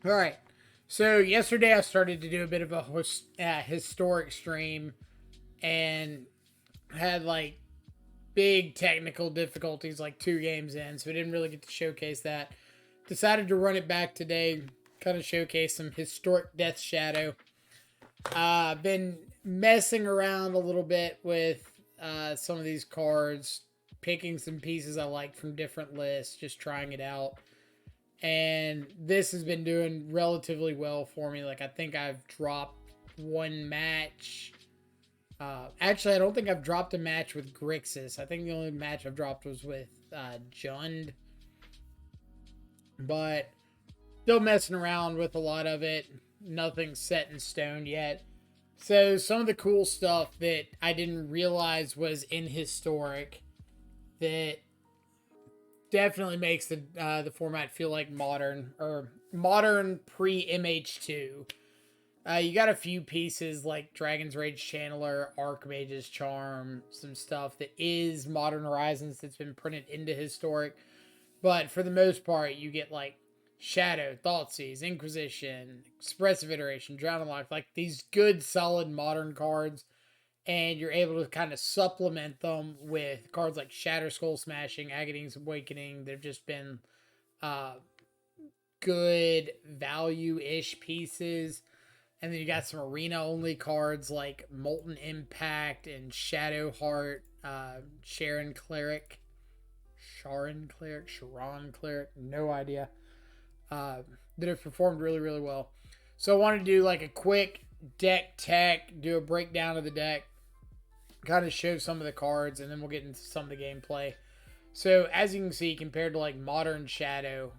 All right. So yesterday I started to do a bit of a historic stream and had like big technical difficulties like 2 games in, so I didn't really get to showcase that. Decided to run it back today, kind of showcase some historic Death Shadow. Been messing around a little bit with some of these cards, picking some pieces I like from different lists, just trying it out. And this has been doing relatively well for me. Like, I think I've dropped one match. Actually, I don't think I've dropped a match with Grixis. I think the only match I've dropped was with Jund. But still messing around with a lot of it. Nothing set in stone yet. So some of the cool stuff that I didn't realize was in historic that definitely makes the format feel like modern or modern pre MH2. You got a few pieces like Dragon's Rage Channeler, Archmage's Charm, some stuff that is Modern Horizons that's been printed into historic. But for the most part, you get like Shadow, Thoughtseize, Inquisition, Expressive Iteration, Drown Lock, like these good, solid modern cards. And you're able to kind of supplement them with cards like Shatter Skull Smashing, Agadeem's Awakening. They've just been uh, good value-ish pieces. And then you got some arena-only cards like Molten Impact and Shadow Heart, Sharon Cleric, no idea. That have performed really, really well. So I wanted to do like a quick deck tech, do a breakdown of the deck, kind of show some of the cards, and then we'll get into some of the gameplay. So as you can see, compared to like Modern Shadow,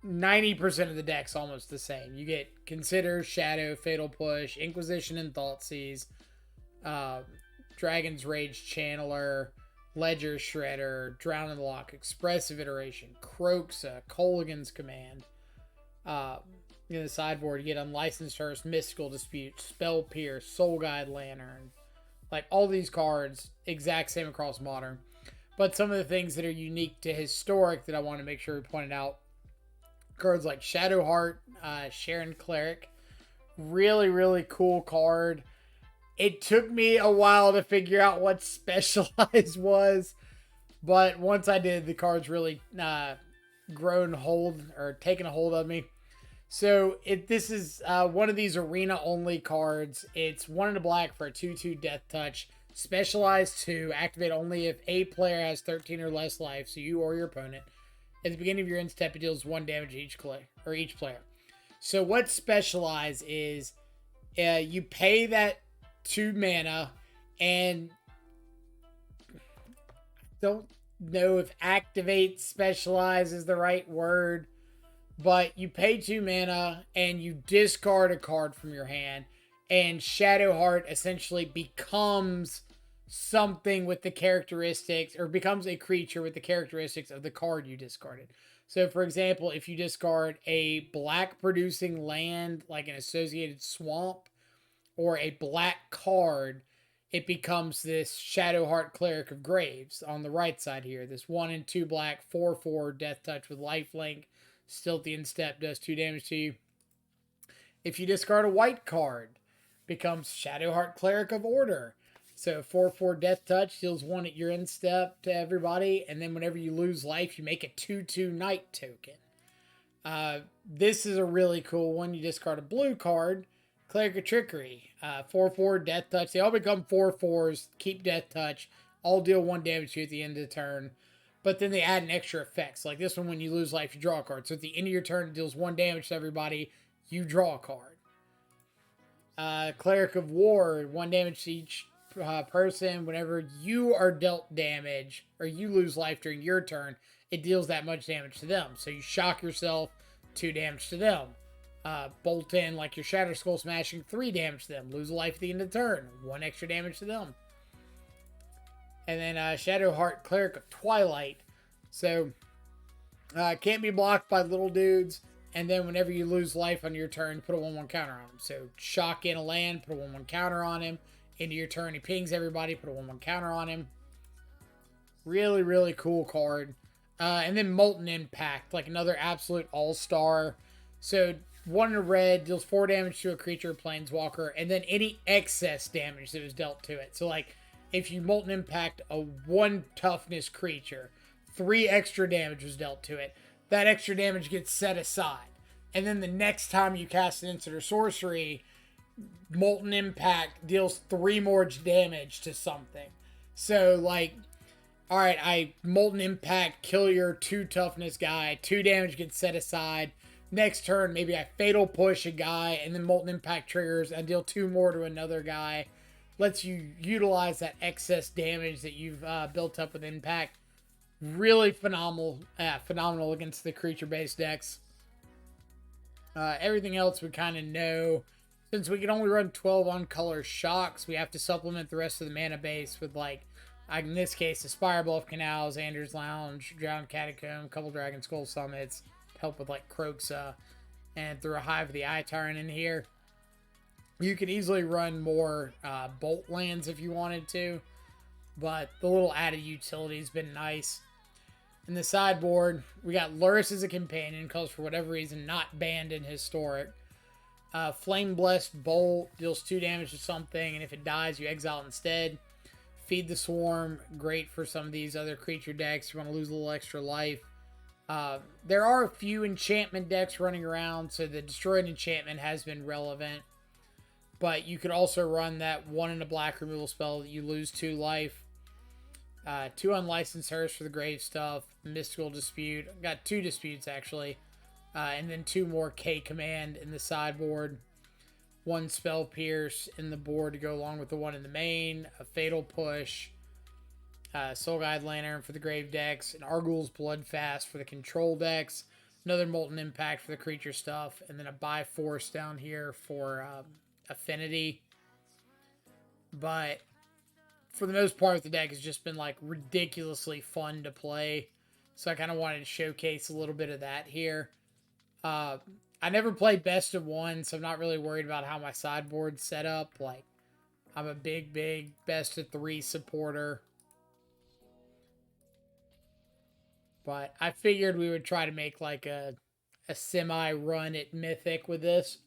90% of the deck's almost the same. You get Consider, Shadow, Fatal Push, Inquisition and Thoughtseize, Dragon's Rage Channeler, Ledger Shredder, Drown in the Lock, Expressive Iteration, Croxa, Colligan's Command. In the sideboard, you get Unlicensed Hearse, Mystical Dispute, Spell Pierce, Soul Guide Lantern. Like all these cards, exact same across Modern. But some of the things that are unique to Historic that I want to make sure we pointed out. Cards like Shadowheart, Sharon Cleric. Really, really cool card. It took me a while to figure out what Specialize was. But once I did, the card's really grown hold or taken a hold of me. So this is one of these arena-only cards. It's 1 in a black for a 2/2 Death Touch. Specialized to activate only if a player has 13 or less life, so you or your opponent. At the beginning of your end step, it deals 1 damage to each player. So what Specialize is, you pay that 2 mana, and don't know if Activate Specialize is the right word, but you pay 2 mana and you discard a card from your hand, and Shadowheart essentially becomes something with the characteristics, or becomes a creature with the characteristics of the card you discarded. So, for example, if you discard a black producing land, like an associated swamp, or a black card, it becomes this Shadowheart Cleric of Graves on the right side here. This 1 and 2 black, 4/4 Death Touch with lifelink. Still at the end step, does 2 damage to you. If you discard a white card, becomes Shadowheart Cleric of Order. So 4/4 Death Touch, deals 1 at your end step to everybody, and then whenever you lose life, you make a 2/2 Knight token. This is a really cool one. You discard a blue card, Cleric of Trickery, 4/4 Death Touch. They all become 4/4s, keep Death Touch, all deal 1 damage to you at the end of the turn. But then they add an extra effect. Like this one, when you lose life, you draw a card. So at the end of your turn, it deals 1 damage to everybody. You draw a card. Cleric of War, 1 damage to each person. Whenever you are dealt damage, or you lose life during your turn, it deals that much damage to them. So you shock yourself, 2 damage to them. Bolt in, like your Shatter Skull Smashing, 3 damage to them. Lose a life at the end of the turn, 1 extra damage to them. And then Shadowheart Cleric of Twilight. So, can't be blocked by little dudes. And then whenever you lose life on your turn, put a 1/1 counter on him. So, shock in a land, put a 1/1 counter on him. Into your turn, he pings everybody, put a 1/1 counter on him. Really, really cool card. And then Molten Impact, like another absolute all-star. So, 1 in a red, deals 4 damage to a creature or planeswalker, and then any excess damage that was dealt to it. So, like, if you Molten Impact a 1 toughness creature, 3 extra damage was dealt to it. That extra damage gets set aside. And then the next time you cast an instant or sorcery, Molten Impact deals 3 more damage to something. So, like, alright, I Molten Impact, kill your 2 toughness guy, 2 damage gets set aside. Next turn, maybe I Fatal Push a guy, and then Molten Impact triggers. I deal 2 more to another guy. Lets you utilize that excess damage that you've built up with Impact. Really phenomenal against the creature-based decks. Everything else we kind of know. Since we can only run 12 on-color shocks, we have to supplement the rest of the mana base with, like in this case, Aspire Bluff Canals, Anders Lounge, Drowned Catacomb, couple Dragon Skull Summits, help with like Croxa, and throw a Hive of the Eye Tyrant in here. You could easily run more Bolt lands if you wanted to, but the little added utility has been nice. In the sideboard, we got Lurrus as a companion, because for whatever reason not banned in Historic. Flame Blessed Bolt deals 2 damage to something, and if it dies, you exile it instead. Feed the Swarm, great for some of these other creature decks. You want to lose a little extra life. There are a few enchantment decks running around, so the Destroyed Enchantment has been relevant. But you could also run that 1 in a black removal spell that you lose 2 life. 2 Unlicensed Hearse for the grave stuff. Mystical Dispute. Got 2 disputes, actually. And then 2 more K Command in the sideboard. 1 Spell Pierce in the board to go along with the 1 in the main. A Fatal Push. Soul Guide Lantern for the grave decks. An Arguel's Bloodfast for the control decks. Another Molten Impact for the creature stuff. And then a Bifrost down here for Affinity. But for the most part, the deck has just been like ridiculously fun to play. So I kind of wanted to showcase a little bit of that here. I never played best of 1, so I'm not really worried about how my sideboard's set up. Like, I'm a big best of 3 supporter. But I figured we would try to make like a semi-run at Mythic with this.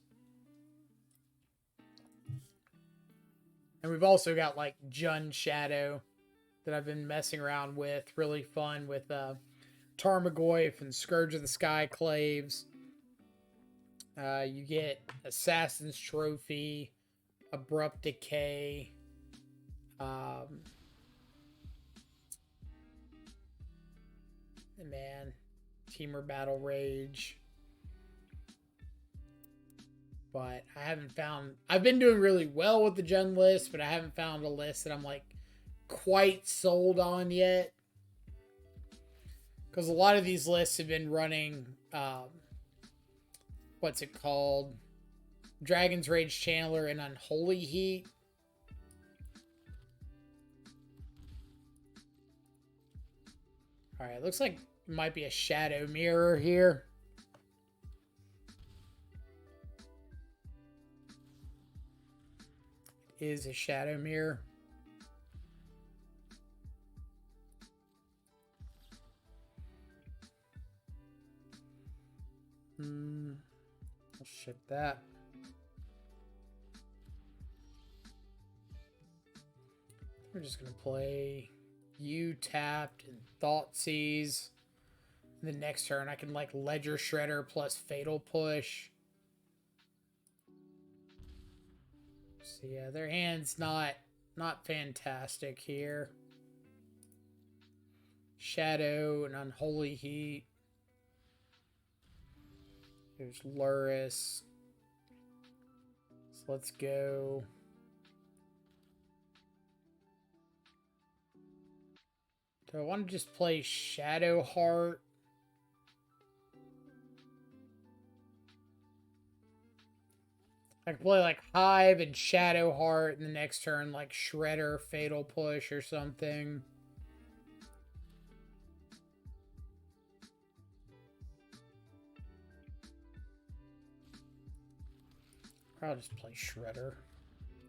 And we've also got like Jund Shadow that I've been messing around with. Really fun with Tarmogoyf and Scourge of the Skyclaves. You get Assassin's Trophy, Abrupt Decay, Teamer Battle Rage. But I haven't found... I've been doing really well with the Jund list, but I haven't found a list that I'm like quite sold on yet. Because a lot of these lists have been running... what's it called? Dragon's Rage Channeler and Unholy Heat. Alright, looks like it might be a Shadow Mirror here. It is a Shadow Mirror. I'll ship that. We're just gonna play you tapped and Thoughtseize. The next turn I can like Ledger Shredder plus Fatal Push. So yeah, their hand's not fantastic here. Shadow and Unholy Heat. There's Lurrus. So let's go. Do I want to just play Shadowheart? I can play like Hive and Shadowheart, and the next turn like Shredder, Fatal Push, or something. I'll just play Shredder.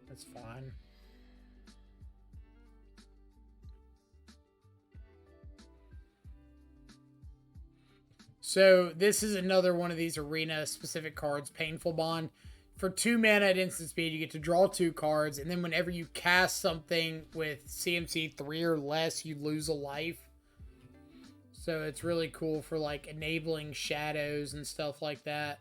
That's fine. So this is another one of these arena specific cards, Painful Bond. For 2 mana at instant speed, you get to draw 2 cards, and then whenever you cast something with CMC 3 or less, you lose a life. So it's really cool for like enabling shadows and stuff like that.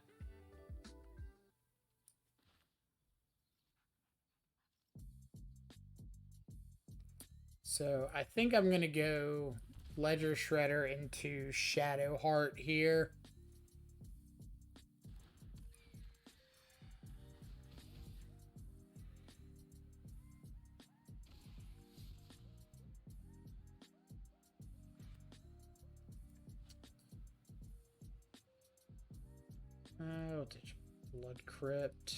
So I think I'm going to go Ledger Shredder into Shadowheart here. I'll take Blood Crypt.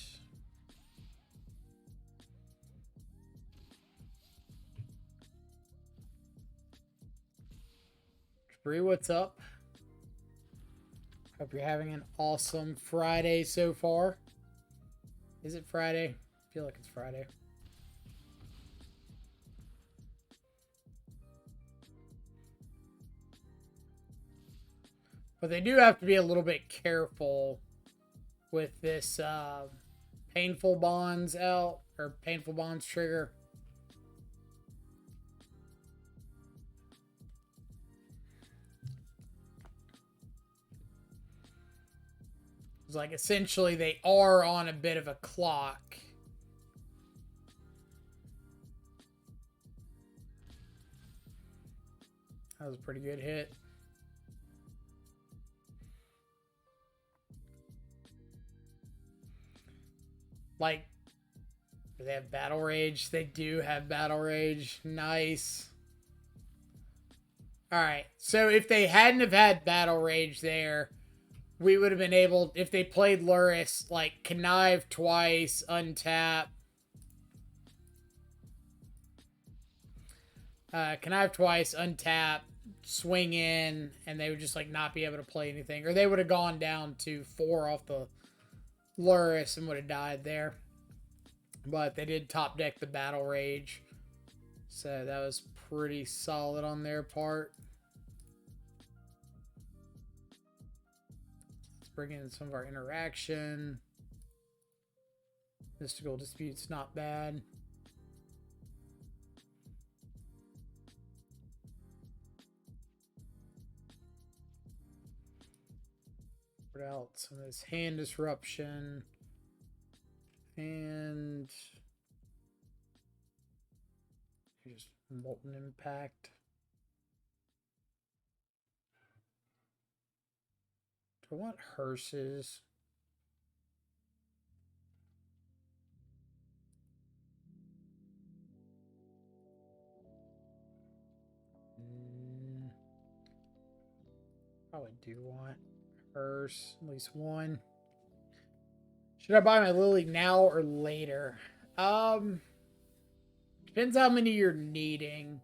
Bree, what's up? Hope you're having an awesome Friday so far. Is it Friday? I feel like it's Friday. But they do have to be a little bit careful with this Painful Bonds out, or Painful Bonds trigger. It's like essentially they are on a bit of a clock. That was a pretty good hit. Like, do they have Battle Rage? They do have Battle Rage. Nice. Alright, so if they hadn't have had Battle Rage there, we would have been able, if they played Luris, like, connive twice, untap. Connive twice, untap, swing in, and they would just, like, not be able to play anything. Or they would have gone down to 4 off the Luris and would have died there. But they did top deck the Battle Rage. So that was pretty solid on their part. Let's bring in some of our interaction. Mystical Dispute's not bad. Put out some of this hand disruption. And just Molten Impact. Do I want hearses? Probably do want hearse, at least one. Should I buy my Lily now or later? Depends how many you're needing.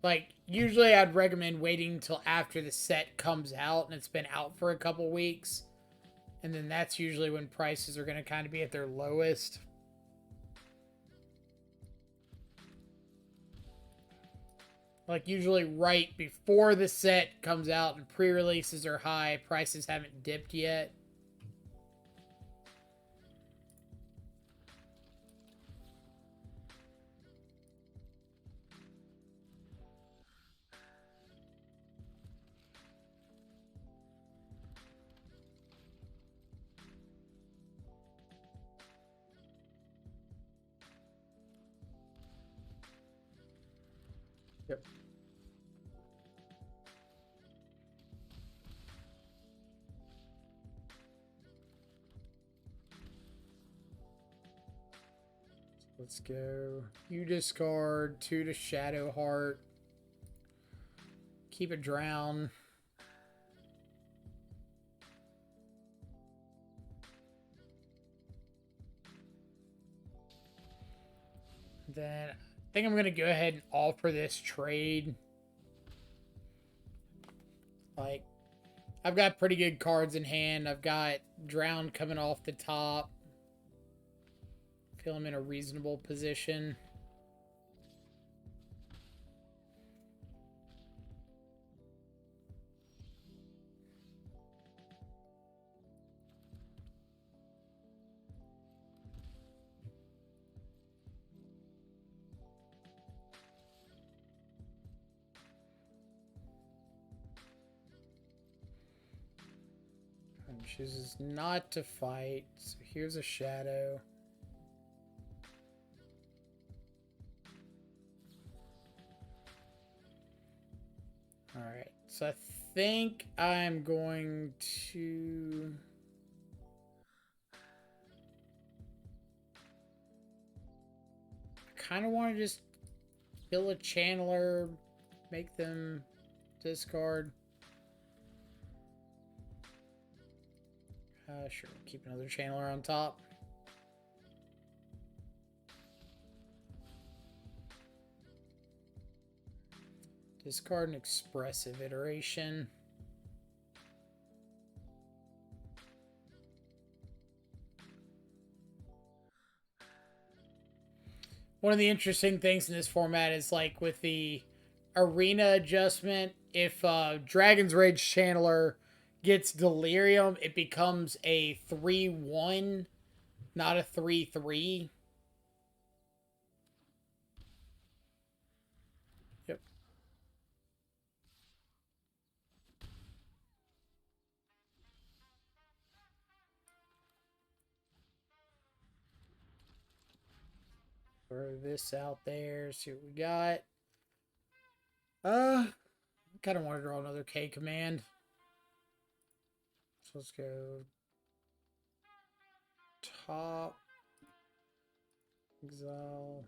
Like, usually I'd recommend waiting until after the set comes out and it's been out for a couple weeks. And then that's usually when prices are going to kind of be at their lowest. Like, usually right before the set comes out and pre-releases are high, prices haven't dipped yet. Yep. Let's go. You discard 2 to Shadowheart. Keep it drown. Then I think I'm going to go ahead and offer this trade. Like, I've got pretty good cards in hand. I've got Drown coming off the top. Feel I'm in a reasonable position. Chooses not to fight. So here's a shadow. Alright, so I think I'm going to... I kind of want to just kill a channeler, make them discard. Sure, keep another channeler on top. Discard an expressive iteration. One of the interesting things in this format is like with the arena adjustment, if Dragon's Rage Channeler gets Delirium, it becomes a 3-1, not a 3-3. Yep. Throw this out there, see what we got. Kind of want to draw another K command. So let's go top, exile.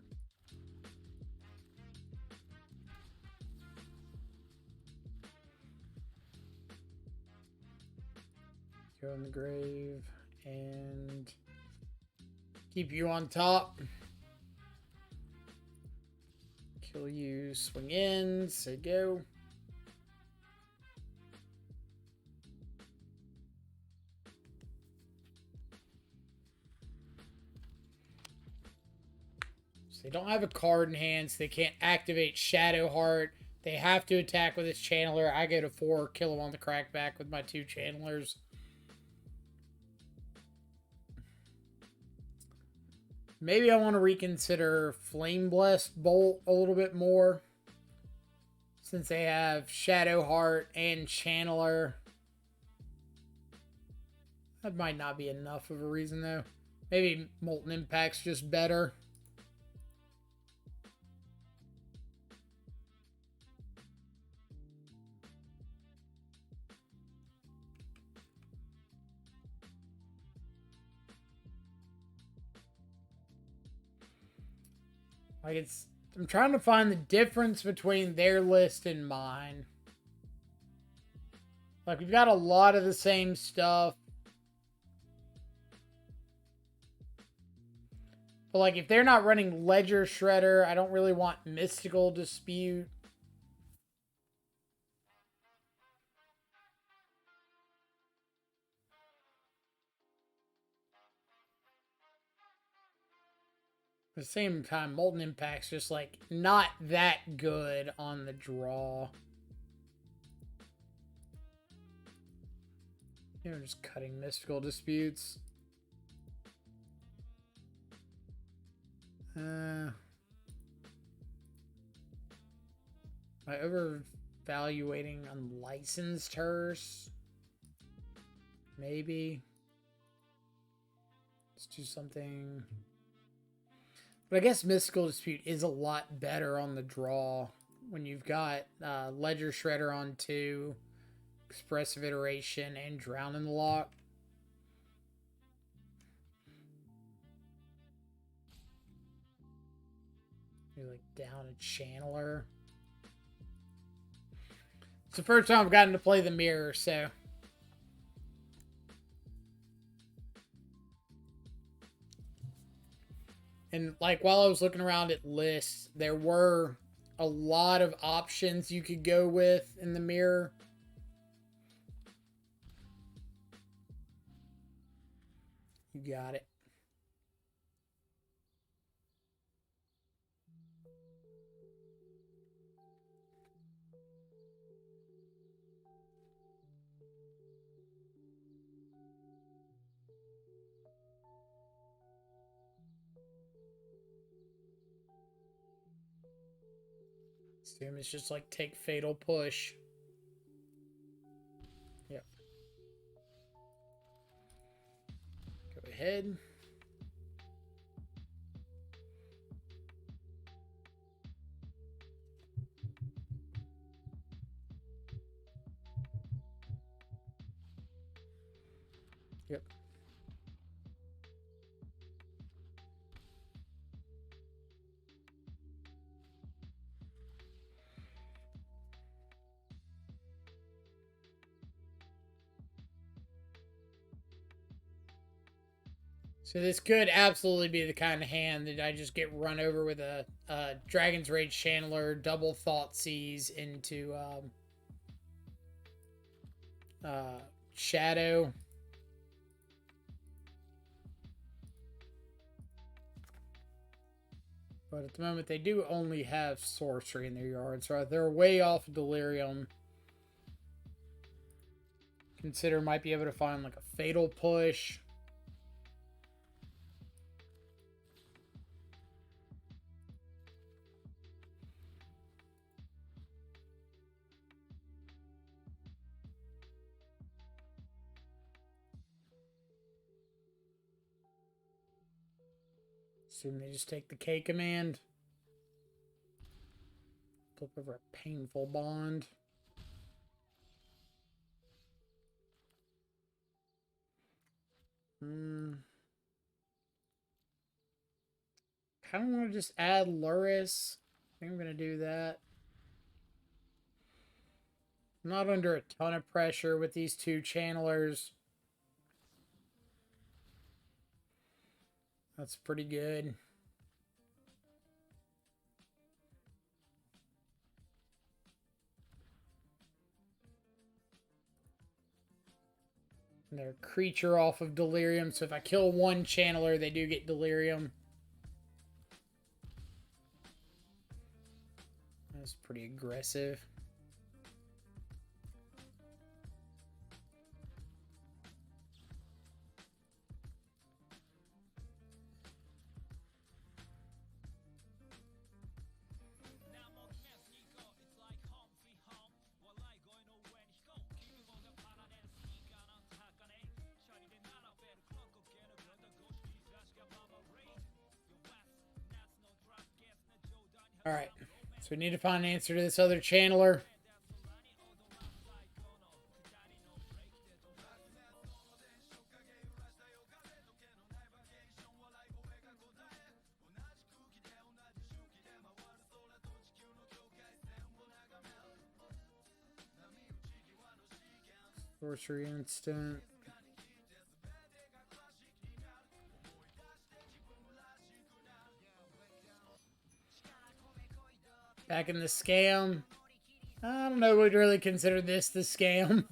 Go in the grave and keep you on top. Kill you, swing in, say go. So they don't have a card in hand, so they can't activate Shadowheart. They have to attack with its channeler. I go to 4, kill him on the crackback with my 2 channelers. Maybe I want to reconsider Flame Blessed Bolt a little bit more, since they have Shadowheart and Channeler. That might not be enough of a reason, though. Maybe Molten Impact's just better. Like, I'm trying to find the difference between their list and mine. Like, we've got a lot of the same stuff. But, like, if they're not running Ledger Shredder, I don't really want Mystical Dispute. At the same time, Molten Impact's just, like, not that good on the draw. You know, just cutting Mystical Disputes. Am I overvaluating Unlicensed Hearse? Maybe. Let's do something. But I guess Mystical Dispute is a lot better on the draw when you've got Ledger Shredder on 2, Expressive Iteration, and Drown in the Lock. You're like down a Channeler. It's the first time I've gotten to play the mirror, so. And like while I was looking around at lists, there were a lot of options you could go with in the mirror. You got it. Assume it's just like take Fatal Push. Yep. ahead. Yep. So this could absolutely be the kind of hand that I just get run over with a Dragon's Rage Channeler, double Thoughtseize into Shadow. But at the moment, they do only have sorcery in their yard, so they're way off Delirium. Consider might be able to find like a Fatal Push. Assume they just take the K command. Flip over a Painful Bond. Kind of want to just add Luris. I think I'm going to do that. I'm not under a ton of pressure with these two channelers. That's pretty good. And they're a creature off of Delirium, so if I kill one channeler, they do get Delirium. That's pretty aggressive. Alright, so we need to find an answer to this other channeler. Sorcery instant. Back in the scam. I don't know, we'd really consider this the scam.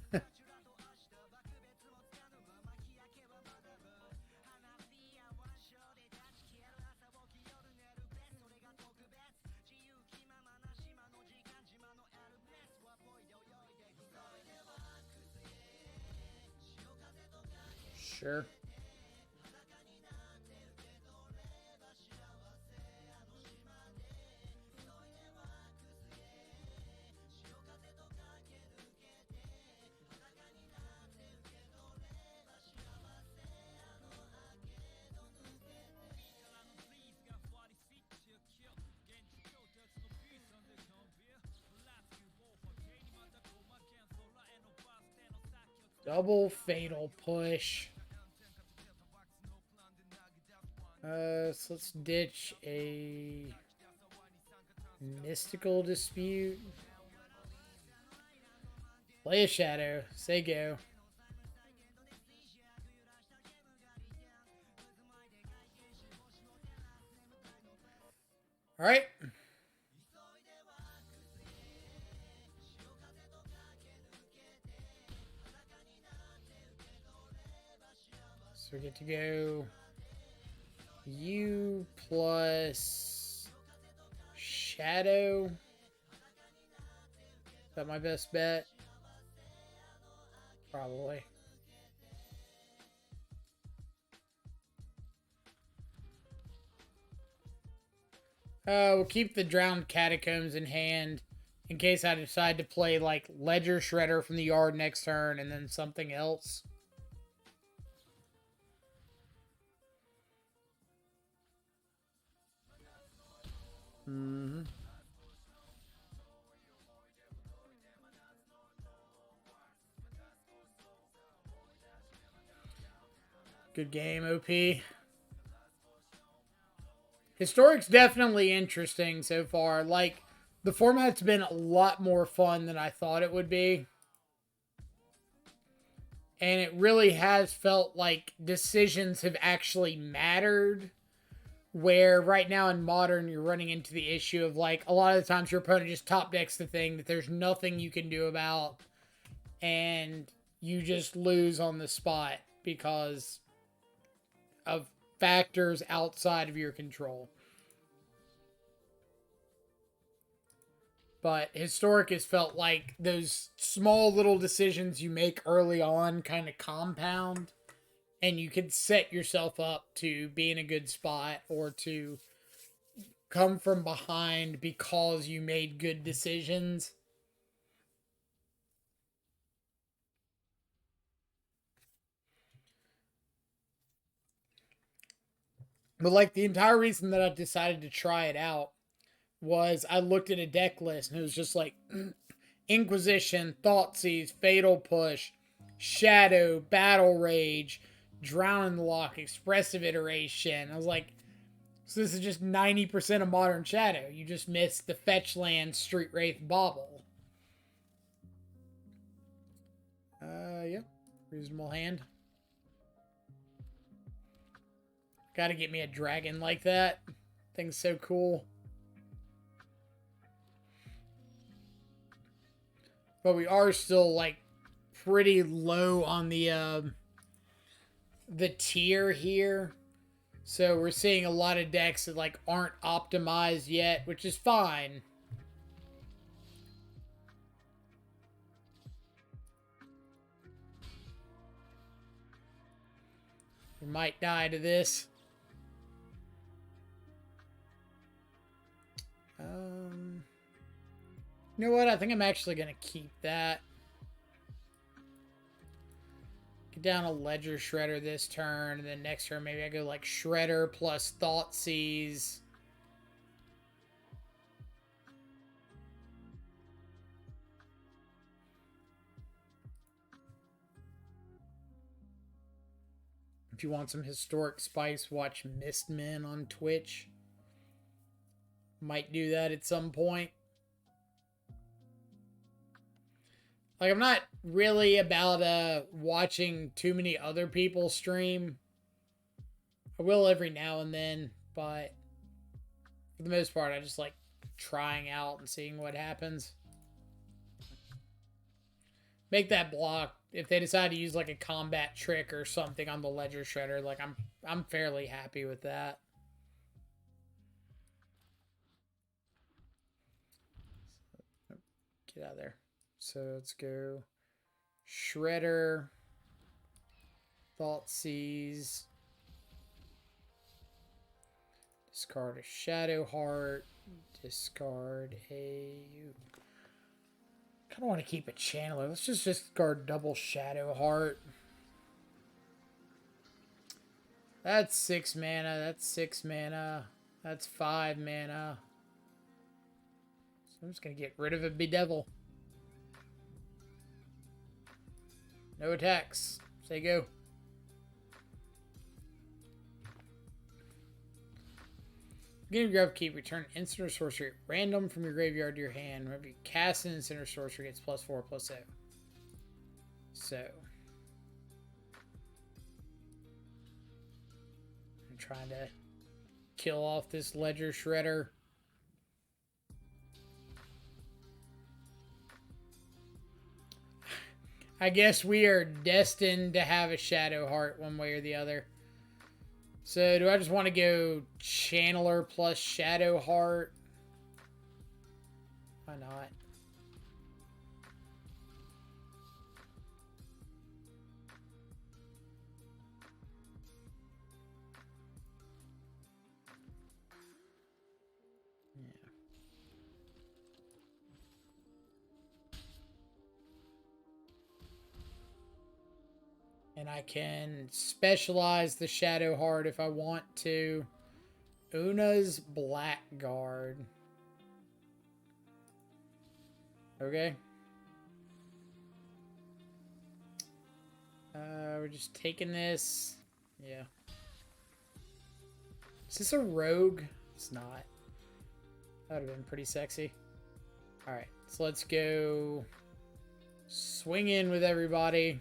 Sure. Double Fatal Push. So let's ditch a Mystical Dispute. Play a Shadow. Say go. Alright. So we get to go U plus Shadow. Is that my best bet? Probably. We'll keep the Drowned Catacombs in hand in case I decide to play like Ledger Shredder from the yard next turn and then something else. Mm-hmm. Good game, OP. Historic's definitely interesting so far. Like, the format's been a lot more fun than I thought it would be. And it really has felt like decisions have actually mattered. Where right now in Modern, you're running into the issue of, like, a lot of the times your opponent just top decks the thing that there's nothing you can do about. And you just lose on the spot because of factors outside of your control. But Historic has felt like those small little decisions you make early on kind of compound, and you can set yourself up to be in a good spot or to come from behind because you made good decisions. But like the entire reason that I decided to try it out was I looked at a deck list and it was just like Inquisition, Thoughtseize, Fatal Push, Shadow, Battle Rage, Drown in the Lock, Expressive Iteration. I was like, so this is just 90% of Modern Shadow. You just missed the fetch land Street Wraith Bauble. Yeah. Reasonable hand. Gotta get me a dragon like that. Thing's so cool. But we are still, like, pretty low on the tier here. So we're seeing a lot of decks that, like, aren't optimized yet, which is fine. We might die to this. You know what? I think I'm actually going to keep that. Get down a Ledger Shredder this turn, and then next turn maybe I go like Shredder plus Thoughtseize. If you want some historic spice, watch Mistmen on Twitch. Might do that at some point. Like, I'm not really about watching too many other people stream. I will every now and then, but for the most part, I just like trying out and seeing what happens. Make that block. If they decide to use like a combat trick or something on the Ledger Shredder, like I'm fairly happy with that. Get out of there. So let's go Shredder, Thoughtseize, discard a Shadow Heart, discard a... I kind of want to keep a Channeler. Let's just discard double Shadow Heart. That's 6 mana. That's 6 mana. That's 5 mana. So I'm just going to get rid of a Bedevil. No attacks. Say go. Beginning of your upkeep, return instant or sorcery at random from your graveyard to your hand. Whenever you cast an instant or sorcery, gets +4/+0. So, I'm trying to kill off this Ledger Shredder. I guess we are destined to have a Shadow Heart one way or the other. So, do I just want to go Channeler plus Shadow Heart? Why not? Yeah. And I can specialize the Shadow Heart if I want to. Una's Blackguard. Okay. We're just taking this. Yeah. Is this a rogue? It's not. That would have been pretty sexy. Alright, so let's go swing in with everybody.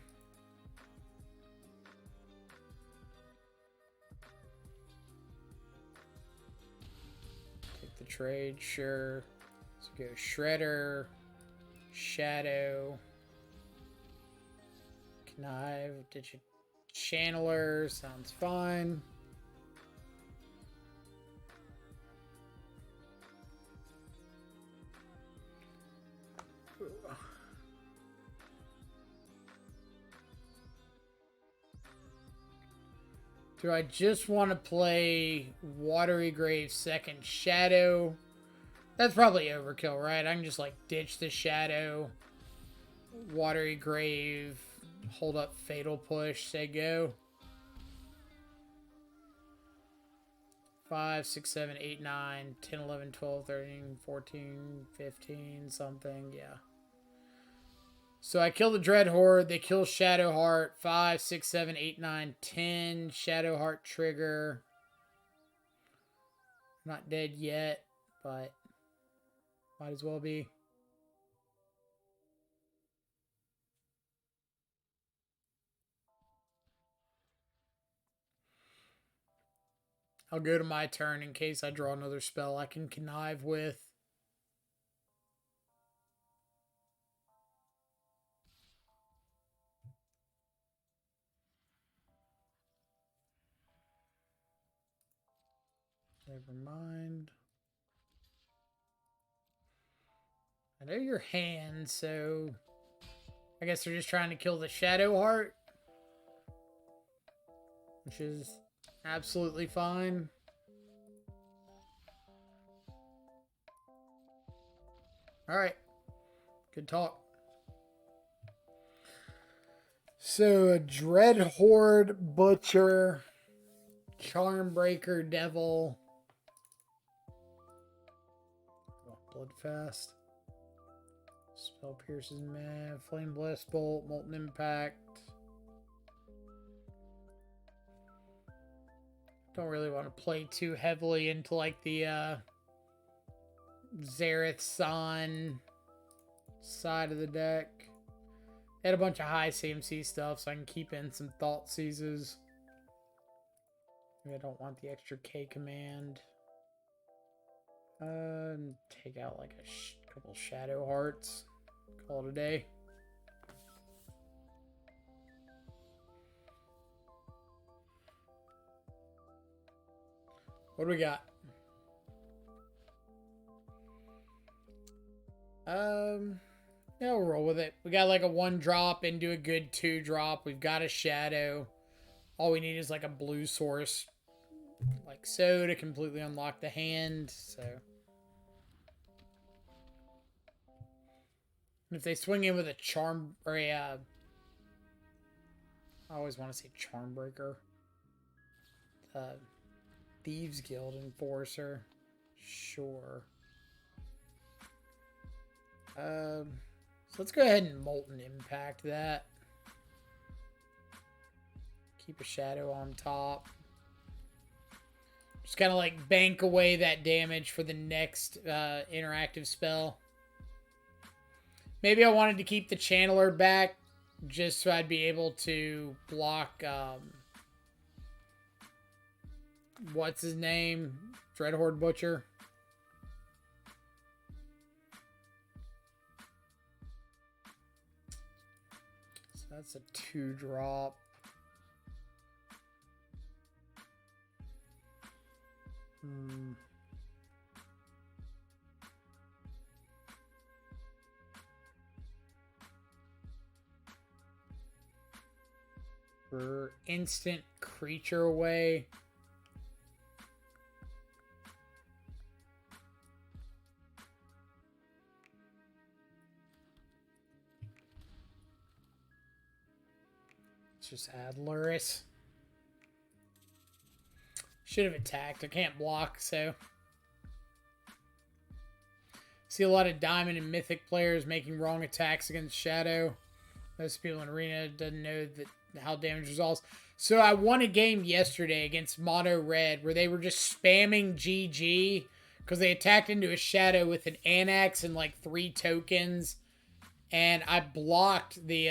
Take the trade, sure. Let's go Shredder, Shadow, Connive, Channeler, sounds fine. Do I just want to play Watery Grave second Shadow? That's probably overkill, right? I can just like ditch the Shadow, Watery Grave, hold up Fatal Push, say go. 5, 6, 7, 8, 9, 10, 11, 12, 13, 14, 15, something, yeah. So I kill the Dread Horde, they kill Shadowheart, 5, 6, 7, 8, 9, 10, Shadowheart trigger. Not dead yet, but might as well be. I'll go to my turn in case I draw another spell I can connive with. Never mind. I know your hand, so I guess they're just trying to kill the Shadowheart, which is absolutely fine. Alright. Good talk. So, a Dread Horde, Butcher, Charmbreaker, Devil. Bloodfast. Spell Pierces, meh. Flame Blast Bolt, Molten Impact. Don't really want to play too heavily into like the Zareth San side of the deck. They had a bunch of high CMC stuff, so I can keep in some Thought Seizes. I don't want the extra K command. Take out like a couple Shadow Hearts. Call it a day. What do we got? Yeah, we'll roll with it. We got like a 1-drop into a good 2-drop. We've got a Shadow. All we need is like a blue source, like so, to completely unlock the hand. So if they swing in with a charm or a, I always want to say Charmbreaker. Thieves Guild Enforcer. Sure. So let's go ahead and Molten Impact that. Keep a Shadow on top. Just kind of like bank away that damage for the next interactive spell. Maybe I wanted to keep the Channeler back just so I'd be able to block what's his name? Dreadhorde Butcher. So that's a 2-drop. For instant creature away. Let's just add Luris. Should have attacked. I can't block, so See a lot of Diamond and Mythic players making wrong attacks against Shadow. Most people in Arena doesn't know that how damage resolves. So I won a game yesterday against Mono Red where they were just spamming GG because they attacked into a Shadow with an Anax and like 3 tokens, and I blocked the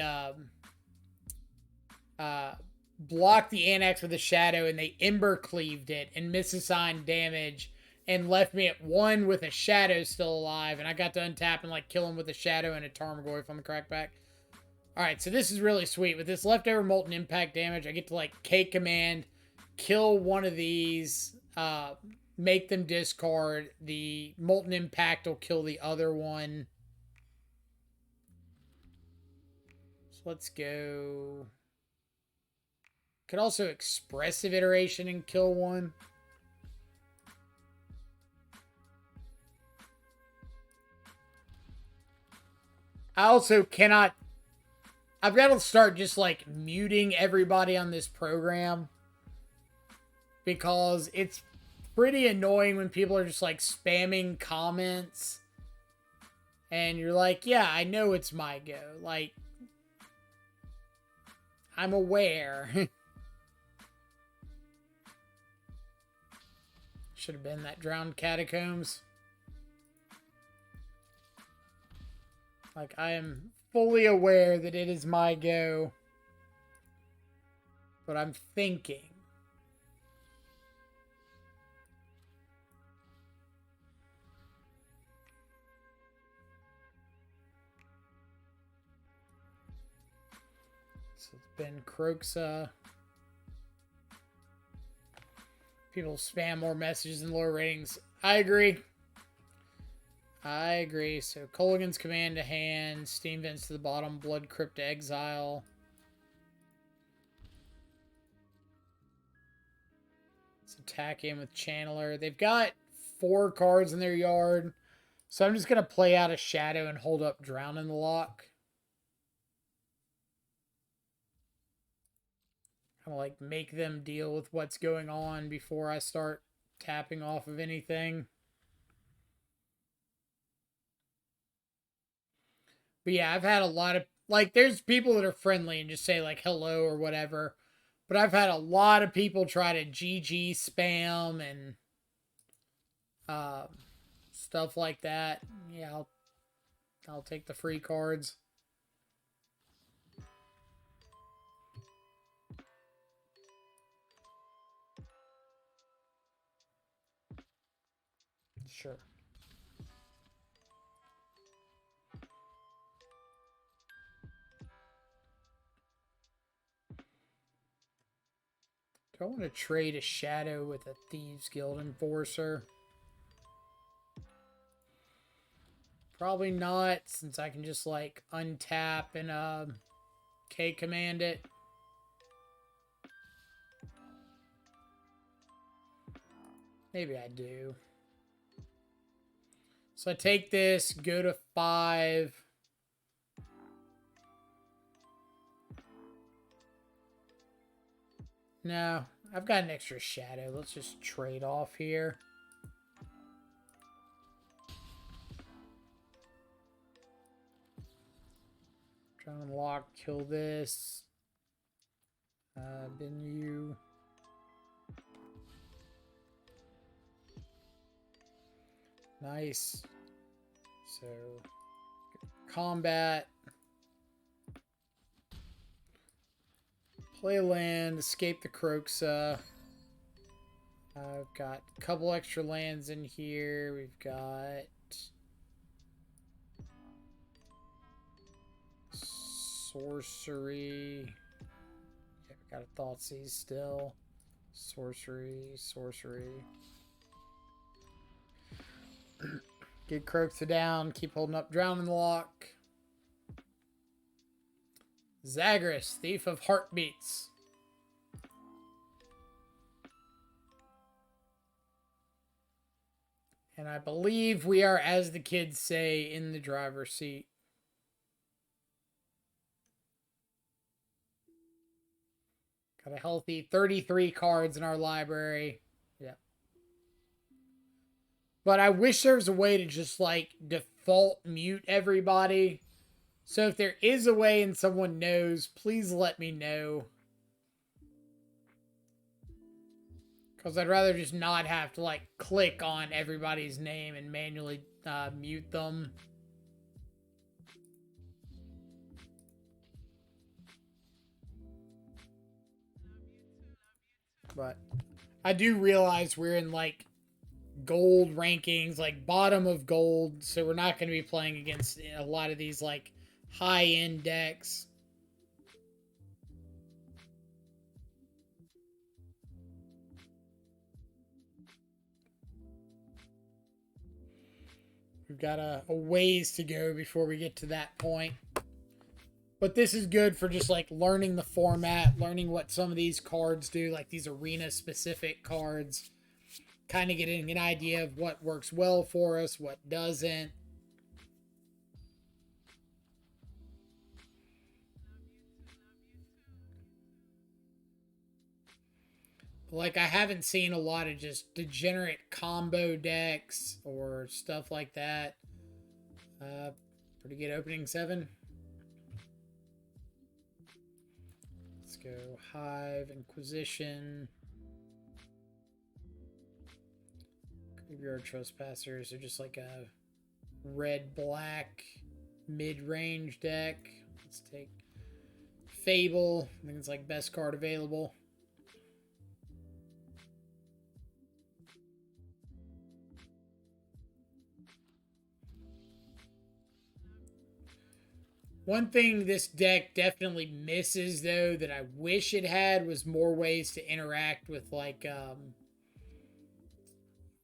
Anax with a Shadow, and they Ember Cleaved it and misassigned damage and left me at 1 with a Shadow still alive, and I got to untap and like kill him with a Shadow and a Tarmogoyf on the crackback. Alright, so this is really sweet. With this leftover Molten Impact damage, I get to like K-Command, kill one of these, make them discard. The Molten Impact will kill the other one. So let's go. Could also Expressive Iteration and kill one. I also cannot... I've got to start just like muting everybody on this program, because it's pretty annoying when people are just like spamming comments and you're like, yeah, I know it's my go. Like, I'm aware. Should have been that Drowned Catacombs. Like, I am fully aware that it is my go, but I'm thinking. So it's been Croxa. People spam more messages and lower ratings. I agree. I agree. So Kolaghan's Command to hand, Steam Vents to the bottom, Blood Crypt to exile. Let's attack in with Channeler. They've got 4 cards in their yard, so I'm just going to play out a Shadow and hold up Drown in the Lock. Kind of like make them deal with what's going on before I start tapping off of anything. But yeah, I've had a lot of, like, there's people that are friendly and just say, like, hello or whatever. But I've had a lot of people try to GG spam and stuff like that. Yeah, I'll take the free cards. Sure. Do I want to trade a Shadow with a Thieves Guild Enforcer? Probably not, since I can just like untap and K-Command it. Maybe I do. So I take this, go to 5. No, I've got an extra Shadow. Let's just trade off here. Try to unlock, kill this. Bin you. Nice. So, combat. Play land, escape the Croxa. I've got a couple extra lands in here. We've got sorcery. Yeah, we got a Thoughtseize still. Sorcery. Get Croxa down. Keep holding up Drown in the Lock. Zagreus, Thief of Heartbeats. And I believe we are, as the kids say, in the driver's seat. Got a healthy 33 cards in our library. Yep. But I wish there was a way to just like default mute everybody. So if there is a way and someone knows, please let me know. Because I'd rather just not have to like click on everybody's name and manually mute them. But I do realize we're in like gold rankings, like bottom of gold, so we're not going to be playing against a lot of these like high end decks. We've got a ways to go before we get to that point. But this is good for just like learning the format, learning what some of these cards do, like these arena specific cards, kind of getting an idea of what works well for us, what doesn't. Like, I haven't seen a lot of just degenerate combo decks or stuff like that. Pretty good opening 7. Let's go Hive, Inquisition, Graveyard Trespassers. They're just like a red-black mid-range deck. Let's take Fable. I think it's like best card available. One thing this deck definitely misses, though, that I wish it had was more ways to interact with, like,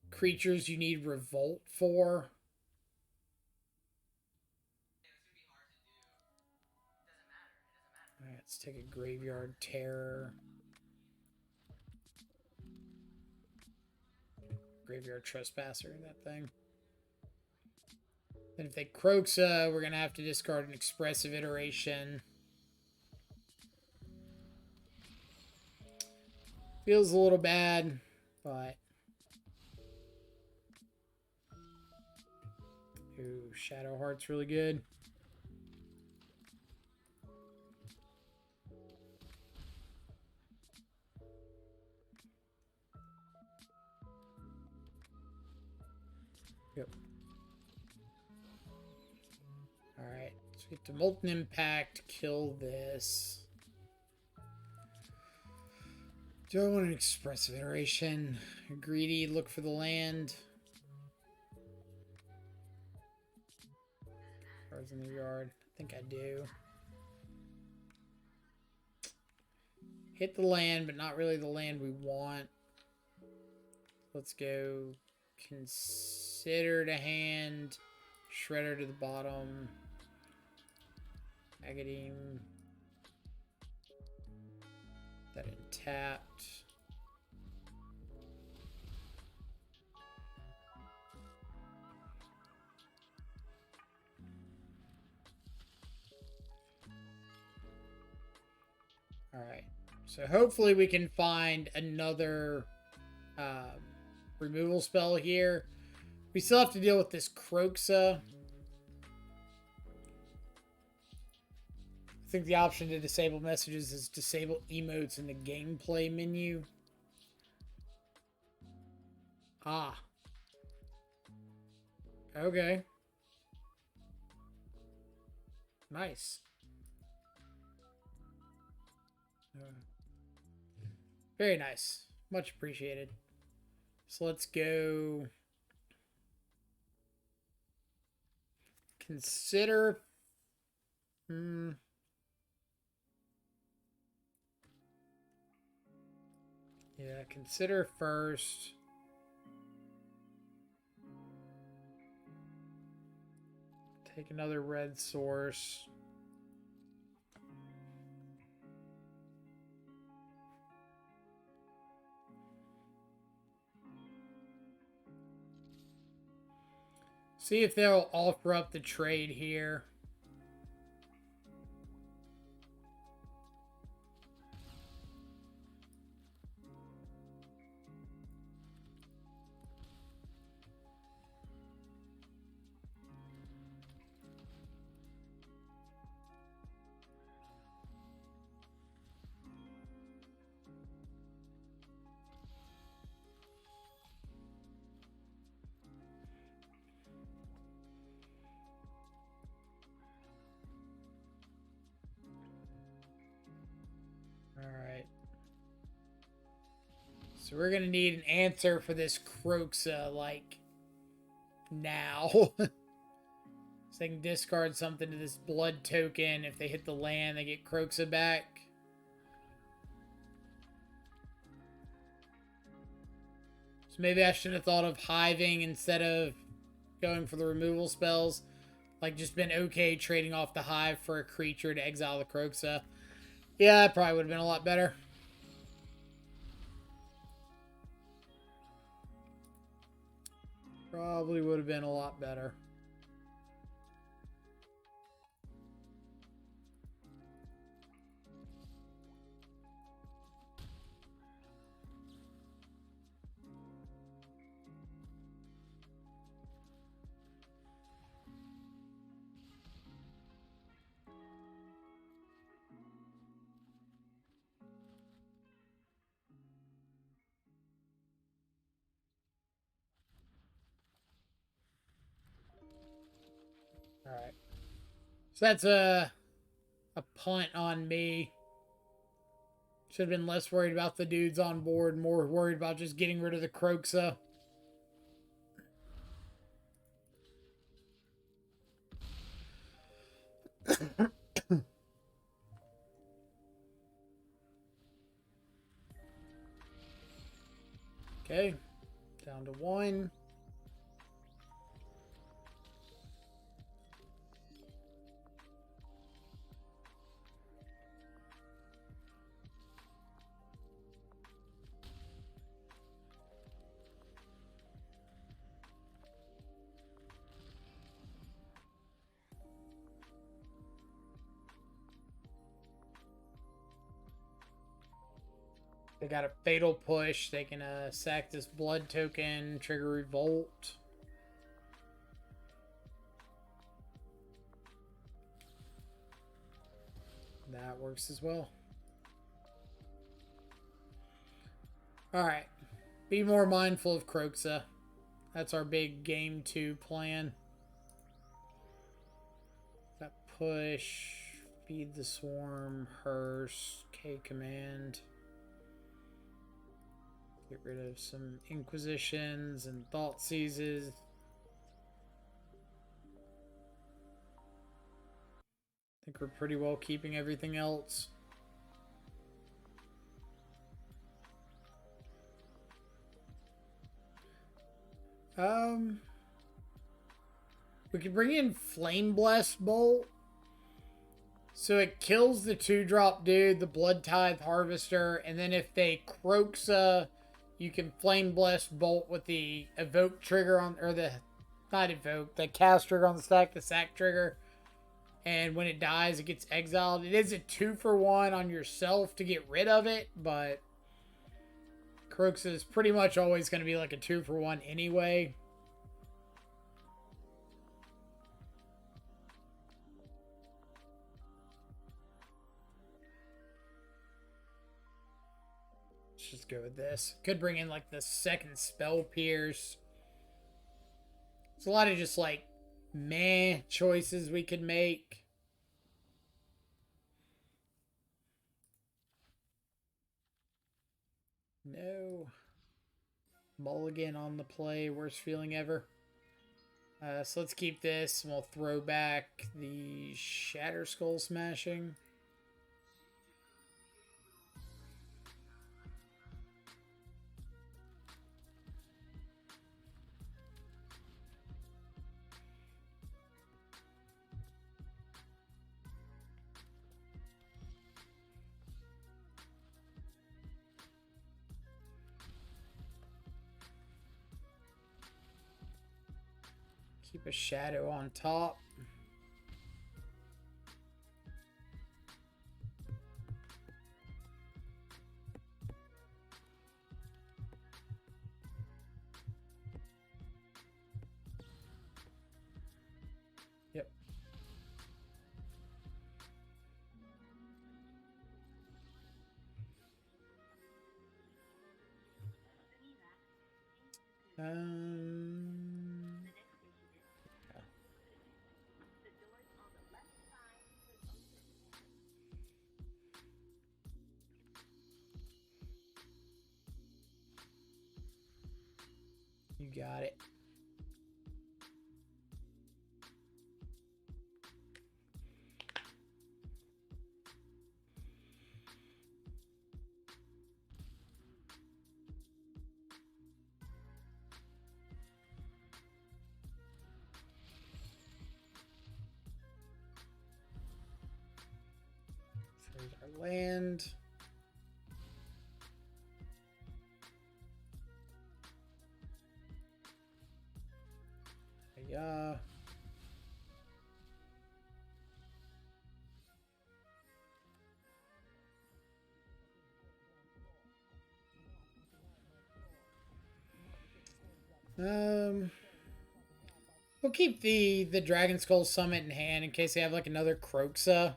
creatures you need Revolt for. Alright, let's take a Graveyard Terror. Graveyard Trespasser, that thing. Then if they Croxa, we're going to have to discard an Expressive Iteration. Feels a little bad, but... Ooh, Shadow Heart's really good. Yep. Alright, let's get to Molten Impact, kill this. Do I want an Expressive Iteration? Greedy, look for the land. Cards in the yard. I think I do. Hit the land, but not really the land we want. Let's go Consider to hand. Shredder to the bottom. Agadine. That untapped. Alright. So hopefully we can find another removal spell here. We still have to deal with this Croxa. I think the option to disable messages is disable emotes in the gameplay menu. Ah. Okay. Nice. Very nice. Much appreciated. So let's go. Consider. Yeah, consider first. Take another red source. See if they'll offer up the trade here. So we're gonna need an answer for this Croxa, like, now. So they can discard something to this blood token. If they hit the land, they get Croxa back. So maybe I should have thought of hiving instead of going for the removal spells. Like, just been okay trading off the hive for a creature to exile the Croxa. Yeah, that probably would have been a lot better. Probably would have been a lot better. Alright. So that's a punt on me. Should have been less worried about the dudes on board, more worried about just getting rid of the Croxa. Okay. Down to 1. They got a fatal push. They can sack this blood token, trigger revolt. That works as well. Alright. Be more mindful of Croxa. That's our big game 2 plan. That push, feed the swarm, hearse, K command. Get rid of some Inquisitions and Thought Seizes. I think we're pretty well keeping everything else. We could bring in Flame Blessed Bolt. So it kills the 2-drop dude, the Blood Tithe Harvester, and then if they Croxa, you can Flame Blessed Bolt with the Evoke trigger on, or the, not Evoke, the Cast trigger on the stack, the Sack trigger. And when it dies, it gets exiled. It is a 2-for-1 on yourself to get rid of it, but Croxa is pretty much always going to be like a 2-for-1 anyway. Let's just go with this. Could bring in like the second Spell Pierce. There's a lot of just like meh choices we could make. No. Mulligan on the play. Worst feeling ever. So let's keep this and we'll throw back the Shatter Skull Smashing. Keep a shadow on top. Yep. You got it. There's our land. Yeah. We'll keep the Dragon Skull Summit in hand in case they have like another Croxa.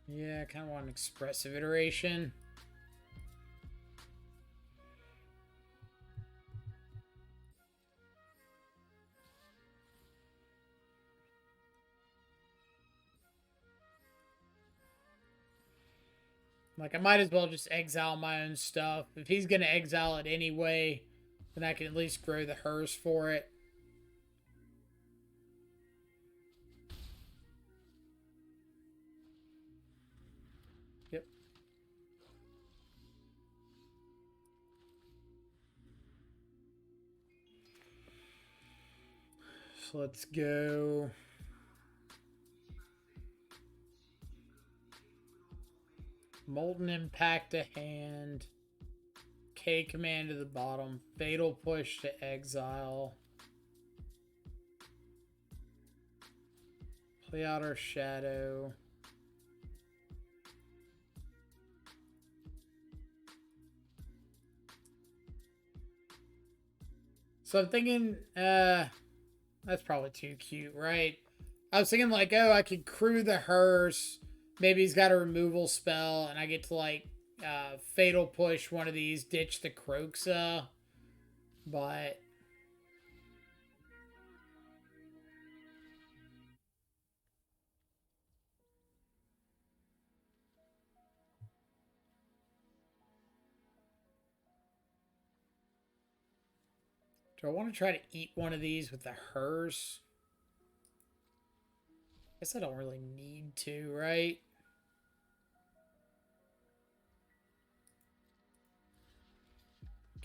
Yeah, I kind of want an expressive iteration. Like, I might as well just exile my own stuff. If he's going to exile it anyway, then I can at least grow the hers for it. Yep. So let's go. Molten Impact to hand. K command to the bottom. Fatal Push to exile. Play out our Shadow. So I'm thinking, that's probably too cute, right? I was thinking like, oh, I could crew the hearse. Maybe he's got a removal spell, and I get to like fatal push one of these, ditch the Croxa. But do I want to try to eat one of these with the hearse? Guess I don't really need to, right?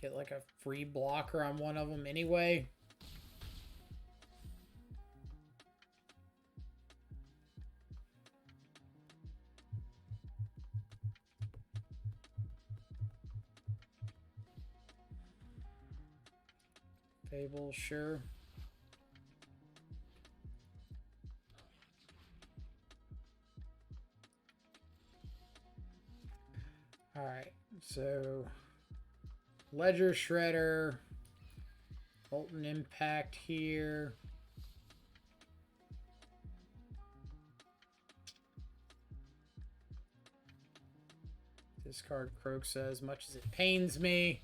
Get like a free blocker on one of them anyway. Fable, sure. Alright, so Ledger Shredder, Molten Impact here. Discard Croxa as much as it pains me.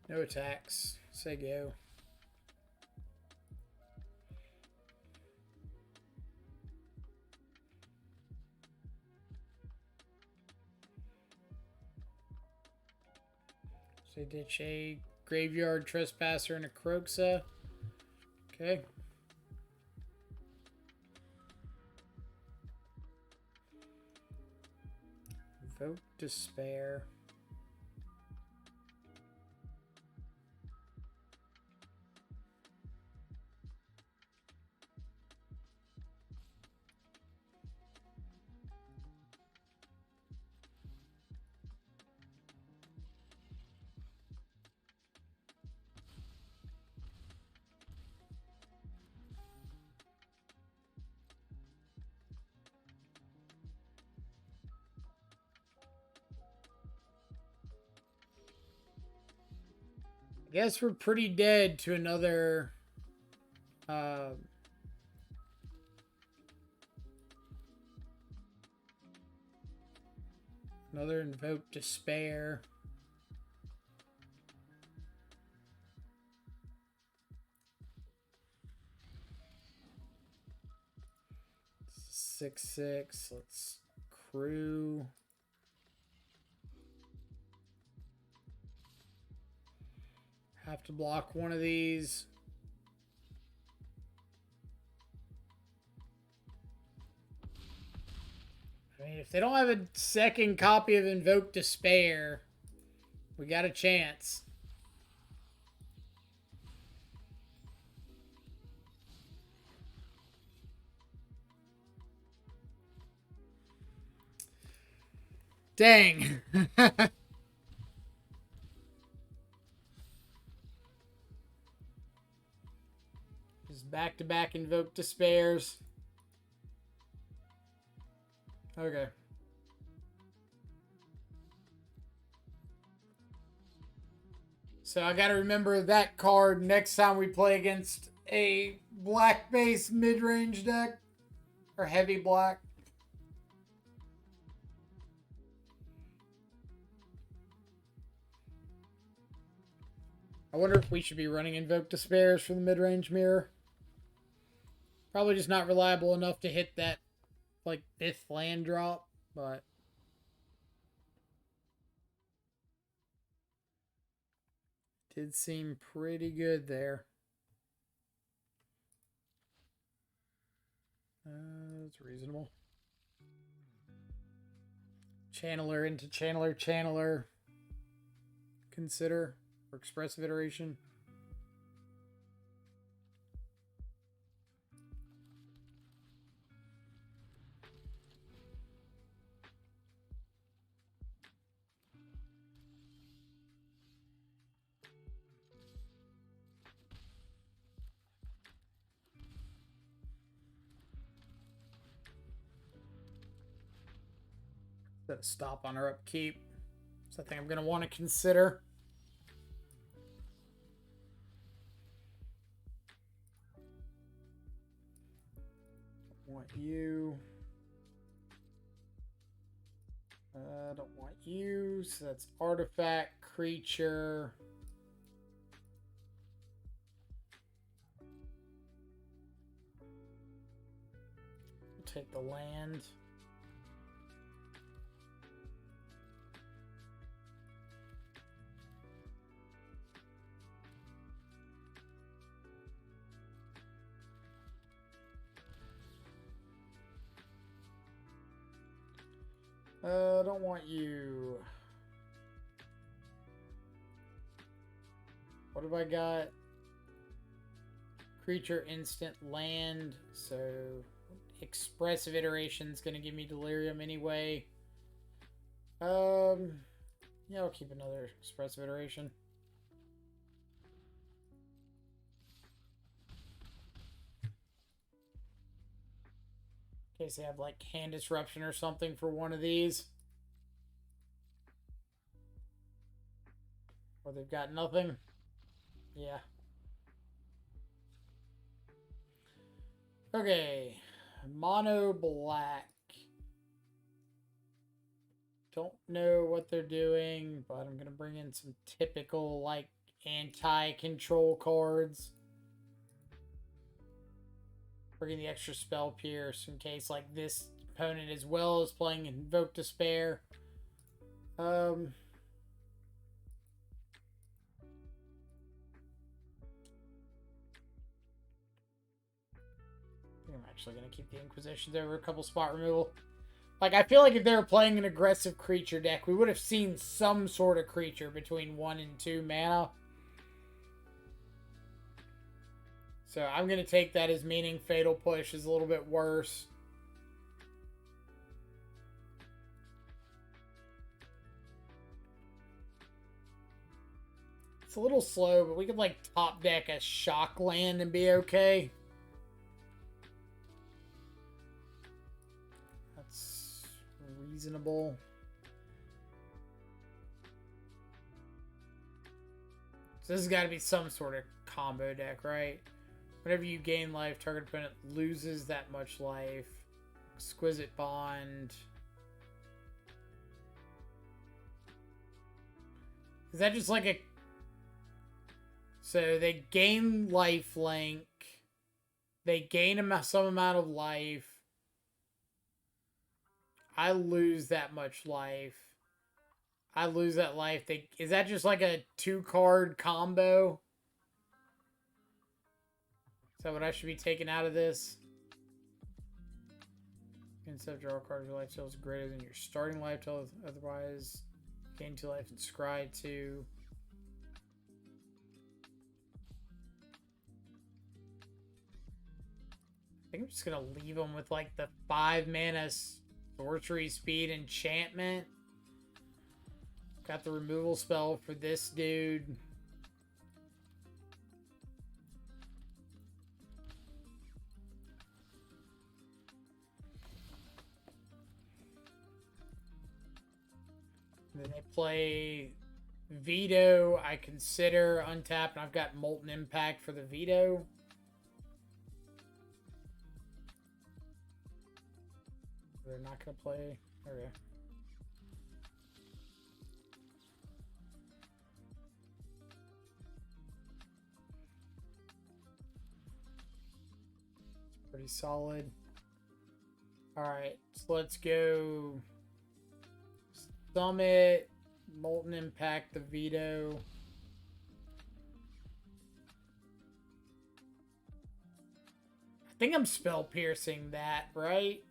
No attacks. Say go. Say ditch a Graveyard Trespasser and a Croxa. Okay. Vote Despair. Guess we're pretty dead to another another Invoke Despair. Six, 6. Let's crew. Have to block one of these. I mean, if they don't have a second copy of Invoke Despair, we got a chance. Dang. Just back-to-back Invoke Despairs. Okay. So I gotta remember that card next time we play against a black base mid-range deck. Or heavy black. I wonder if we should be running Invoke Despairs for the mid-range mirror. Probably just not reliable enough to hit that, like, 5th land drop, but... did seem pretty good there. That's reasonable. Channeler into Channeler, Channeler. Consider. For expressive iteration. Set a stop on our upkeep. So I think I'm going to want to consider. Want you. I don't want you. So that's artifact, creature. We'll take the land. I don't want you. What have I got? Creature, instant, land. So expressive iteration is going to give me delirium anyway. Yeah, I'll keep another expressive iteration. In case they have like hand disruption or something for one of these. Or they've got nothing. Yeah. Okay. Mono black. Don't know what they're doing, but I'm going to bring in some typical like anti-control cards. Bringing the extra spell pierce in case like this opponent as well is playing Invoke Despair. I'm actually going to keep the Inquisitions over a couple spot removal. Like, I feel like if they were playing an aggressive creature deck, we would have seen some sort of creature between 1 and 2 mana. So I'm going to take that as meaning Fatal Push is a little bit worse. It's a little slow, but we could like top deck a shock land and be okay. That's reasonable. So this has got to be some sort of combo deck, right? Whenever you gain life, target opponent loses that much life. Exquisite Bond. Is that just like a... So they gain life link. They gain some amount of life. I lose that much life. I lose that life. Is that just like a 2-card combo? Is that what I should be taking out of this? Instead of draw a card, your life total is greater than your starting life total. Otherwise, gain 2 life and scry 2. I think I'm just gonna leave them with like the 5 mana sorcery speed enchantment. Got the removal spell for this dude. And then they play Veto. I consider untap, and I've got Molten Impact for the Veto. They're not going to play. Okay. It's pretty solid. Alright, so let's go Summit, Molten Impact, the Veto. I think I'm spell piercing that, right?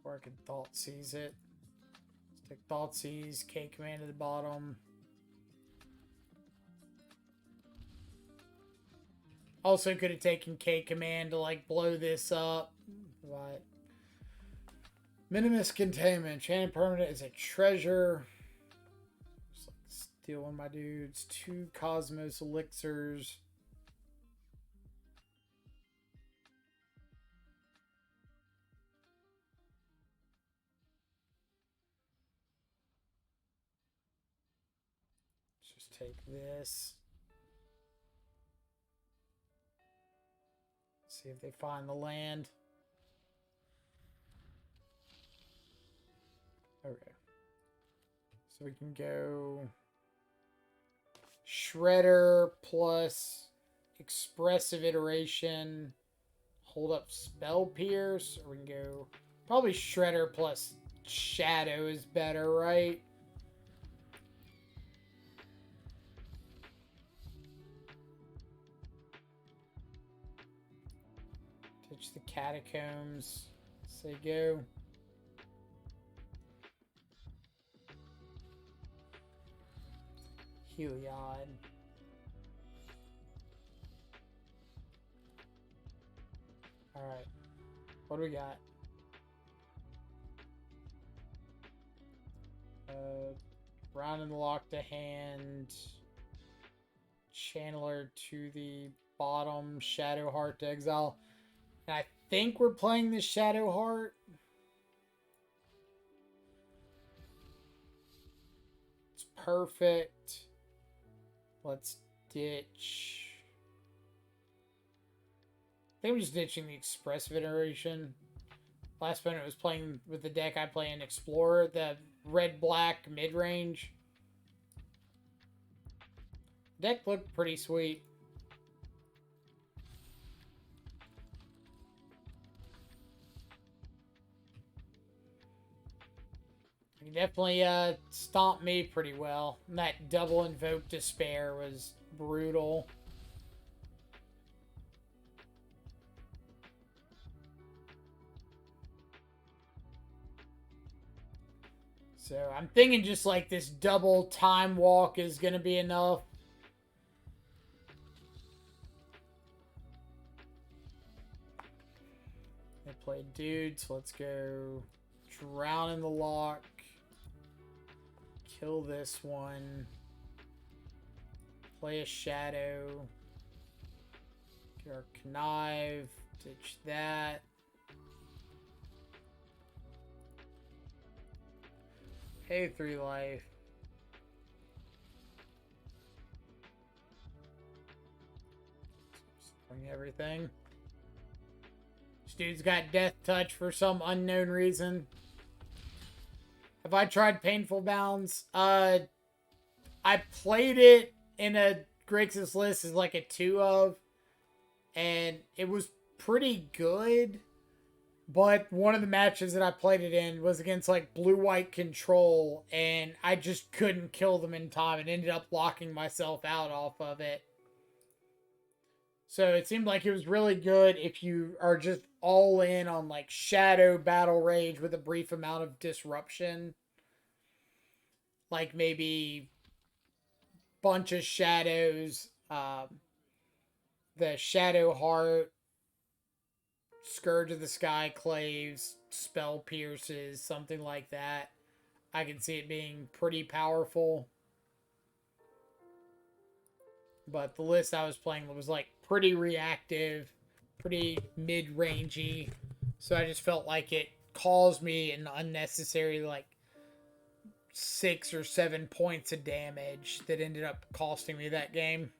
Or I can Thought Seize it. Let's take Thought Seize, K command to the bottom. Also could have taken K command to like blow this up. But Minimus Containment. Enchanted permanent is a treasure. Just like steal one of my dudes. 2 Cosmos Elixirs. Take this. See if they find the land. Okay. So we can go Shredder plus Expressive Iteration. Hold up Spell Pierce. Or we can go probably Shredder plus Shadow is better, right? Touch the Catacombs. Say go. Heliod. Alright. What do we got? Round and lock to hand. Channeler to the bottom. Shadow Heart to exile. And I think we're playing the Shadow Heart. It's perfect. Let's ditch. I think I'm just ditching the Expressive Iteration. Last opponent was playing with the deck I play in Explorer, the red-black mid-range. Deck looked pretty sweet. You definitely stomped me pretty well. And that double Invoke Despair was brutal. So I'm thinking just like this double Time Walk is going to be enough. They play dudes. Let's go Drown in the Lock. Kill this one. Play a Shadow. Get our Connive. Ditch that. Pay 3 life. Bring everything. This dude's got Death Touch for some unknown reason. Have I tried Painful Bounds? I played it in a Grixis list as like a 2 of, and it was pretty good. But one of the matches that I played it in was against like blue-white control, and I just couldn't kill them in time and ended up locking myself out off of it. So it seemed like it was really good if you are just all in on like Shadow Battle Rage with a brief amount of disruption. Like maybe bunch of shadows, the Shadow Heart, Scourge of the Sky Claves, Spell Pierces, something like that. I can see it being pretty powerful. But the list I was playing was like pretty reactive, pretty mid-rangey. So I just felt like it caused me an unnecessary like 6 or 7 points of damage that ended up costing me that game.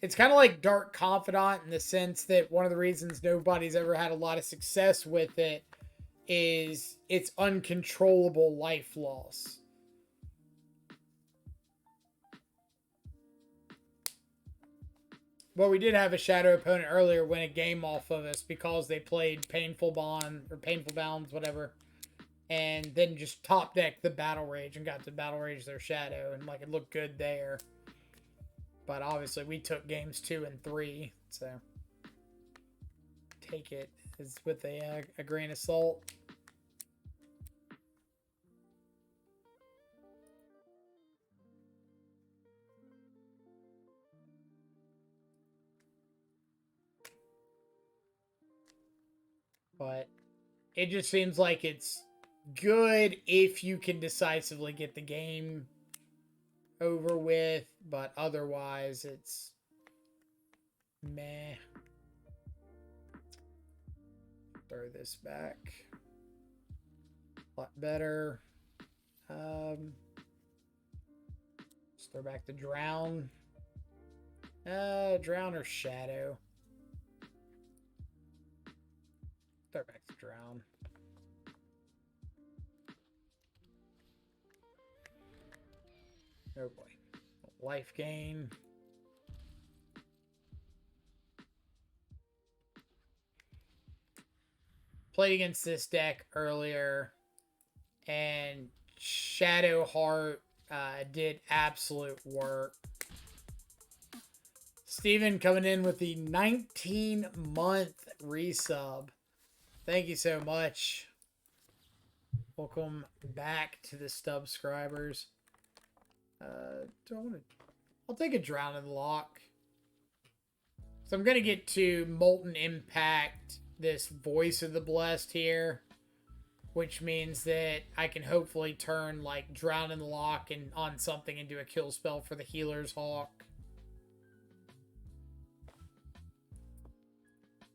It's kind of like Dark Confidant in the sense that one of the reasons nobody's ever had a lot of success with it is its uncontrollable life loss. Well, we did have a shadow opponent earlier win a game off of us because they played Painful Bond or Painful Bounds, whatever, and then just top decked the Battle Rage and got to Battle Rage their shadow, and like it looked good there. But obviously, we took games 2 and 3, so take it as with a grain of salt. But it just seems like it's good if you can decisively get the game over with, but otherwise it's meh. Throw this back. A lot better. Let's throw back the Drown. Drown or Shadow. Throw back the Drown. Oh boy. Life gain. Played against this deck earlier, and Shadow Heart did absolute work. Steven coming in with the 19-month resub. Thank you so much. Welcome back to the subscribers. I'll take a Drown in the Lock. So I'm going to get to Molten Impact, this Voice of the Blessed here, which means that I can hopefully turn like Drown in the Lock and on something into a kill spell for the Healer's Hawk.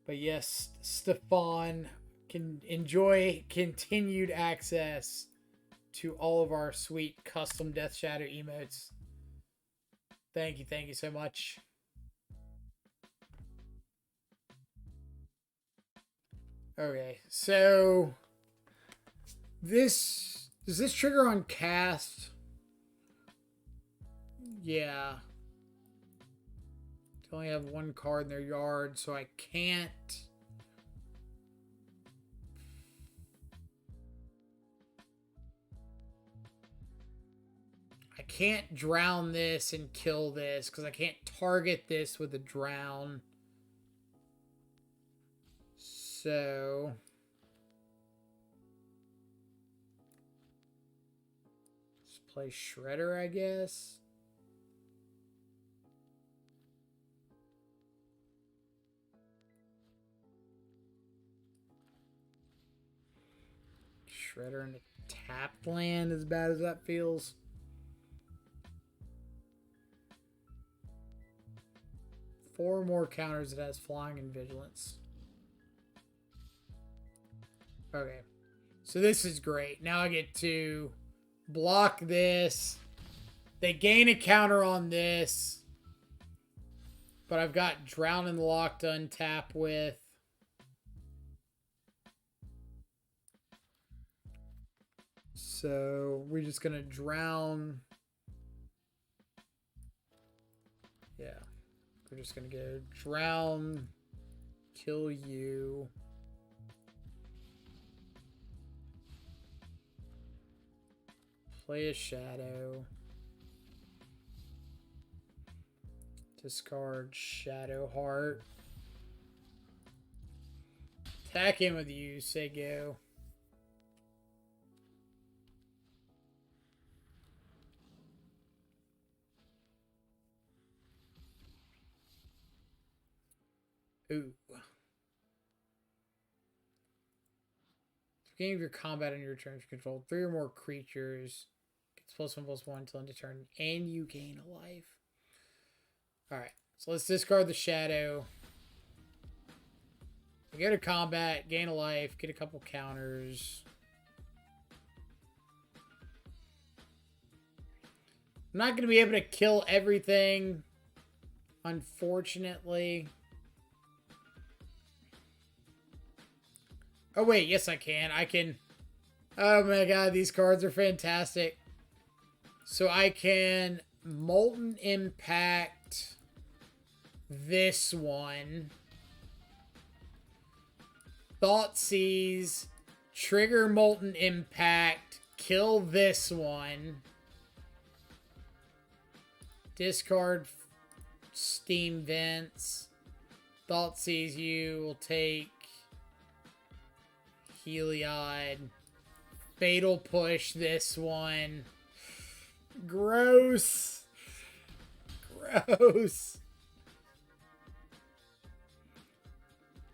But yes, Stefan can enjoy continued access to all of our sweet custom Death Shadow emotes. Thank you so much. Okay, so does this trigger on cast? Yeah. They only have one card in their yard, so I can't. I can't drown this and kill this because I can't target this with a drown. So let's play Shredder, I guess. Shredder in a tapped land, as bad as that feels. Four more counters it has flying and vigilance. Okay. So this is great. Now I get to block this. They gain a counter on this. But I've got Drown in the Loch to untap with. So we're just going to drown. Yeah. We're just going to go drown, kill you. Play a shadow. Discard Shadow Heart. Attack him with you, say go. Ooh. Beginning of your combat on your turn, you control 3 or more creatures. Gets +1/+1 until end of turn, and you gain a life. Alright, so let's discard the shadow. We go to combat, gain a life, get a couple counters. I'm not going to be able to kill everything, unfortunately. Oh wait, yes I can. I can... Oh my god, these cards are fantastic. So I can Molten Impact this one. Thoughtseize, trigger Molten Impact, kill this one. Discard Steam Vents. Thoughtseize you will take Heliod. Fatal Push this one. Gross. Gross.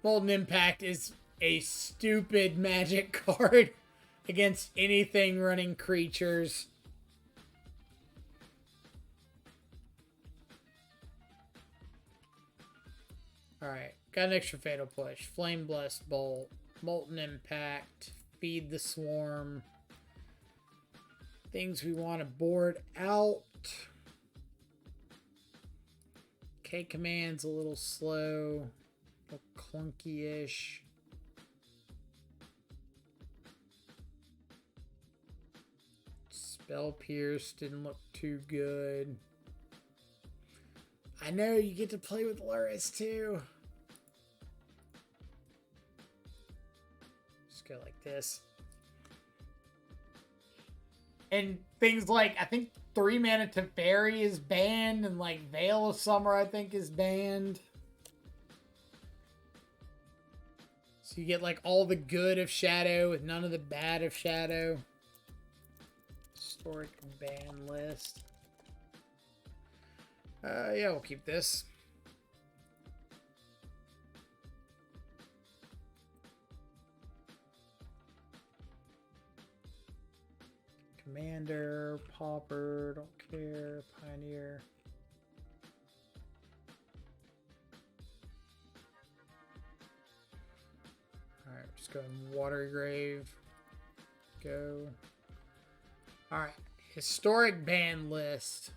Molten Impact is a stupid magic card against anything running creatures. Alright, got an extra Fatal Push. Flame Blessed Bolt. Molten Impact. Feed the Swarm. Things we want to board out. K-Command's a little slow. A little clunky-ish. Spell Pierce didn't look too good. I know, you get to play with Luris too. Just go like this. And things like, I think 3 mana Teferi is banned, and like Veil of Summer I think is banned. So you get like all the good of Shadow with none of the bad of Shadow. Historic ban list. Yeah, we'll keep this. Commander, Pauper, don't care, Pioneer. Alright, just go in Watery Grave. Go. Alright, historic ban list.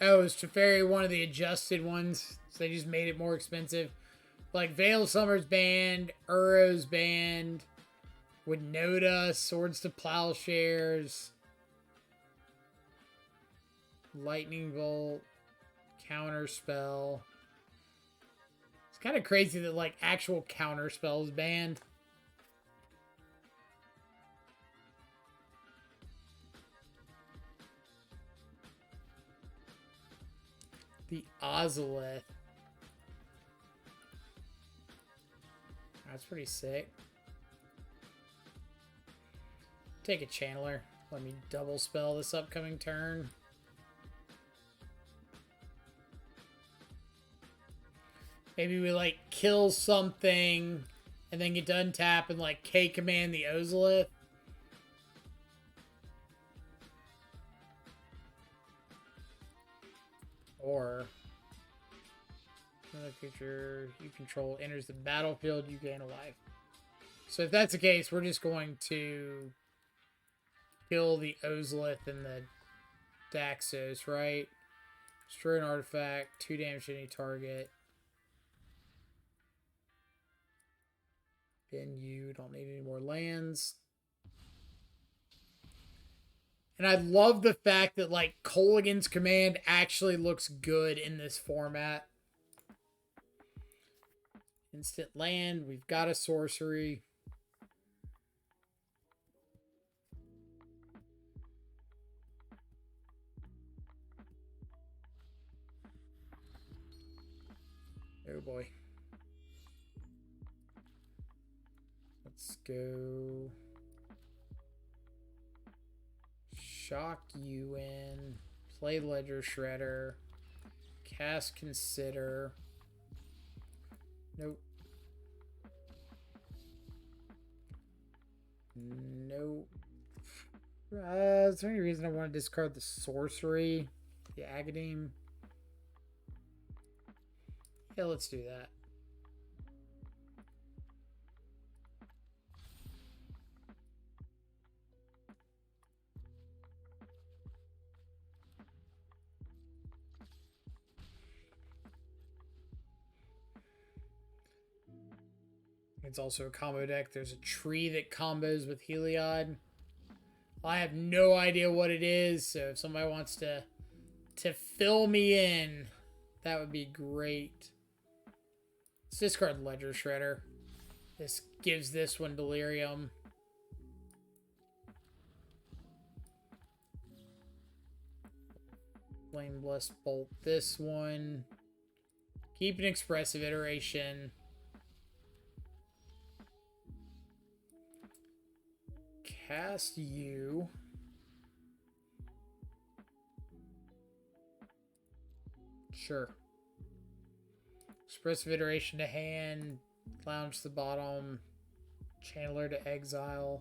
Oh, is Teferi one of the adjusted ones? So they just made it more expensive. Like, Veil of Summer's banned, Uro's banned, Winota, Swords to Plowshares, Lightning Bolt, Counterspell. It's kind of crazy that, like, actual Counterspell is banned. The Ozolith. That's pretty sick. Take a Channeler. Let me double spell this upcoming turn. Maybe we like kill something and then get to untap and like K-Command the Ozolith. Or creature you control enters the battlefield, you gain a life. So if that's the case, we're just going to kill the Ozolith and the Daxos, right? Destroy an artifact, 2 damage to any target. Then you don't need any more lands. And I love the fact that, like, Kolaghan's Command actually looks good in this format. Instant land. We've got a sorcery. Oh boy. Let's go. Shock you in. Play Ledger Shredder. Cast Consider. Nope. Nope. Is there any reason I want to discard the sorcery? The Agademe? Yeah, let's do that. It's also a combo deck. There's a tree that combos with Heliod. I have no idea what it is, so if somebody wants to fill me in, that would be great. Let's discard Ledger Shredder. This gives this one Delirium. Flame Blessed Bolt this one. Keep an Expressive Iteration. Cast you. Sure. Expressive Iteration to hand. Lounge to the bottom. Channeler to exile.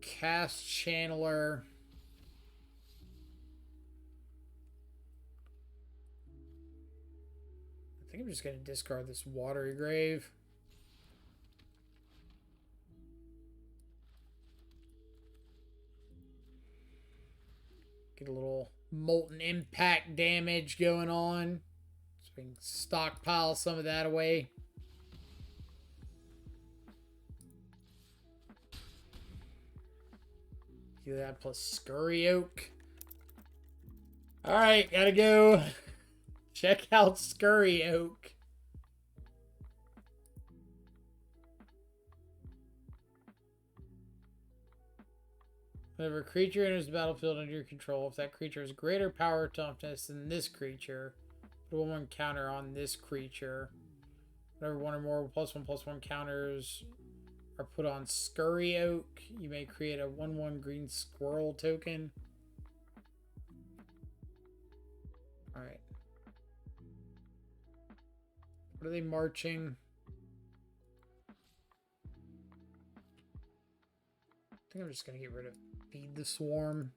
Cast Channeler. I think I'm just going to discard this Watery Grave. Get a little Molten Impact damage going on. So we can stockpile some of that away. Do that plus Scurry Oak. Alright, gotta go. Check out Scurry Oak. Whenever a creature enters the battlefield under your control, if that creature has greater power toughness than this creature, put a 1/1 counter on this creature. Whenever one or more +1/+1 counters are put on Scurry Oak, you may create a 1/1 green squirrel token. Alright. What are they marching? I think I'm just going to get rid of Feed the Swarm.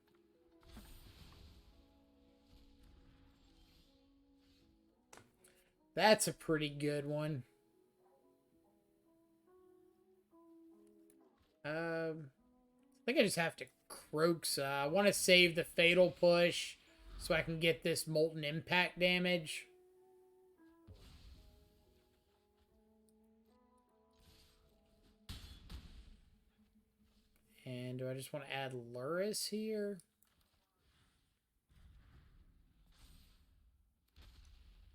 That's a pretty good one. I think I just have to Croaks. I want to save the Fatal Push so I can get this Molten Impact damage. And do I just want to add Luris here?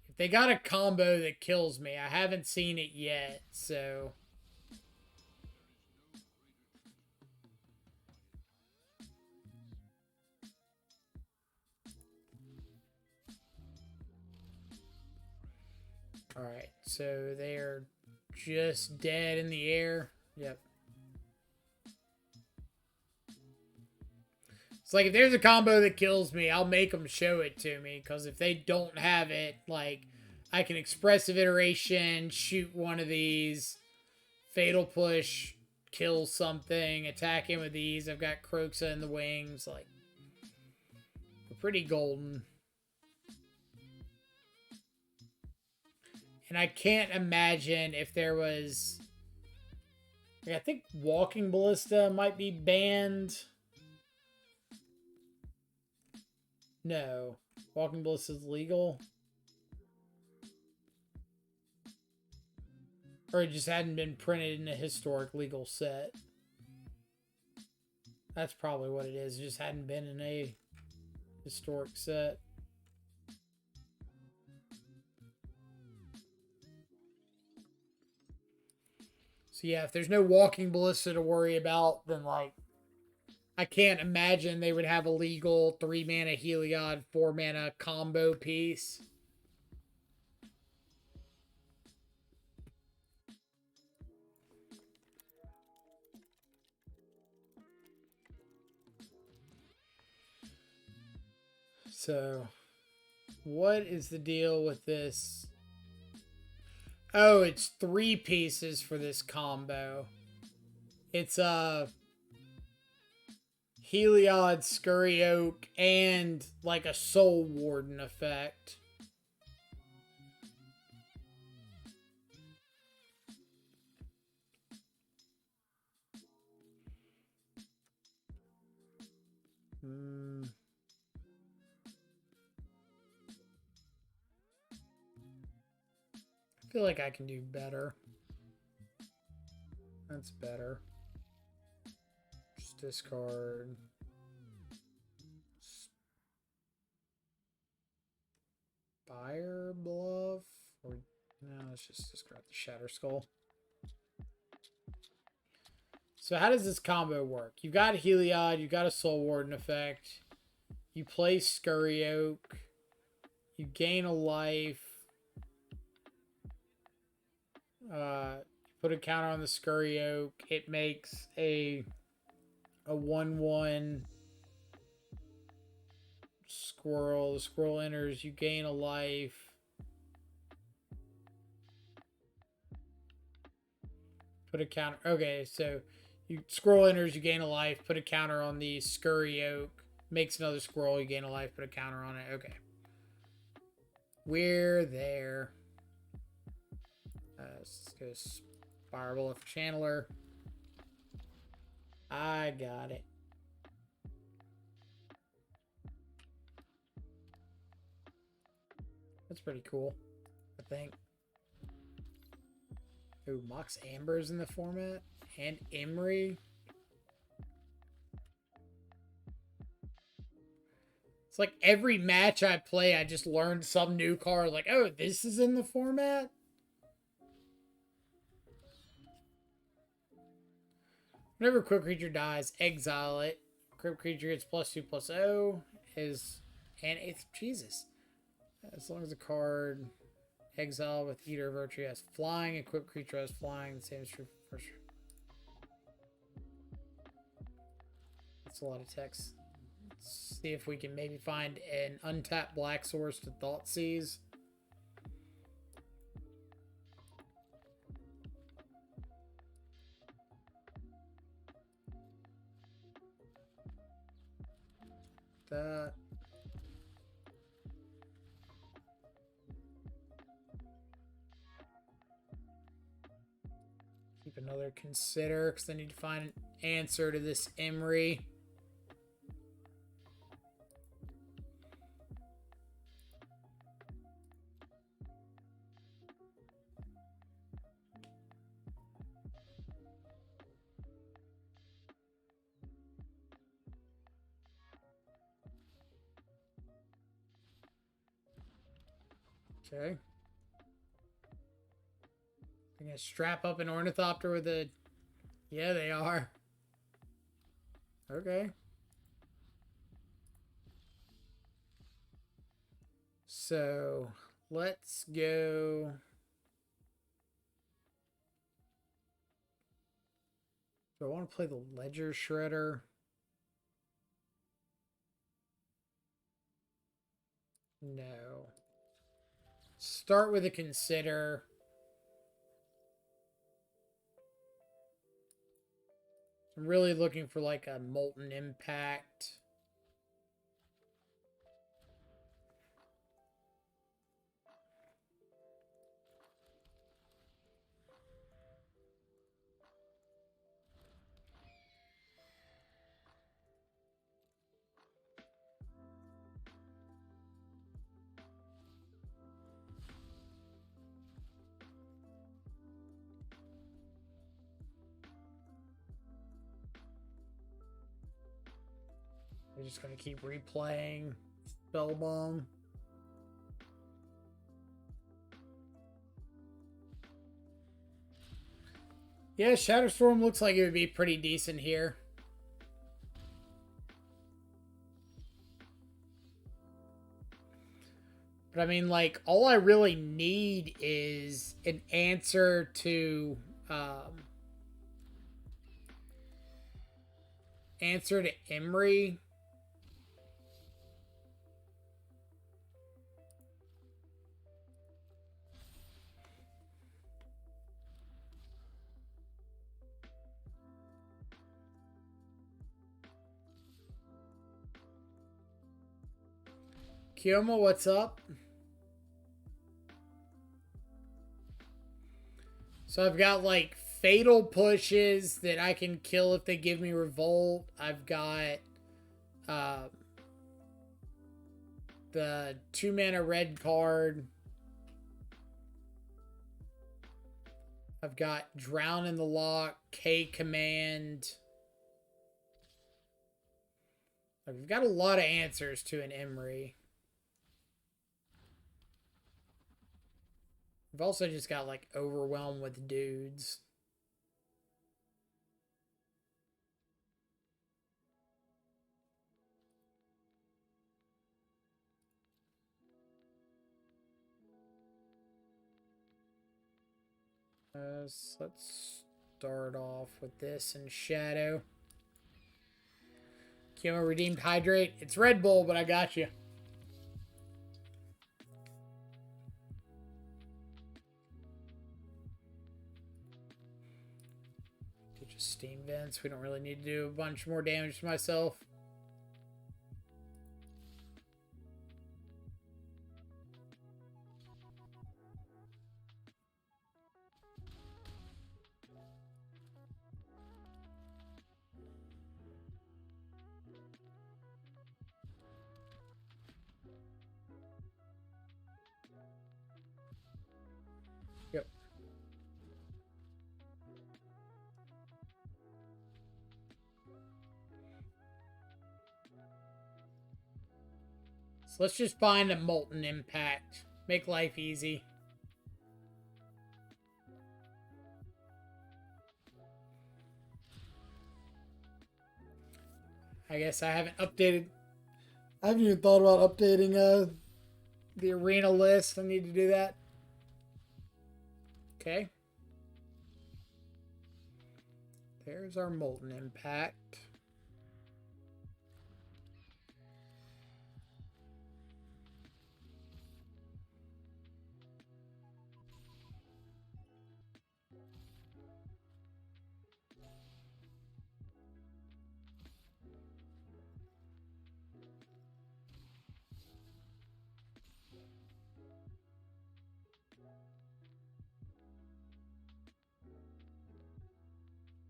If they got a combo that kills me, I haven't seen it yet, so... Alright, so they are just dead in the air. Yep. It's like, if there's a combo that kills me, I'll make them show it to me. Because if they don't have it, like, I can Expressive Iteration, shoot one of these, Fatal Push, kill something, attack him with these. I've got Croxa in the wings. Like, we're pretty golden. And I can't imagine if there was... Like, I think Walking Ballista might be banned. No. Walking Ballista is legal. Or it just hadn't been printed in a historic legal set. That's probably what it is. It just hadn't been in a historic set. So yeah, if there's no Walking Ballista to worry about, then like I can't imagine they would have a legal 3-mana Heliod, 4-mana combo piece. So, what is the deal with this? Oh, it's 3 pieces for this combo. It's Heliod, Scurry Oak, and like a Soul Warden effect. I feel like I can do better. That's better. Just discard. Fire Bluff? Or no, let's just discard the Shatter Skull. So how does this combo work? You've got Heliod, you've got a Soul Warden effect. You play Scurry Oak. You gain a life. Put a counter on the Scurry Oak. It makes a 1/1 squirrel. The squirrel enters. You gain a life. Put a counter. Okay, so you squirrel enters. You gain a life. Put a counter on the Scurry Oak. Makes another squirrel. You gain a life. Put a counter on it. Okay. We're there. Let's go Spiral of Channeler. I got it. That's pretty cool, I think. Ooh, Mox Amber's in the format. And Emery. It's like every match I play, I just learned some new card. Like, oh, this is in the format? Whenever a quick creature dies, exile it. Quick creature gets +2/+0. And it's Jesus. As long as the card exile with Eater Virtue has flying, equipped creature has flying. The same is true for sure. That's a lot of text. Let's see if we can maybe find an untapped black source to Thoughtseize. That. Keep another Consider, because I need to find an answer to this Emery. Okay. They're gonna strap up an Ornithopter with a... Yeah, they are. Okay. So, let's go... Do I want to play the Ledger Shredder? No. Start with a Consider. I'm really looking for like a Molten Impact. We're just gonna keep replaying Spellbomb. Yeah, Shadowstorm looks like it would be pretty decent here. But I mean, like, all I really need is an answer to Emery. Kiyomo, what's up? So I've got like fatal pushes that I can kill if they give me revolt. I've got the 2-mana red card. I've got Drown in the Lock, K command. We've got a lot of answers to an Emery. We've also just got like overwhelmed with dudes. Let's start off with this in Shadow. Kimo redeemed Hydrate. It's Red Bull, but I got you. Just Steam Vents. We don't really need to do a bunch more damage to myself. Yep. So let's just find a Molten Impact. Make life easy. I guess I haven't updated. I haven't even thought about updating the arena list. I need to do that. Okay. There's our Molten Impact.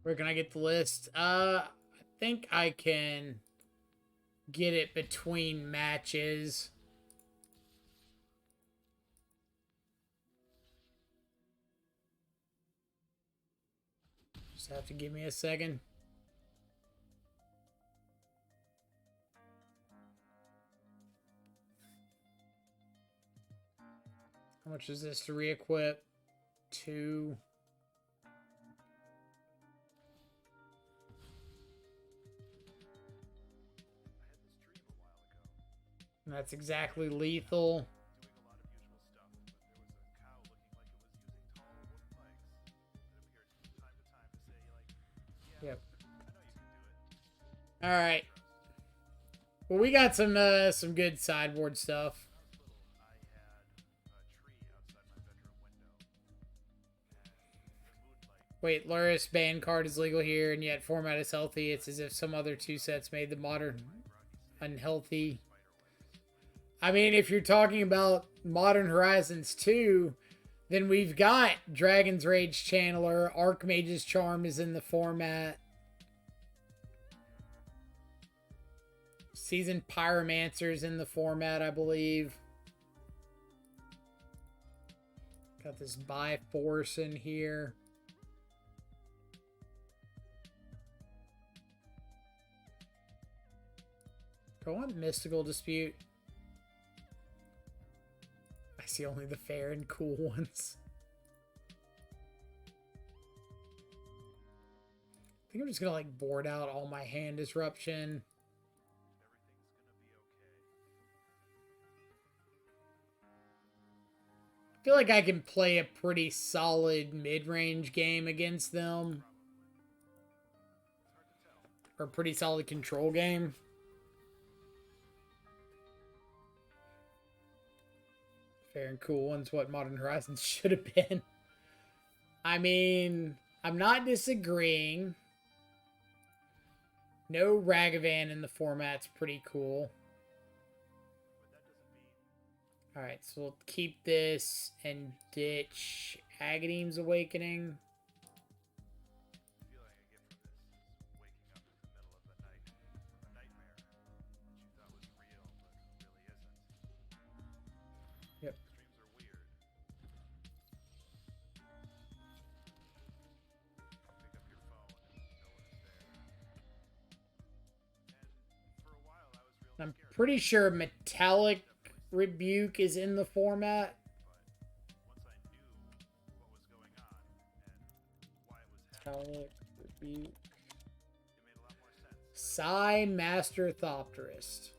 Where can I get the list? I think I can get it between matches. Just have to give me a second. How much is this to re-equip? 2. And that's exactly lethal. Yep. All right. Well, we got some good sideboard stuff. Wait, Luris ban card is legal here, and yet format is healthy. It's as if some other 2 sets made the modern unhealthy. I mean, if you're talking about Modern Horizons 2, then we've got Dragon's Rage Channeler. Archmage's Charm is in the format. Seasoned Pyromancer's in the format, I believe. Got this Bi-Force in here. Do I want Mystical Dispute? I see only the fair and cool ones. I think I'm just gonna like board out all my hand disruption. I feel like I can play a pretty solid mid-range game against them. Or a pretty solid control game. Fair and cool one's what Modern Horizons should have been. I mean, I'm not disagreeing. No Ragavan in the format's pretty cool. Alright, so we'll keep this and ditch Agadeem's Awakening. Yep. I'm pretty sure Metallic Rebuke is in the format. Metallic Rebuke. Psy Master Thopterist.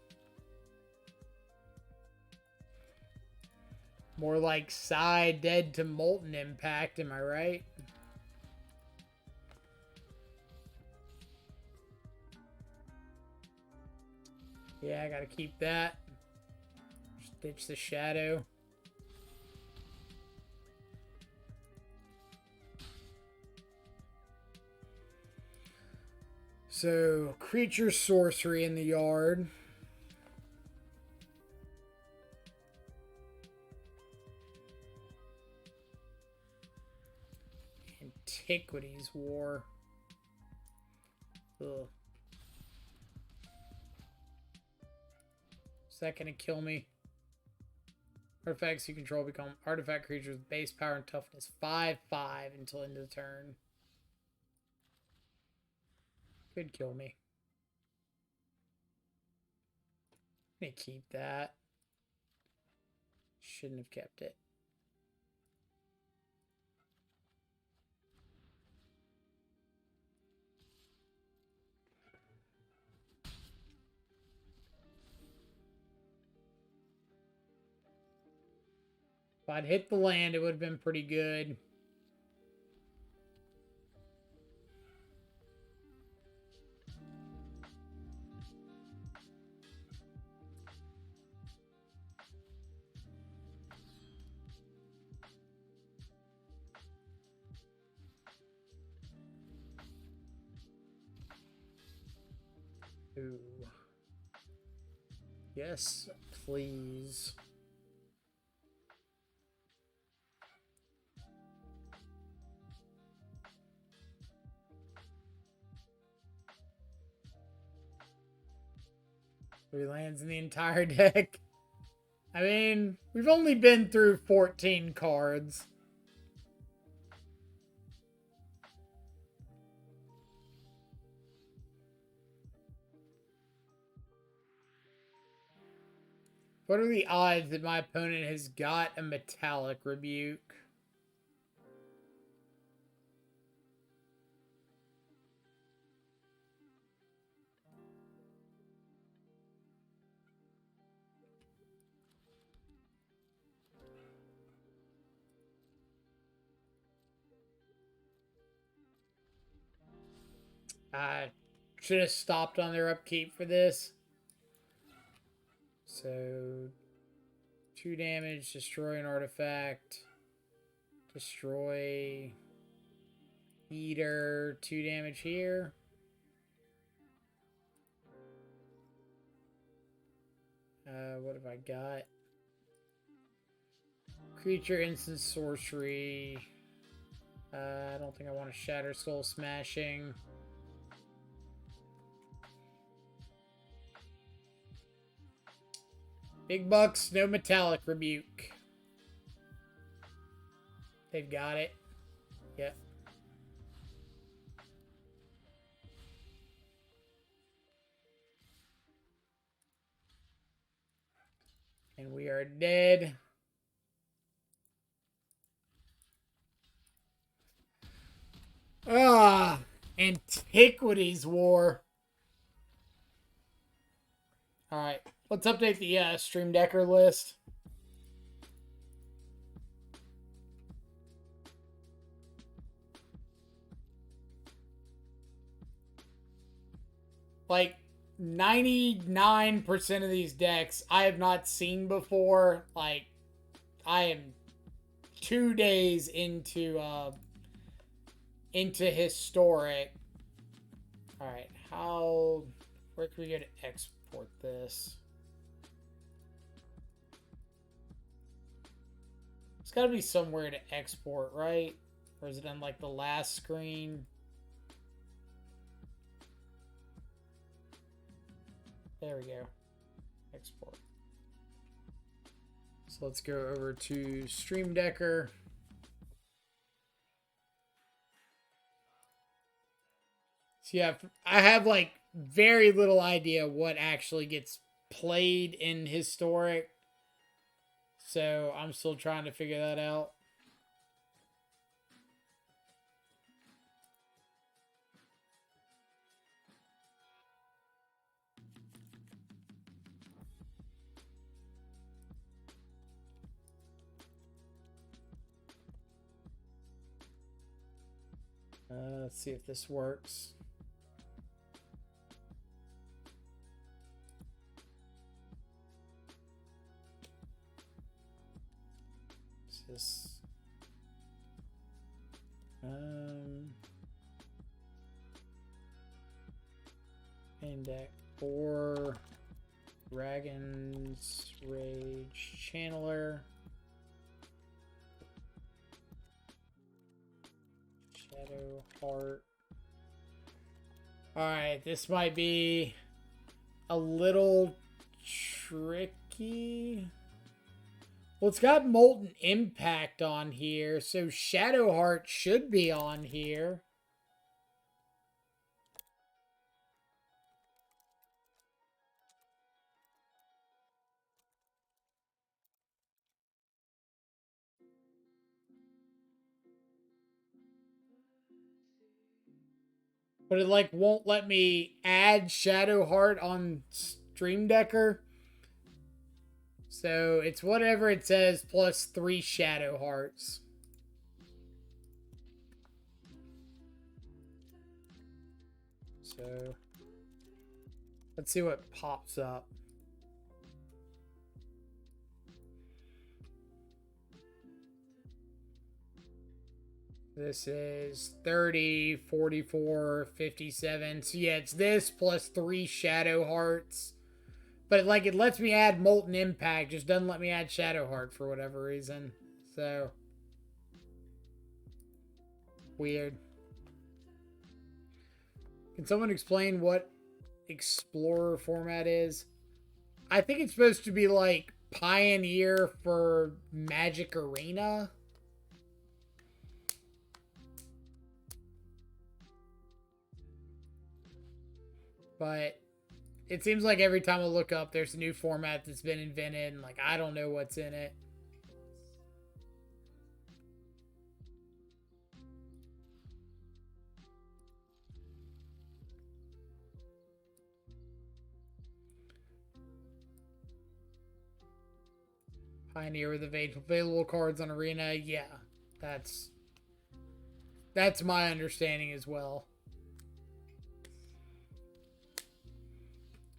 More like Psy Dead to Molten Impact, am I right? Yeah, I gotta keep that. Just ditch the shadow. So, creature sorcery in the yard. Antiquities War. Ugh. Is that gonna kill me? Artifacts you control become artifact creatures with base power and toughness 5/5 until end of the turn. Could kill me. I'm gonna keep that. Shouldn't have kept it. If I'd hit the land, it would have been pretty good. Ooh. Yes, please. Three lands in the entire deck. I mean, we've only been through 14 cards. What are the odds that my opponent has got a Metallic Rebuke? I should have stopped on their upkeep for this. So, 2 damage, destroy an artifact, destroy Eater, 2 damage here. What have I got? Creature, instant sorcery. I don't think I want to Shatter Soul Smashing. Big bucks, no Metallic Rebuke. They've got it. Yep. are dead. Ah, Antiquities War. Alright, let's update the Stream Decker list. Like, 99% of these decks I have not seen before. Like, I am 2 days into historic. Alright, where can we go to export this? It's gotta be somewhere to export, right? Or is it on like the last screen? There we go. Export. So let's go over to Stream Decker. So yeah, I have like very little idea what actually gets played in historic. So I'm still trying to figure that out. Let's see if this works. Is this main deck or Dragon's Rage Channeler. Shadow Heart. Alright, this might be a little tricky. Well, it's got Molten Impact on here, so Shadow Heart should be on here. But it like won't let me add Shadow Heart on Stream Decker. So it's whatever it says plus 3 Shadow Hearts. So let's see what pops up. This is 30, 44, 57. So yeah, it's this plus 3 Shadow Hearts. But like it lets me add Molten Impact, just doesn't let me add Shadow Heart for whatever reason. So weird. Can someone explain what Explorer format is? I think it's supposed to be like Pioneer for Magic Arena. But it seems like every time I look up, there's a new format that's been invented, and like I don't know what's in it. Pioneer with available cards on Arena, yeah, that's my understanding as well.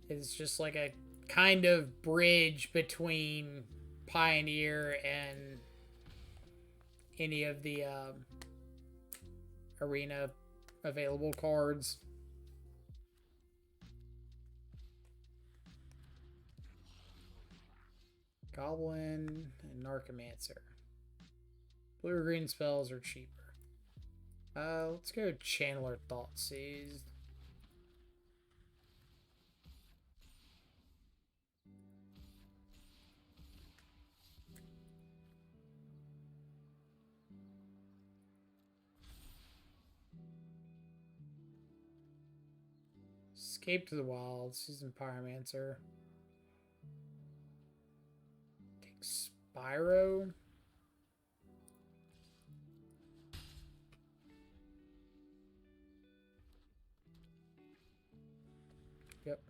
It's just like a kind of bridge between Pioneer and any of the Arena available cards. Goblin and Narcomancer. Blue or green spells are cheaper. Let's go Channeler Thoughtseize. Escape to the Wilds. Season Pyromancer. Take Spyro. Yep.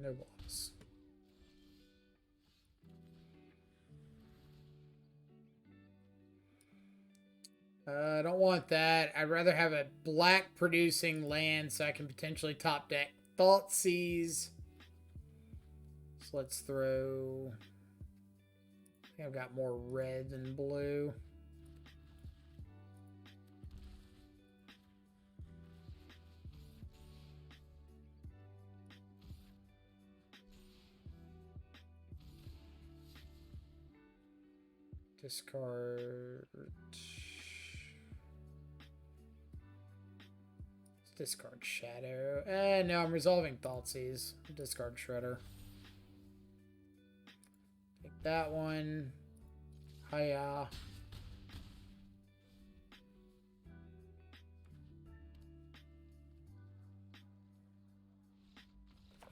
No boss. I don't want that. I'd rather have a black producing land so I can potentially top deck Thoughtseize. So let's throw... I think I've got more red than blue. Discard... Discard Shadow. No, I'm resolving Thoughtseize. Discard Shredder. Take that one. Hiya.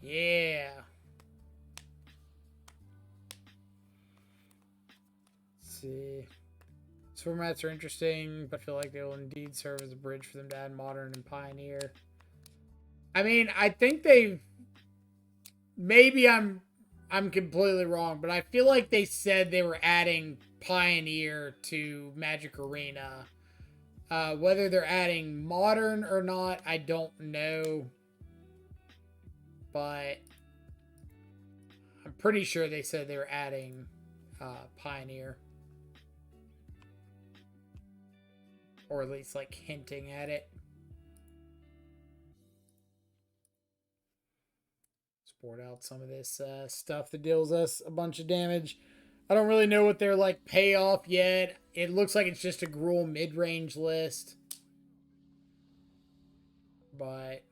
Yeah. Let's see. Formats are interesting, but feel like they will indeed serve as a bridge for them to add Modern and Pioneer. I mean, I think they've... Maybe I'm completely wrong, but I feel like they said they were adding Pioneer to Magic Arena. Whether they're adding Modern or not, I don't know. But I'm pretty sure they said they were adding Pioneer. Or at least, like, hinting at it. Sport out some of this stuff that deals us a bunch of damage. I don't really know what their, like, payoff yet. It looks like it's just a Gruul mid-range list. But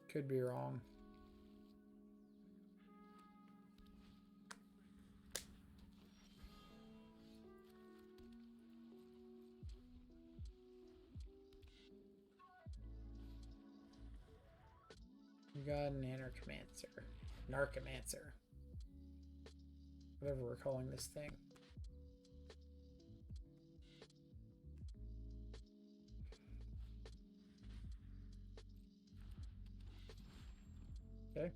could be wrong. We got an Narcomancer. Whatever we're calling this thing. Okay.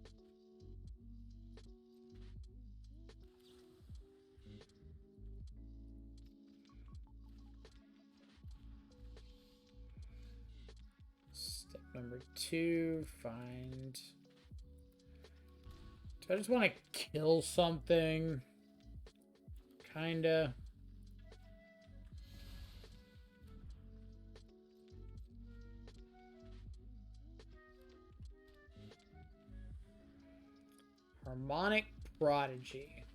Step number 2, find... Do I just want to kill something? Kinda. Harmonic Prodigy.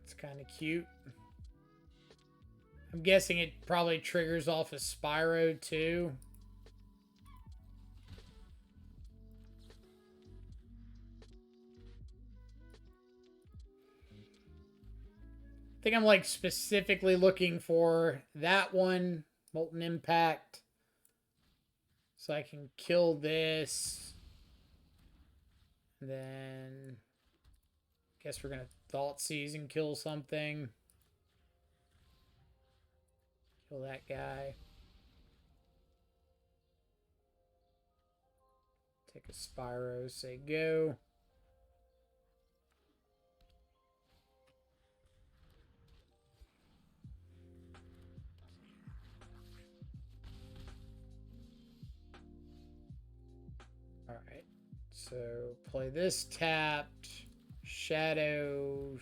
It's kind of cute. I'm guessing it probably triggers off a Spyro too. I think I'm like specifically looking for that one, Molten Impact. So I can kill this. And then guess we're gonna Thoughtseize and kill something. Kill that guy. Take a Spyro, say go. Alright. So play this tapped. Shadow.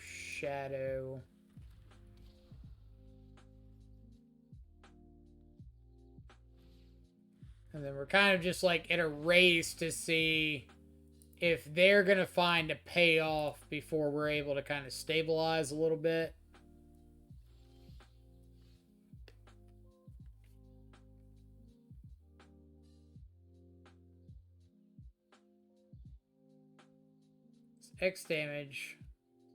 And then we're kind of just like in a race to see if they're going to find a payoff before we're able to kind of stabilize a little bit. It's X damage.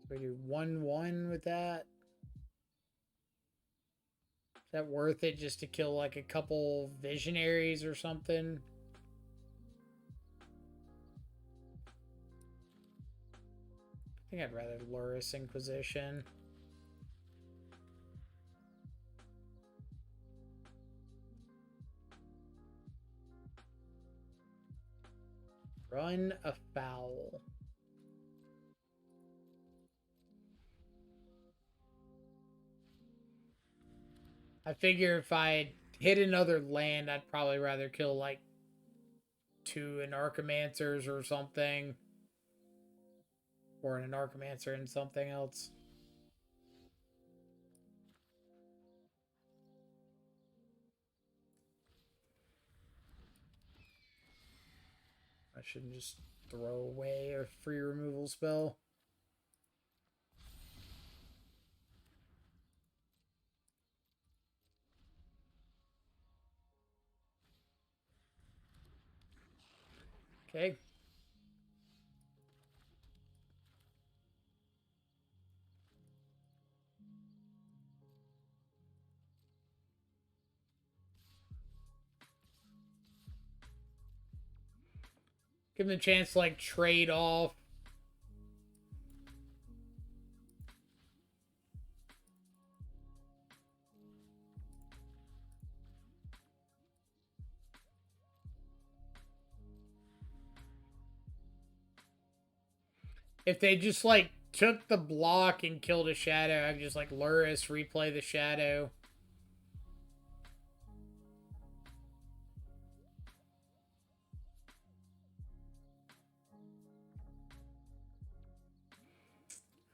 So we do 1/1 with that. Is that worth it just to kill like a couple visionaries or something? I think I'd rather Luris Inquisition. Run afoul. I figure if I hit another land, I'd probably rather kill like 2 Anarchomancers or something. Or an Anarchomancer and something else. I shouldn't just throw away a free removal spell. Okay. Give them a chance to like trade off. If they just like took the block and killed a shadow, I could just like Luris, replay the shadow.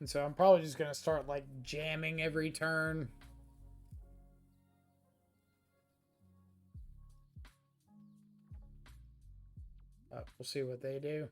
And so I'm probably just going to start like jamming every turn. We'll see what they do.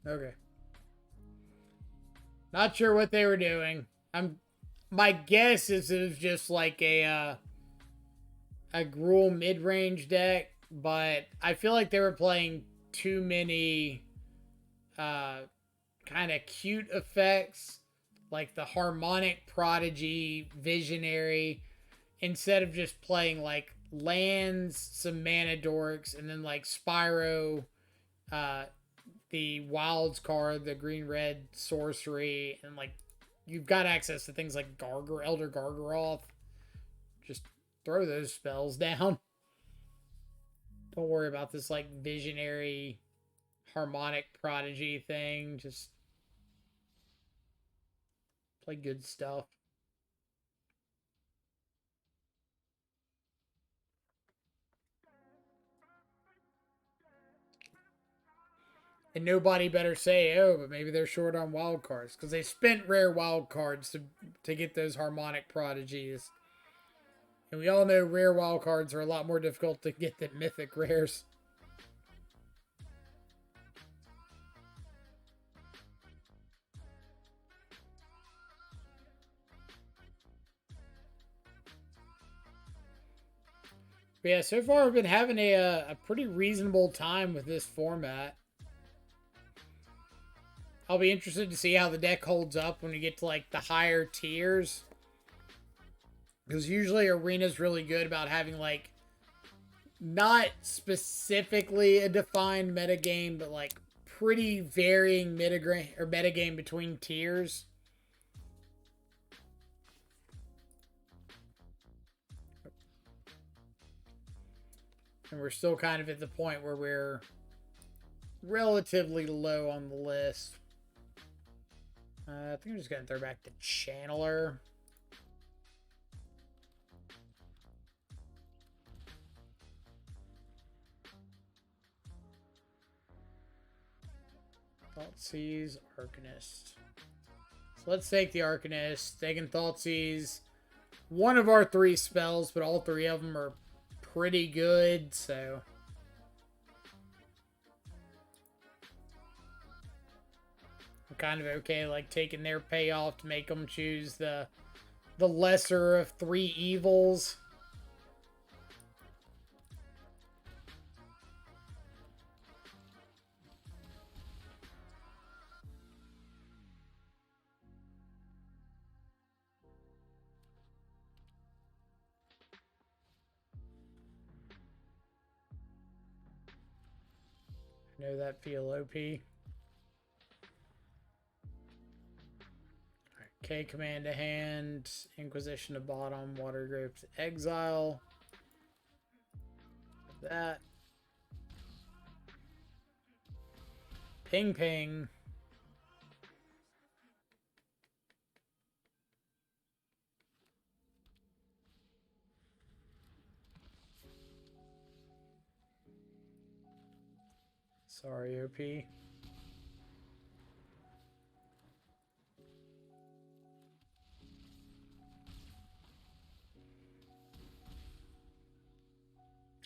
Okay. Not sure what they were doing. My guess is it was just like a Gruul mid-range deck, but I feel like they were playing too many kind of cute effects, like the Harmonic Prodigy, Visionary, instead of just playing like lands, some mana dorks, and then like Spyro, the Wilds card, the green red sorcery, and like you've got access to things like Elder Gargaroth. Just throw those spells down. Don't worry about this like visionary Harmonic Prodigy thing. Just play good stuff. And nobody better say, oh, but maybe they're short on wild cards. Because they spent rare wild cards to get those Harmonic Prodigies. And we all know rare wild cards are a lot more difficult to get than mythic rares. But yeah, so far I've been having a pretty reasonable time with this format. I'll be interested to see how the deck holds up when we get to like the higher tiers. Because usually Arena's really good about having like not specifically a defined metagame, but like pretty varying metagame between tiers. And we're still kind of at the point where we're relatively low on the list. I think I'm just going to throw back the Channeler. Thoughtseize, Arcanist. So let's take the Arcanist. Taking Thoughtseize. One of our 3 spells, but all 3 of them are pretty good, so... kind of okay, like taking their payoff to make them choose the lesser of three evils. Know that feel OP. K command to hand, Inquisition to bottom, Water Grave to exile. That. Ping ping. Sorry, OP.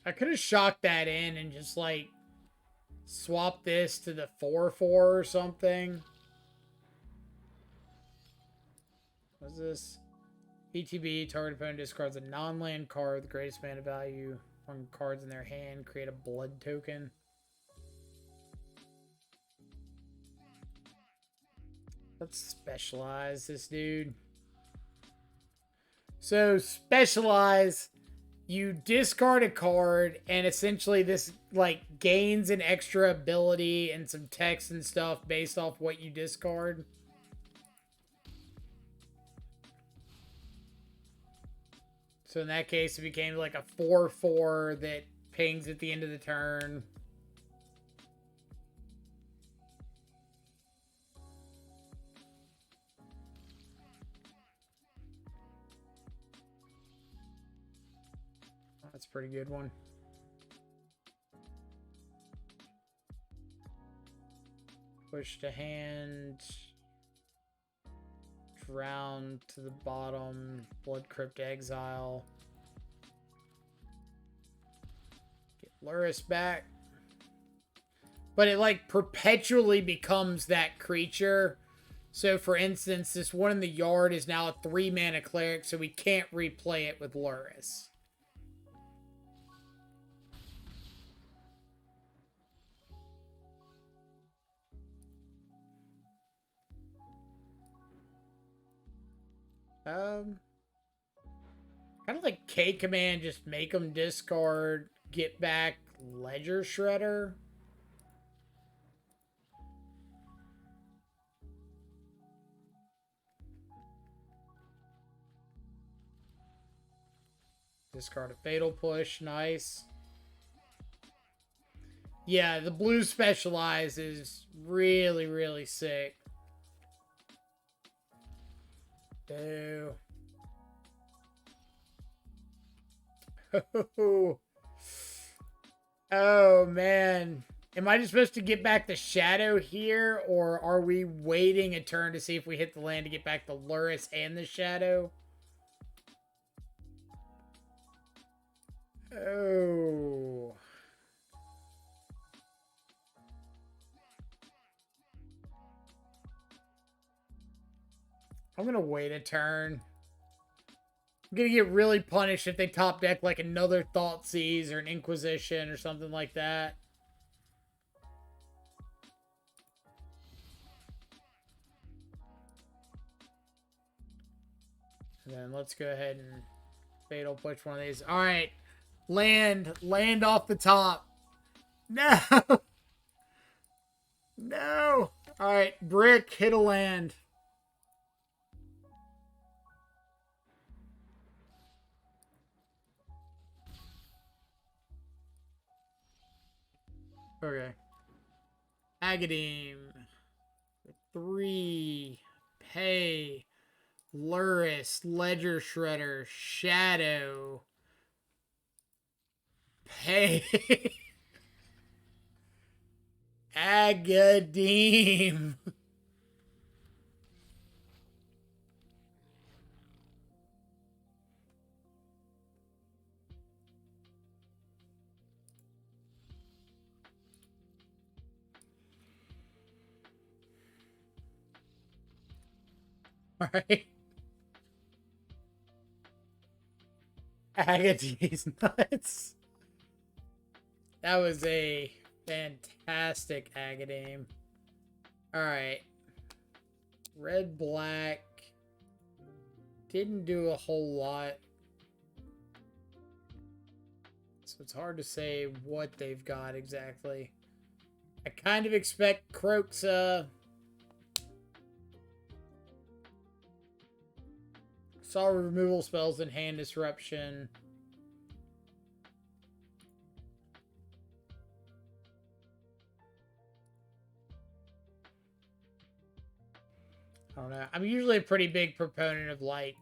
I could have shocked that in and just like swap this to the 4/4 or something. What's this? ETB, target opponent discards a non-land card with the greatest mana value on cards in their hand. Create a blood token. Let's specialize this dude. So specialize, you discard a card, and essentially this like gains an extra ability and some text and stuff based off what you discard. So in that case, it became like a 4/4 that pings at the end of the turn. That's a pretty good one. Push to hand. Drown to the bottom. Blood Crypt exile. Get Luris back. But it like perpetually becomes that creature. So for instance, this one in the yard is now a 3-mana cleric, so we can't replay it with Luris. Kind of like K command, just make them discard, get back Ledger Shredder. Discard a Fatal Push, nice. Yeah, the blue specialize is really, really sick. Ew. Oh, man. Am I just supposed to get back the Shadow here, or are we waiting a turn to see if we hit the land to get back the Luris and the Shadow? Oh. I'm gonna wait a turn. I'm gonna get really punished if they top deck like another Thoughtseize or an Inquisition or something like that. And then let's go ahead and Fatal Push one of these. Alright. Land off the top. No! No! Alright, Brick, hit a land. Okay. Agademe. 3. Pay. Luris. Ledger Shredder. Shadow. Pay. Agademe. Alright. Agate's nuts. That was a fantastic Agadame. Alright. Red, black. Didn't do a whole lot. So it's hard to say what they've got exactly. I kind of expect Croxa. Saw removal spells and hand disruption. I don't know. I'm usually a pretty big proponent of, like,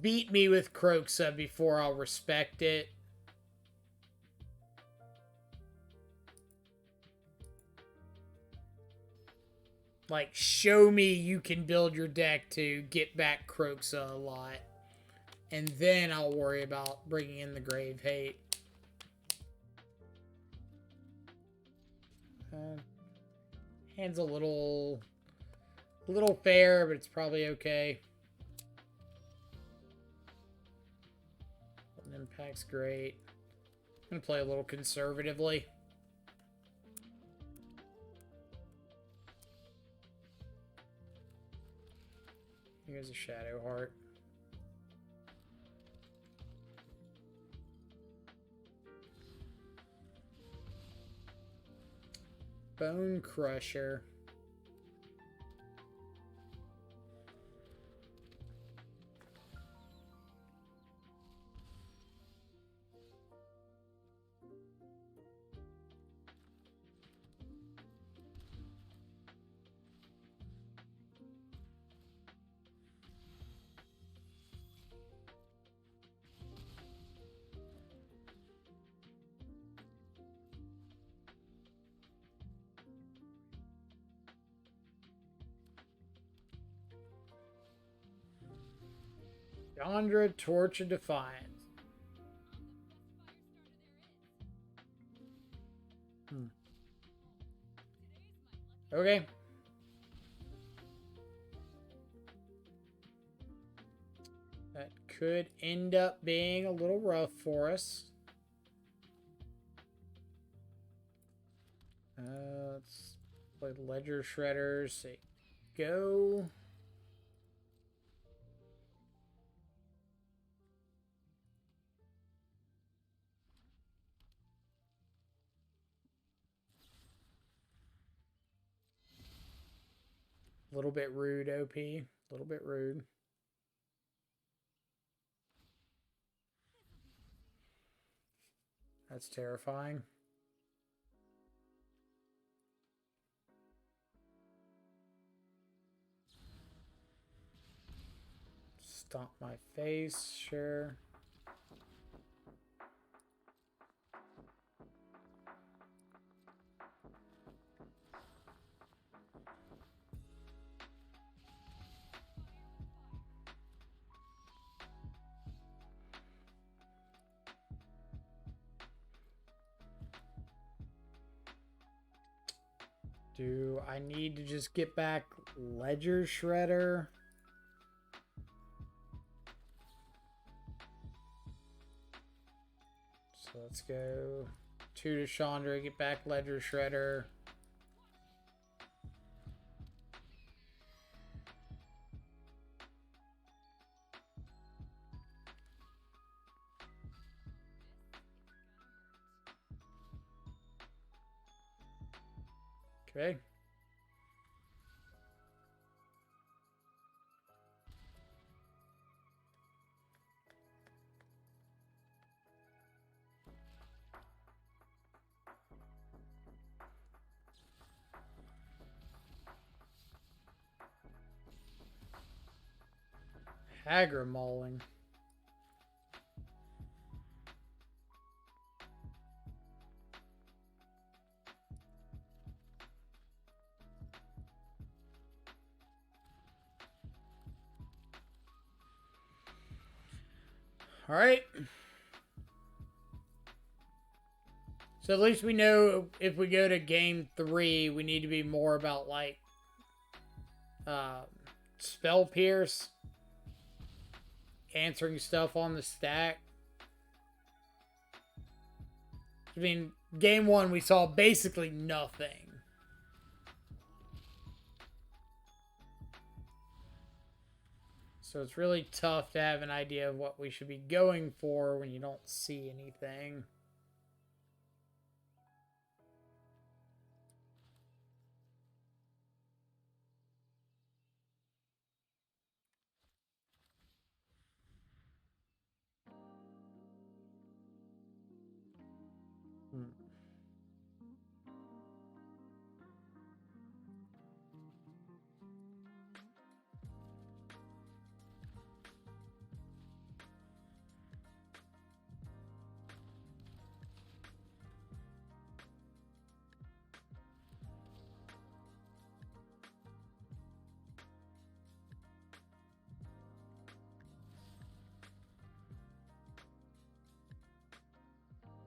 beat me with Croxa before I'll respect it. Like, show me you can build your deck to get back Croxa a lot. And then I'll worry about bringing in the Grave Hate. Hand's a little fair, but it's probably okay. Impact's great. I'm gonna play a little conservatively. Here's a Shadow Heart. Bone Crusher. Yandra, Torch of Defiance. Okay. That could end up being a little rough for us. Let's play Ledger Shredders. Say go. A little bit rude, OP. A little bit rude. That's terrifying. Stomp my face, sure. Do I need to just get back Ledger Shredder? So let's go 2 to Chandra, get back Ledger Shredder. Okay. Hagra Mauling. All right. So at least we know if we go to game 3, we need to be more about, like, Spell Pierce. Answering stuff on the stack. I mean, game one, we saw basically nothing. So it's really tough to have an idea of what we should be going for when you don't see anything.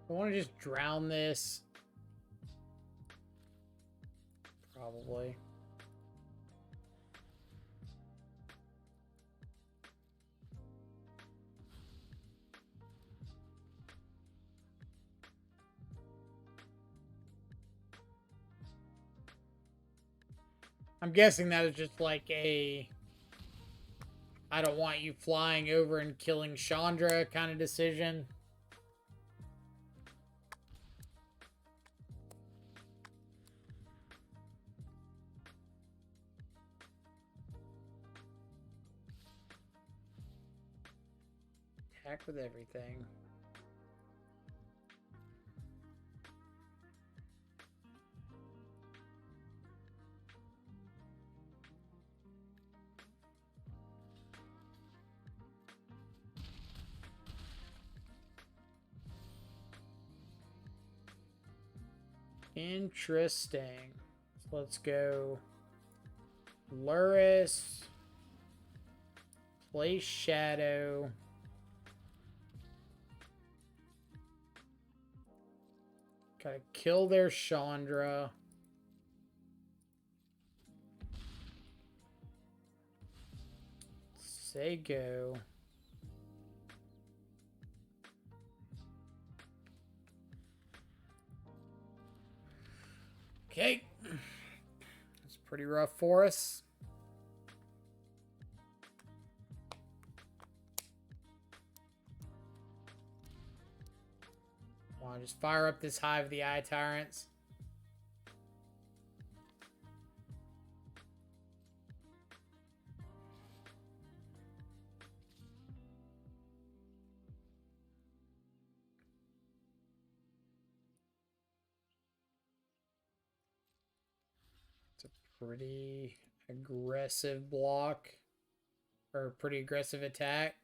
I want to just drown this. Probably. I'm guessing that was just like a I don't want you flying over and killing Chandra kind of decision. Attack with everything. Interesting. So let's go Luris. Play Shadow. Gotta kill their Chandra. Say go. Okay. It's pretty rough for us. Want to just fire up this Hive of the Eye Tyrants. It's a pretty aggressive block. Or pretty aggressive attack.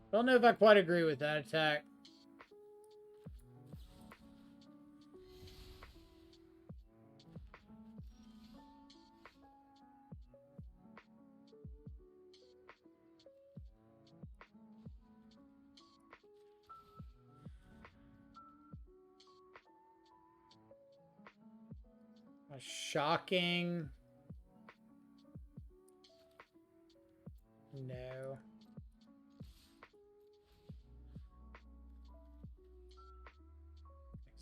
Don't know if I quite agree with that attack. A shocking. No.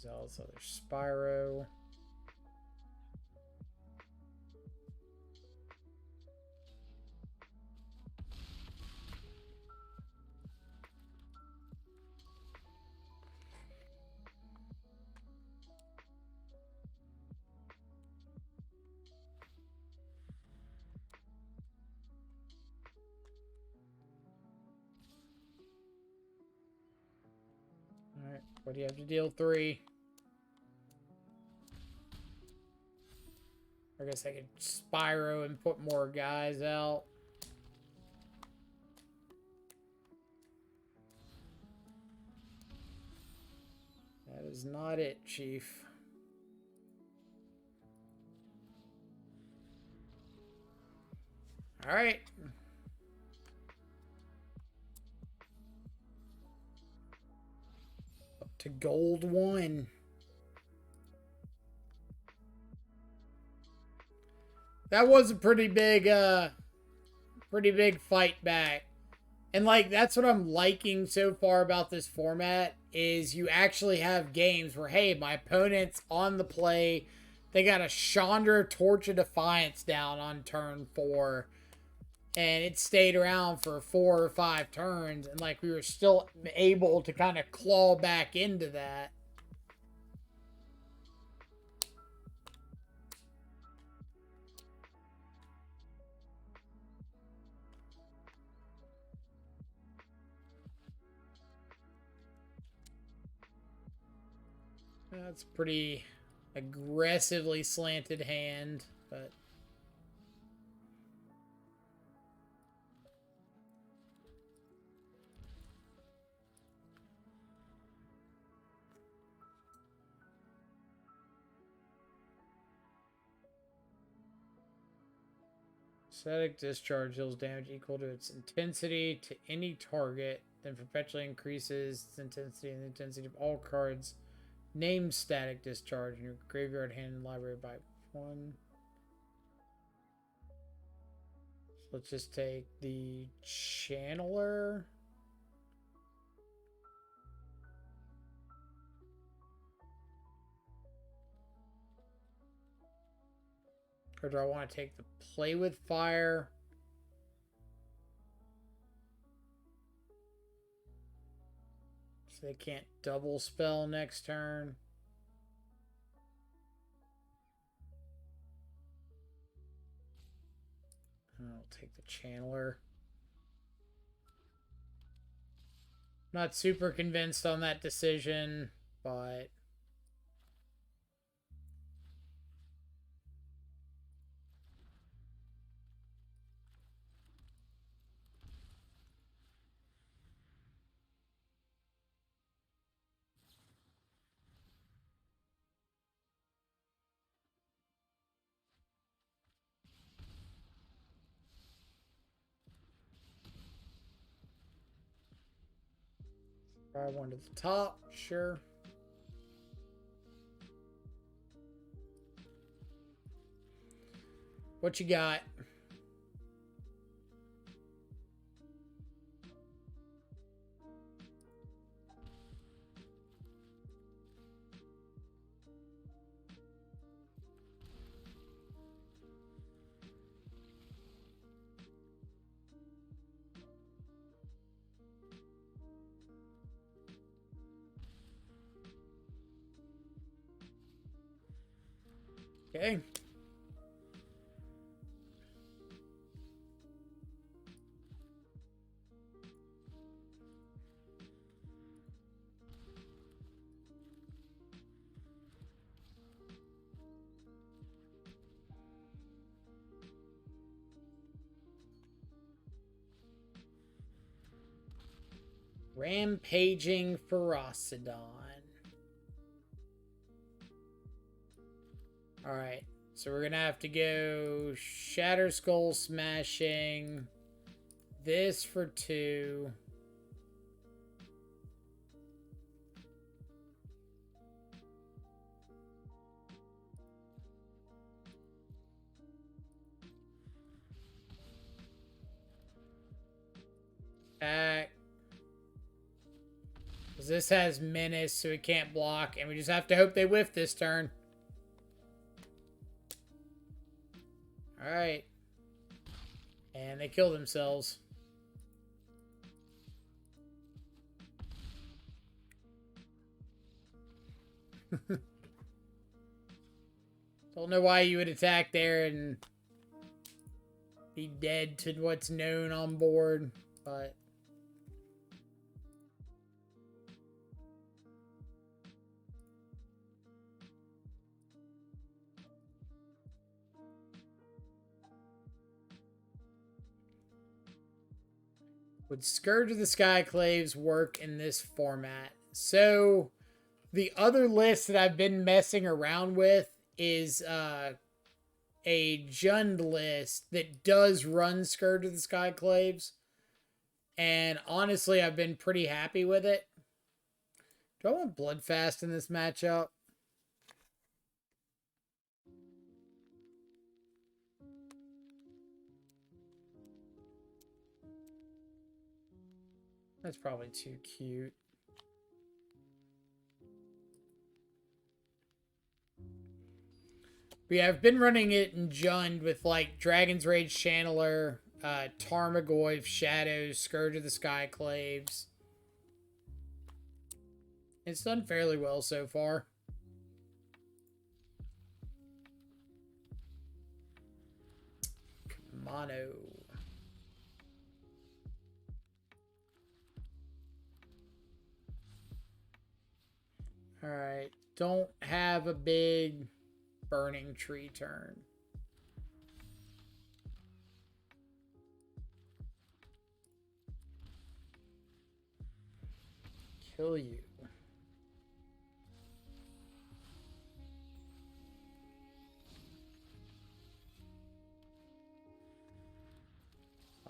Exile this other Spyro. Alright, what do you have to deal? 3. I guess I could Spyro and put more guys out. That is not it, Chief. All right. Up to gold 1. That was a pretty big fight back. And like that's what I'm liking so far about this format is you actually have games where hey, my opponent's on the play, they got a Chandra Torch of Defiance down on turn 4 and it stayed around for 4 or 5 turns and like we were still able to kind of claw back into that. That's a pretty aggressively slanted hand, but static discharge deals damage equal to its intensity to any target, then perpetually increases its intensity and the intensity of all cards named static discharge in your graveyard, hand, and library by 1. So let's just take the Channeler. Or do I want to take the Play with Fire? So they can't double spell next turn. I'll take the Channeler. Not super convinced on that decision, but try one to the top, sure. What you got? Okay. Rampaging Ferocidon. Alright, so we're gonna have to go Shatter Skull Smashing. This for 2. Attack. Because this has Menace, so it can't block, and we just have to hope they whiff this turn. Alright. And they kill themselves. Don't know why you would attack there and be dead to what's known on board, but would Scourge of the Skyclaves work in this format? So the other list that I've been messing around with is a Jund list that does run Scourge of the Skyclaves. And honestly, I've been pretty happy with it. Do I want Bloodfast in this matchup? That's probably too cute. But yeah, I've been running it in Jund with like Dragon's Rage Channeler, Tarmogoyf, Shadows, Scourge of the Skyclaves. It's done fairly well so far. Mono. Alright. Don't have a big burning tree turn. Kill you.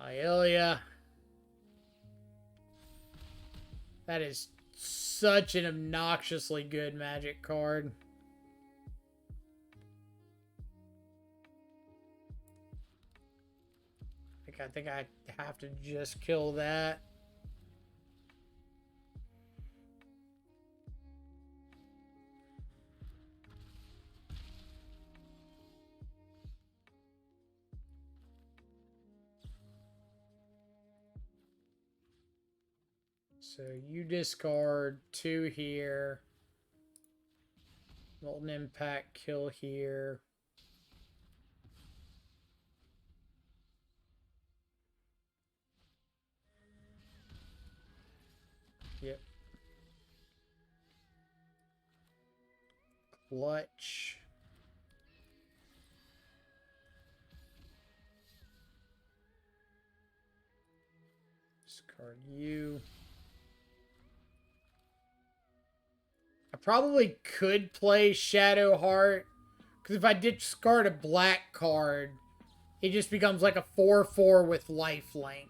Ilya. That is such an obnoxiously good magic card. I think I have to just kill that. So you discard 2 here. Molten Impact, kill here. Yep. Clutch. Discard you. I probably could play Shadowheart, because if I discard a black card, it just becomes like a 4/4 with lifelink.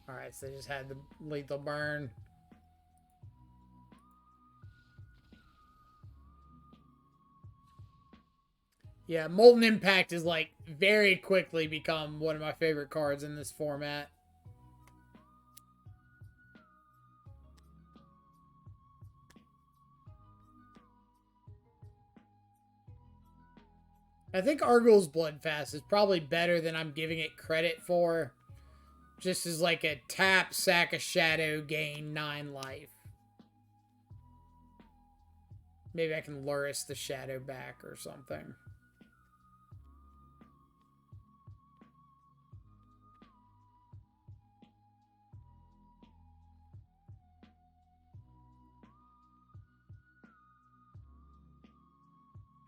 Alright, so they just had the lethal burn. Yeah, Molten Impact is like very quickly become one of my favorite cards in this format. I think Argul's Bloodfast is probably better than I'm giving it credit for. Just as like a tap, sack a shadow, gain 9 life. Maybe I can Luris the shadow back or something.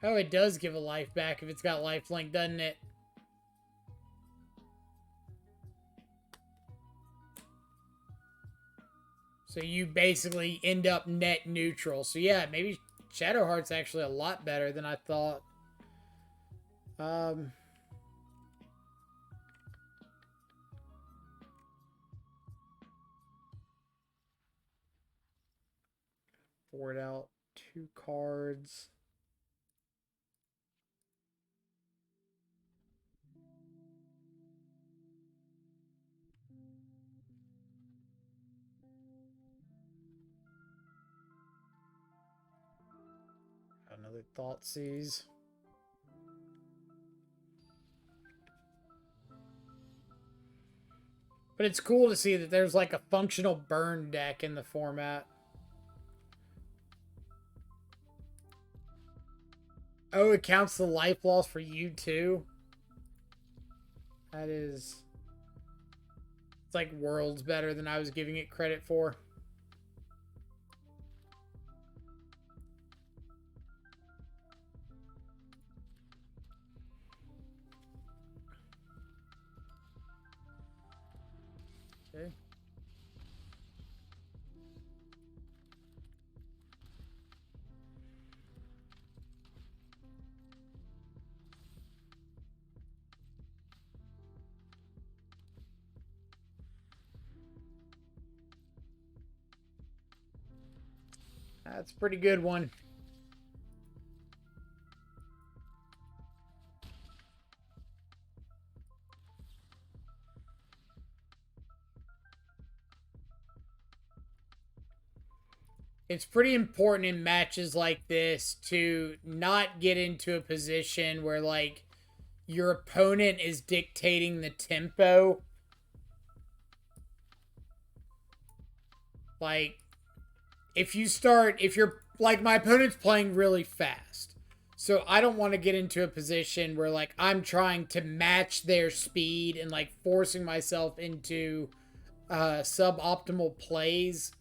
Oh, it does give a life back if it's got lifelink, doesn't it? So you basically end up net neutral. So yeah, maybe Shadowheart's actually a lot better than I thought. Board out 2 cards. Another Thoughtseize. But it's cool to see that there's like a functional burn deck in the format. Oh, it counts the life loss for you too? That is... It's like worlds better than I was giving it credit for. Okay. That's a pretty good one. It's pretty important in matches like this to not get into a position where, like, your opponent is dictating the tempo. Like, if you're, like, my opponent's playing really fast. So I don't want to get into a position where, like, I'm trying to match their speed and, like, forcing myself into suboptimal plays.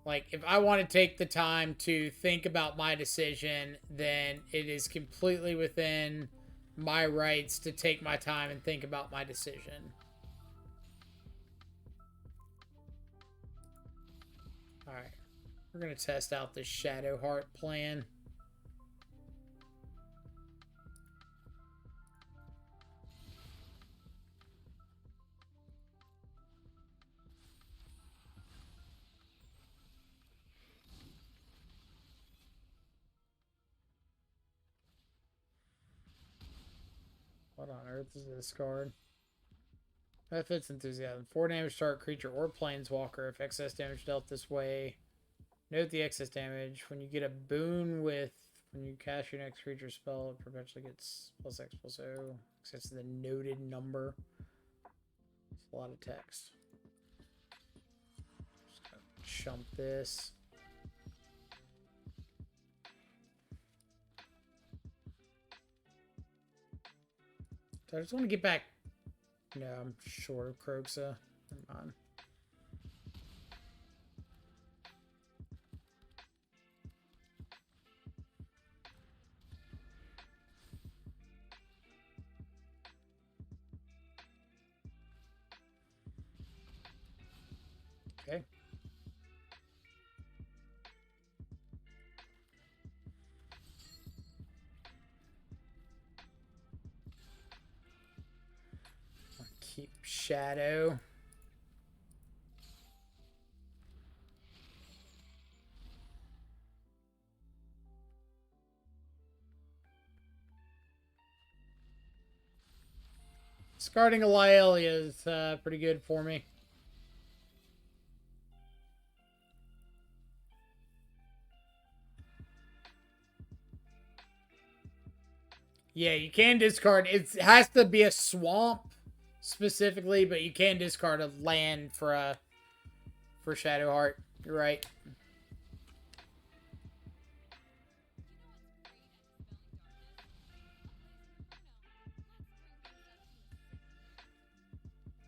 Like, if I want to take the time to think about my decision, then it is completely within my rights to take my time and think about my decision. Alright. We're going to test out this Shadow Heart plan. What on earth is this card? Benefits Enthusiasm. 4 damage to target creature or planeswalker. If excess damage dealt this way, note the excess damage. When you get a boon with... When you cast your next creature spell, it perpetually gets +X/+O. Access to the noted number. It's a lot of text. Just gonna chump this. So I just want to get back. No, I'm short of Kroxa. Never mind. Okay. I'll keep Shadow. Discarding a Lyalia is pretty good for me. Yeah, you can discard. It has to be a swamp specifically, but you can discard a land for Shadowheart. You're right.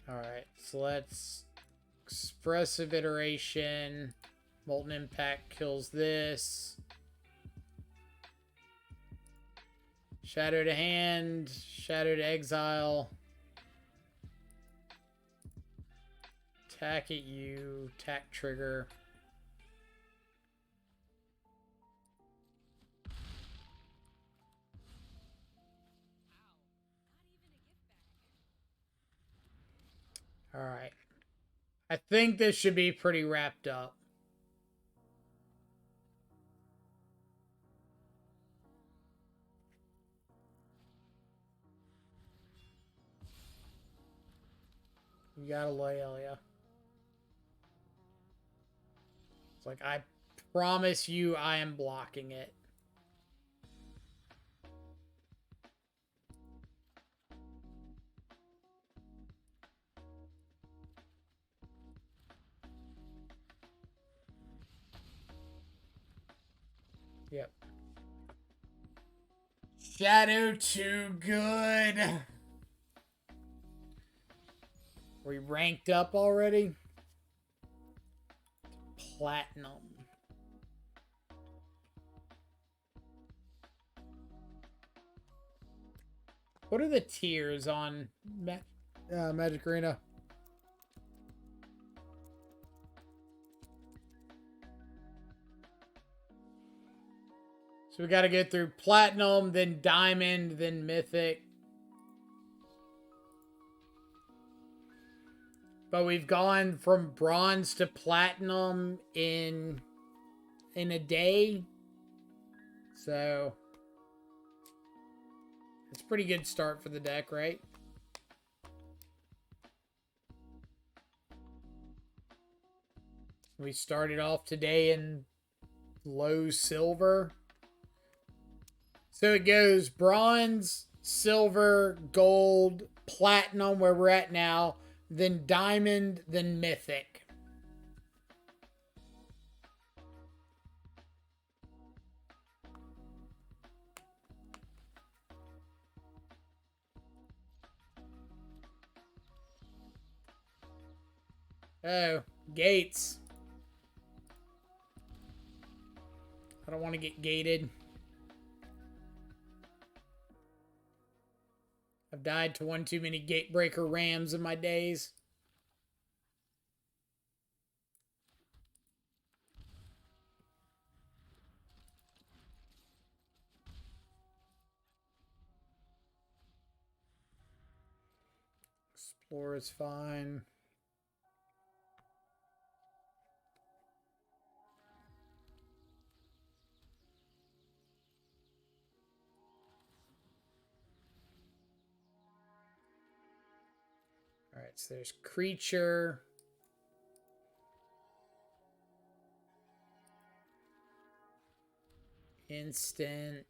Alright, so let's Expressive Iteration. Molten Impact kills this. Shadow to hand. Shadow to exile. Attack at you. Attack trigger. Alright. I think this should be pretty wrapped up. You got a Loelia. It's like, I promise you I am blocking it. Yep. Shadow too good. We ranked up already? Platinum. What are the tiers on Magic Arena? So we got to get through Platinum, then Diamond, then Mythic. But we've gone from bronze to platinum in a day. So it's a pretty good start for the deck, right? We started off today in low silver. So it goes bronze, silver, gold, platinum, where we're at now, then diamond, then mythic. Oh, gates. I don't want to get gated. I've died to one too many gatebreaker rams in my days. Explore is fine. All right, so there's creature. Instant.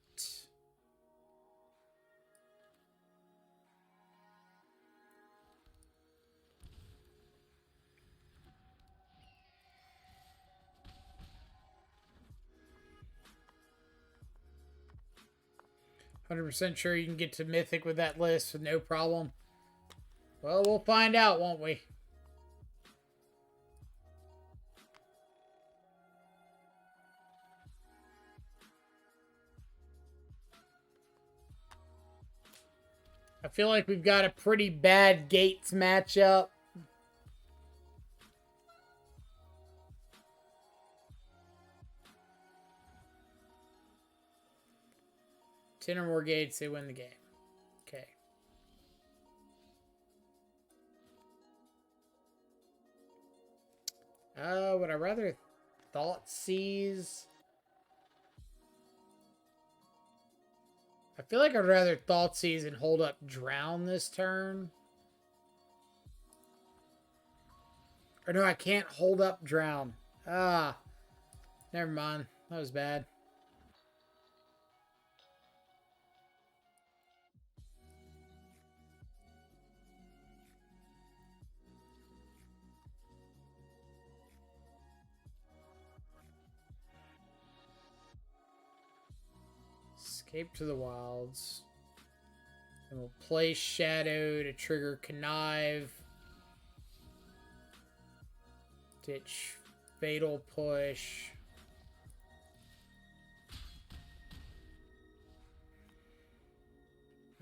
100% sure you can get to Mythic with that list with no problem. Well, we'll find out, won't we? I feel like we've got a pretty bad Gates matchup. Ten or more gates, they win the game. Okay. Would I rather Thoughtseize? I feel like I'd rather Thoughtseize and hold up Drown this turn. Or no, I can't hold up Drown. Ah. Never mind. That was bad. Escape to the Wilds. And we'll play Shadow to trigger Connive. Ditch Fatal Push.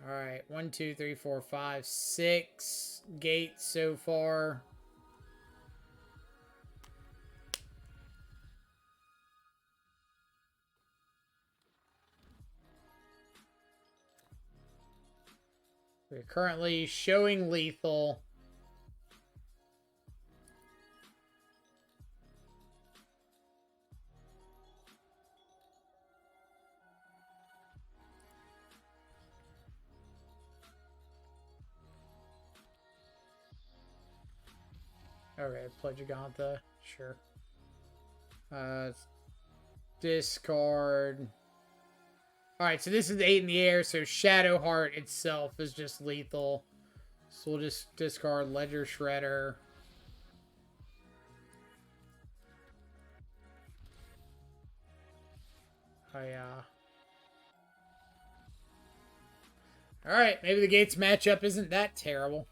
Alright, 1, 2, 3, 4, 5, 6 gates so far. We're currently showing lethal. Okay, play Giganta. Sure. Discard. Alright, so this is 8 in the air, so Shadowheart itself is just lethal. So we'll just discard Ledger Shredder. Oh, yeah. Alright, maybe the Gates matchup isn't that terrible.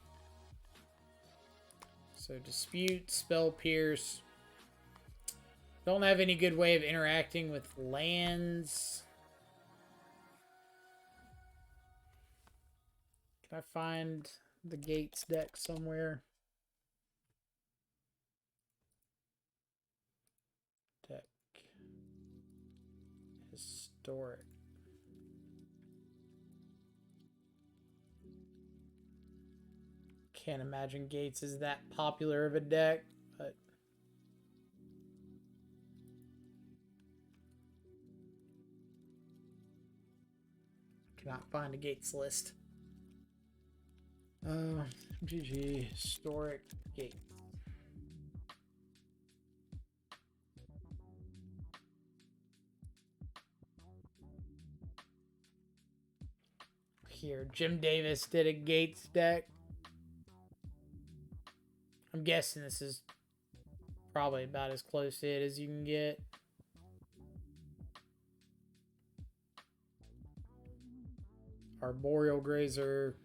So Dispute, Spell Pierce. Don't have any good way of interacting with lands. Can I find the Gates deck somewhere? Deck. Historic. Can't imagine Gates is that popular of a deck, but cannot find a Gates list. GG historic Gates. Here, Jim Davis did a Gates deck. I'm guessing this is probably about as close to it as you can get. Arboreal Grazer,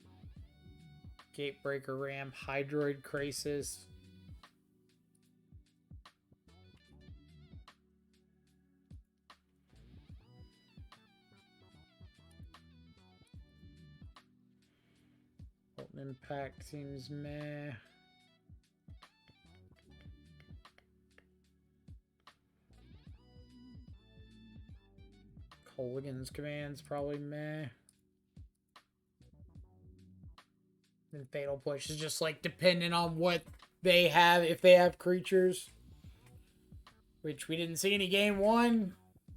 Gatebreaker Ram, Hydroid Grixis. Molten Impact seems meh. Colligan's Command's probably meh. And Fatal Push is just like dependent on what they have, if they have creatures. Which we didn't see any game one.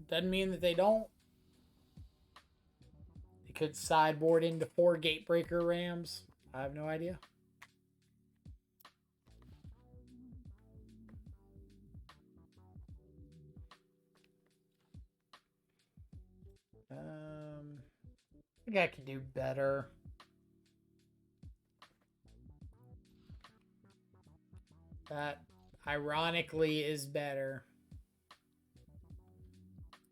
Doesn't mean that they don't. They could sideboard into 4 Gatebreaker Rams. I have no idea. I think I could do better. That, ironically, is better.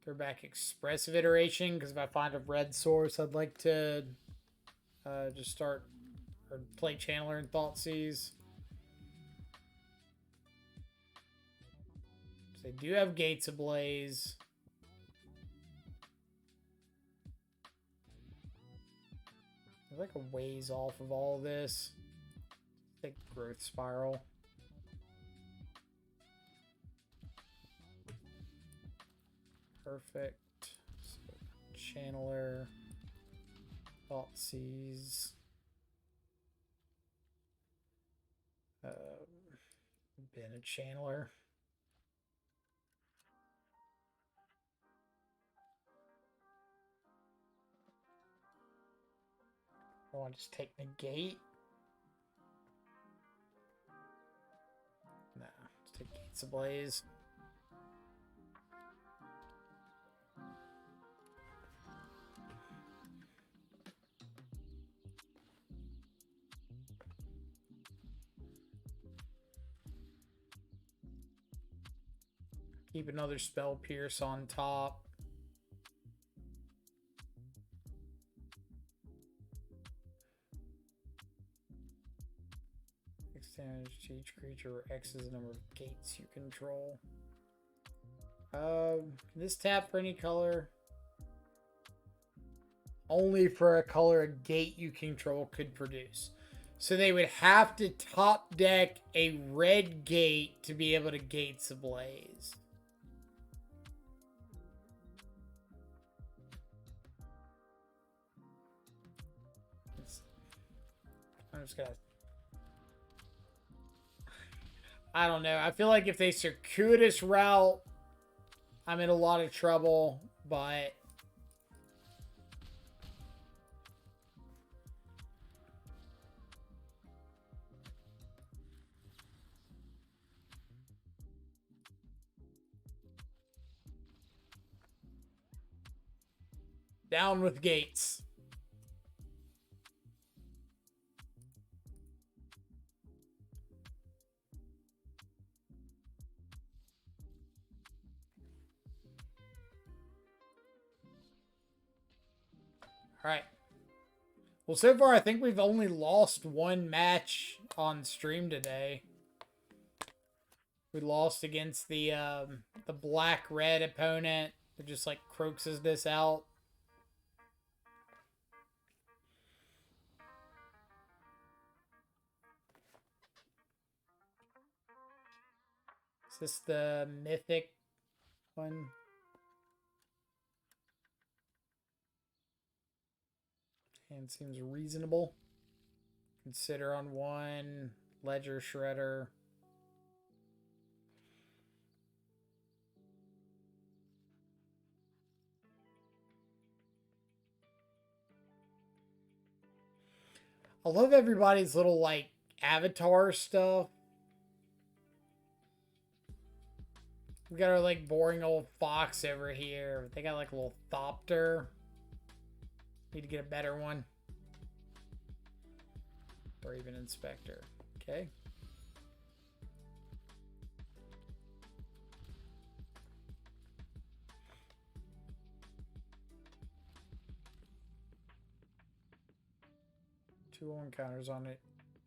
Throw back Expressive Iteration, because if I find a red source, I'd like to just start or play Channeler and Thoughtseize. So they do have Gates Ablaze. They're like a ways off of all this. Take Growth Spiral. Perfect. So, Channeler. Thoughtseize. Been a Channeler. I want to just take Negate. Nah, just take Gates Ablaze. Keep another Spell Pierce on top. X damage to each creature where X is the number of gates you control. Can this tap for any color? Only for a color a gate you control could produce. So they would have to top deck a red gate to be able to Gates Ablaze. I'm just gonna... I don't know. I feel like if they circuitous route, I'm in a lot of trouble, but... Down with Gates. All right. Well, so far, I think we've only lost one match on stream today. We lost against the black-red opponent that just, like, croakses this out. Is this the mythic one? And seems reasonable. Consider on one. Ledger Shredder. I love everybody's little, like, avatar stuff. We got our, like, boring old fox over here. They got, like, a little thopter. Need to get a better one. Or even inspector. Okay. Two encounters on it.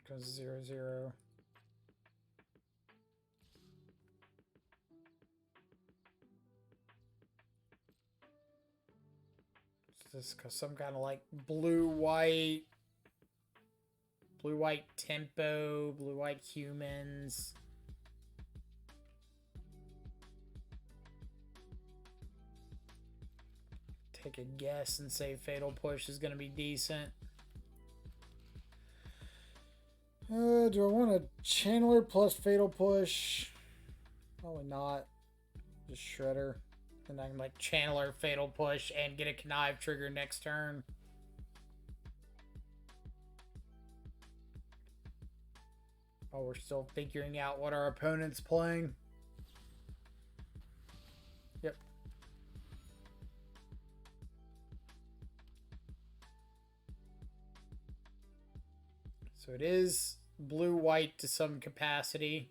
Goes 0/0. Is this some kind of like blue-white tempo, blue-white humans? Take a guess and say Fatal Push is going to be decent. Do I want a Channeler plus Fatal Push? Probably not. Just Shredder. And I can like Channeler, Fatal Push, and get a Connive trigger next turn. Oh, we're still figuring out what our opponent's playing. Yep. So it is blue-white to some capacity.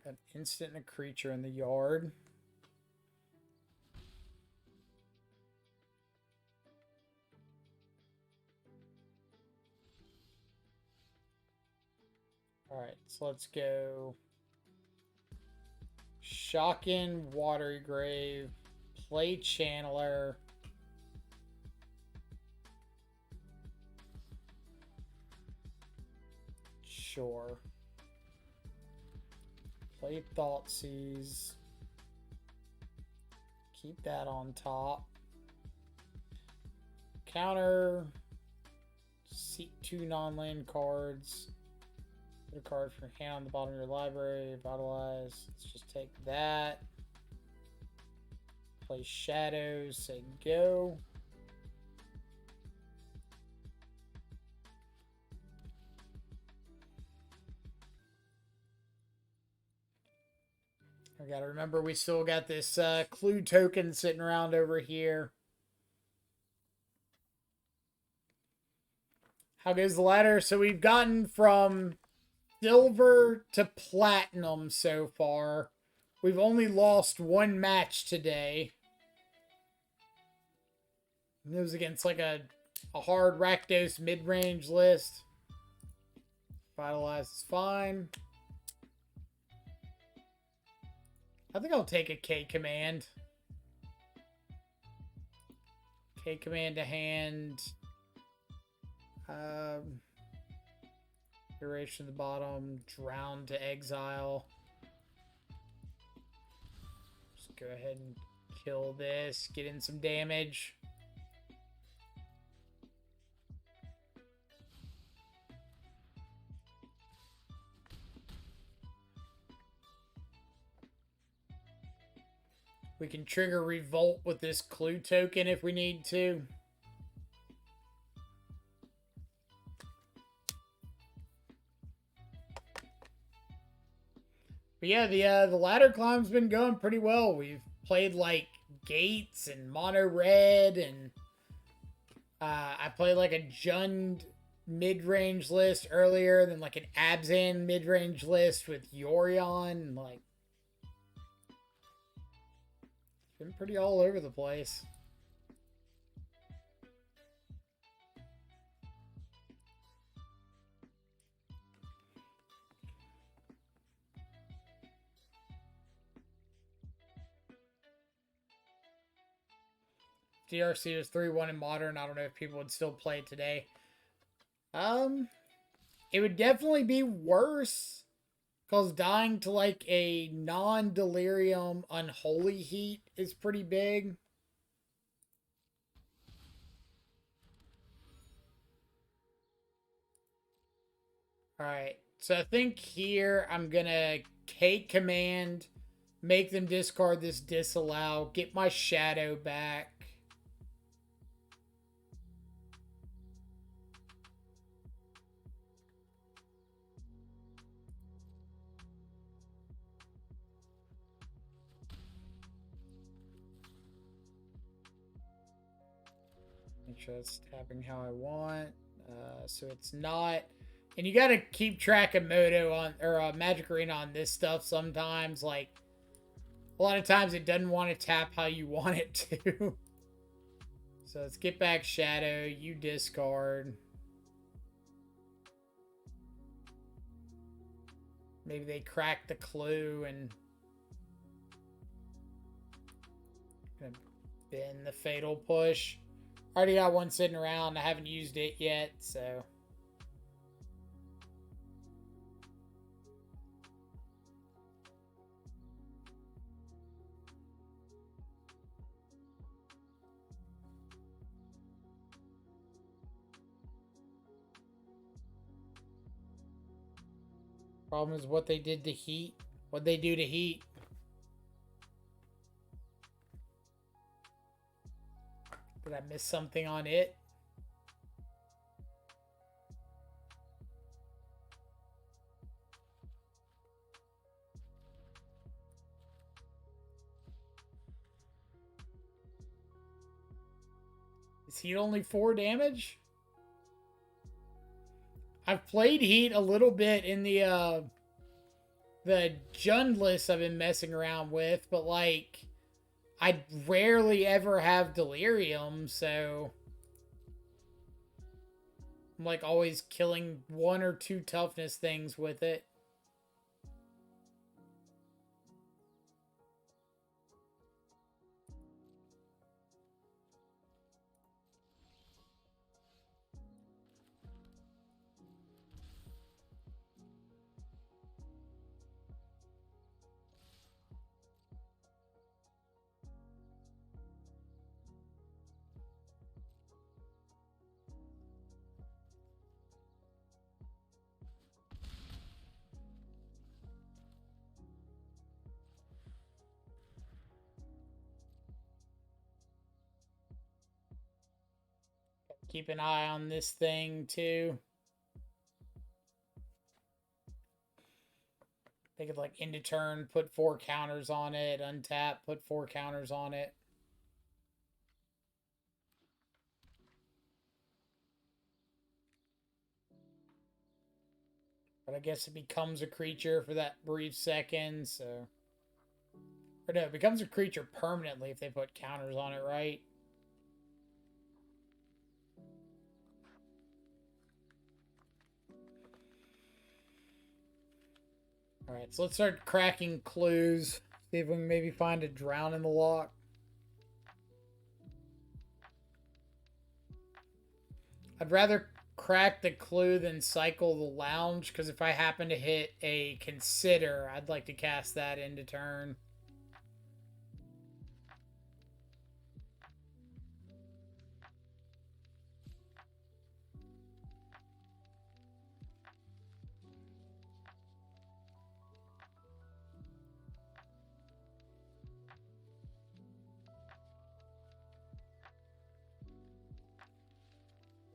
Got instant and a creature in the yard. Alright, so let's go Shockin', Watery Grave, play Channeler. Sure. Play Thoughtseize. Keep that on top. Counter. Seat 2 non-land cards. Put a card from your hand on the bottom of your library. Vitalize. Let's just take that. Play Shadows. Say go. I gotta remember we still got this clue token sitting around over here. How goes the ladder? So we've gotten from silver to platinum so far. We've only lost one match today. And it was against like a hard Rakdos mid-range list. Vitalize is fine. I think I'll take a K command. K command to hand. Duration to the bottom. Drown to exile. Just go ahead and kill this. Get in some damage. We can trigger Revolt with this clue token if we need to. But yeah, the ladder climb's been going pretty well. We've played like Gates and Mono Red, and I played like a Jund mid-range list earlier, then like an Abzan mid-range list with Yorion. Like, been pretty all over the place. DRC was 3-1 in Modern. I don't know if people would still play it today. It would definitely be worse. Because dying to like a non-delirium unholy heat is pretty big. Alright, so I think here I'm gonna take command, make them discard this disallow, get my shadow back. Make sure it's tapping how I want. So it's not. And you gotta keep track of Moto on, or Magic Arena on this stuff sometimes. Like, a lot of times it doesn't want to tap how you want it to. So let's get back Shadow. You discard. Maybe they crack the clue and bend the Fatal Push. Already got one sitting around. I haven't used it yet, so. Problem is what they did to Heat. What they do to Heat. Did I miss something on it? Is Heat only 4 damage? I've played Heat a little bit in the Jund list I've been messing around with, but like I rarely ever have Delirium, so I'm like always killing 1 or 2 toughness things with it. Keep an eye on this thing too. They could like end of turn, put 4 counters on it, untap, put 4 counters on it. But I guess it becomes a creature for that brief second, so. Or no, it becomes a creature permanently if they put counters on it, right? Alright, so let's start cracking clues. See if we can maybe find a drown in the lock. I'd rather crack the clue than cycle the lounge, because if I happen to hit a consider, I'd like to cast that into turn.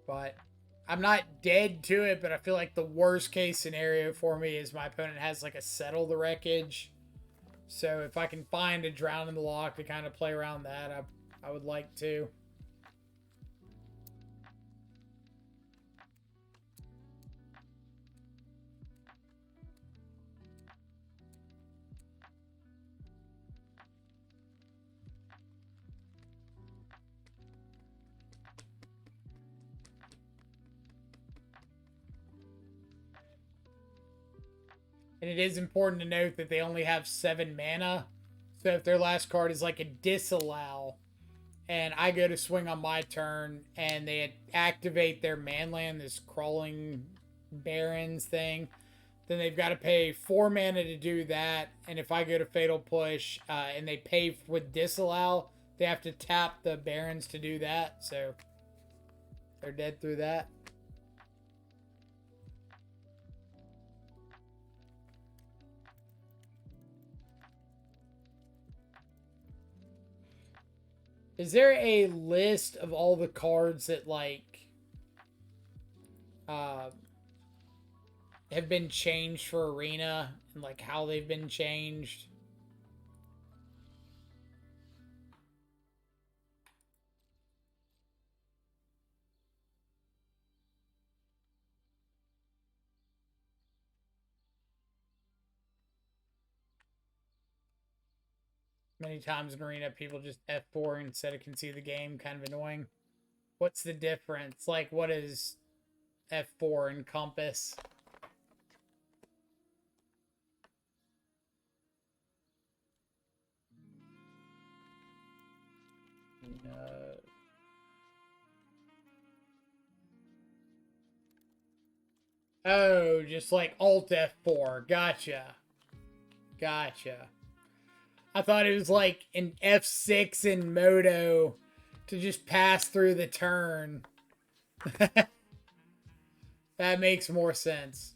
But I'm not dead to it, but I feel like the worst case scenario for me is my opponent has like a Settle the Wreckage. So if I can find a Drown in the Lock to kind of play around that, I would like to. And it is important to note that they only have 7 mana. So if their last card is like a Disallow, and I go to swing on my turn, and they activate their manland, this Crawling Barrens thing, then they've got to pay 4 mana to do that. And if I go to Fatal Push, and they pay with Disallow, they have to tap the Barrens to do that. So they're dead through that. Is there a list of all the cards that, like, uh, have been changed for Arena and, like, how they've been changed? Many times in Arena, people just F4 instead of can see the game. Kind of annoying. What's the difference? Like, what does F4 encompass? Oh, just like Alt F4. Gotcha. Gotcha. I thought it was like an F6 in Moto to just pass through the turn. That makes more sense.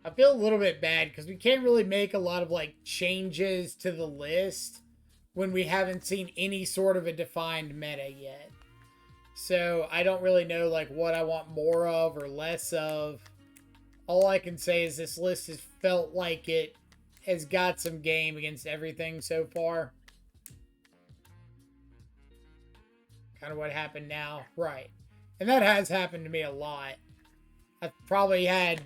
I feel a little bit bad because we can't really make a lot of like changes to the list when we haven't seen any sort of a defined meta yet. So I don't really know like what I want more of or less of. All I can say is this list has felt like it has got some game against everything so far. Kind of what happened now. Right. And that has happened to me a lot. I've probably had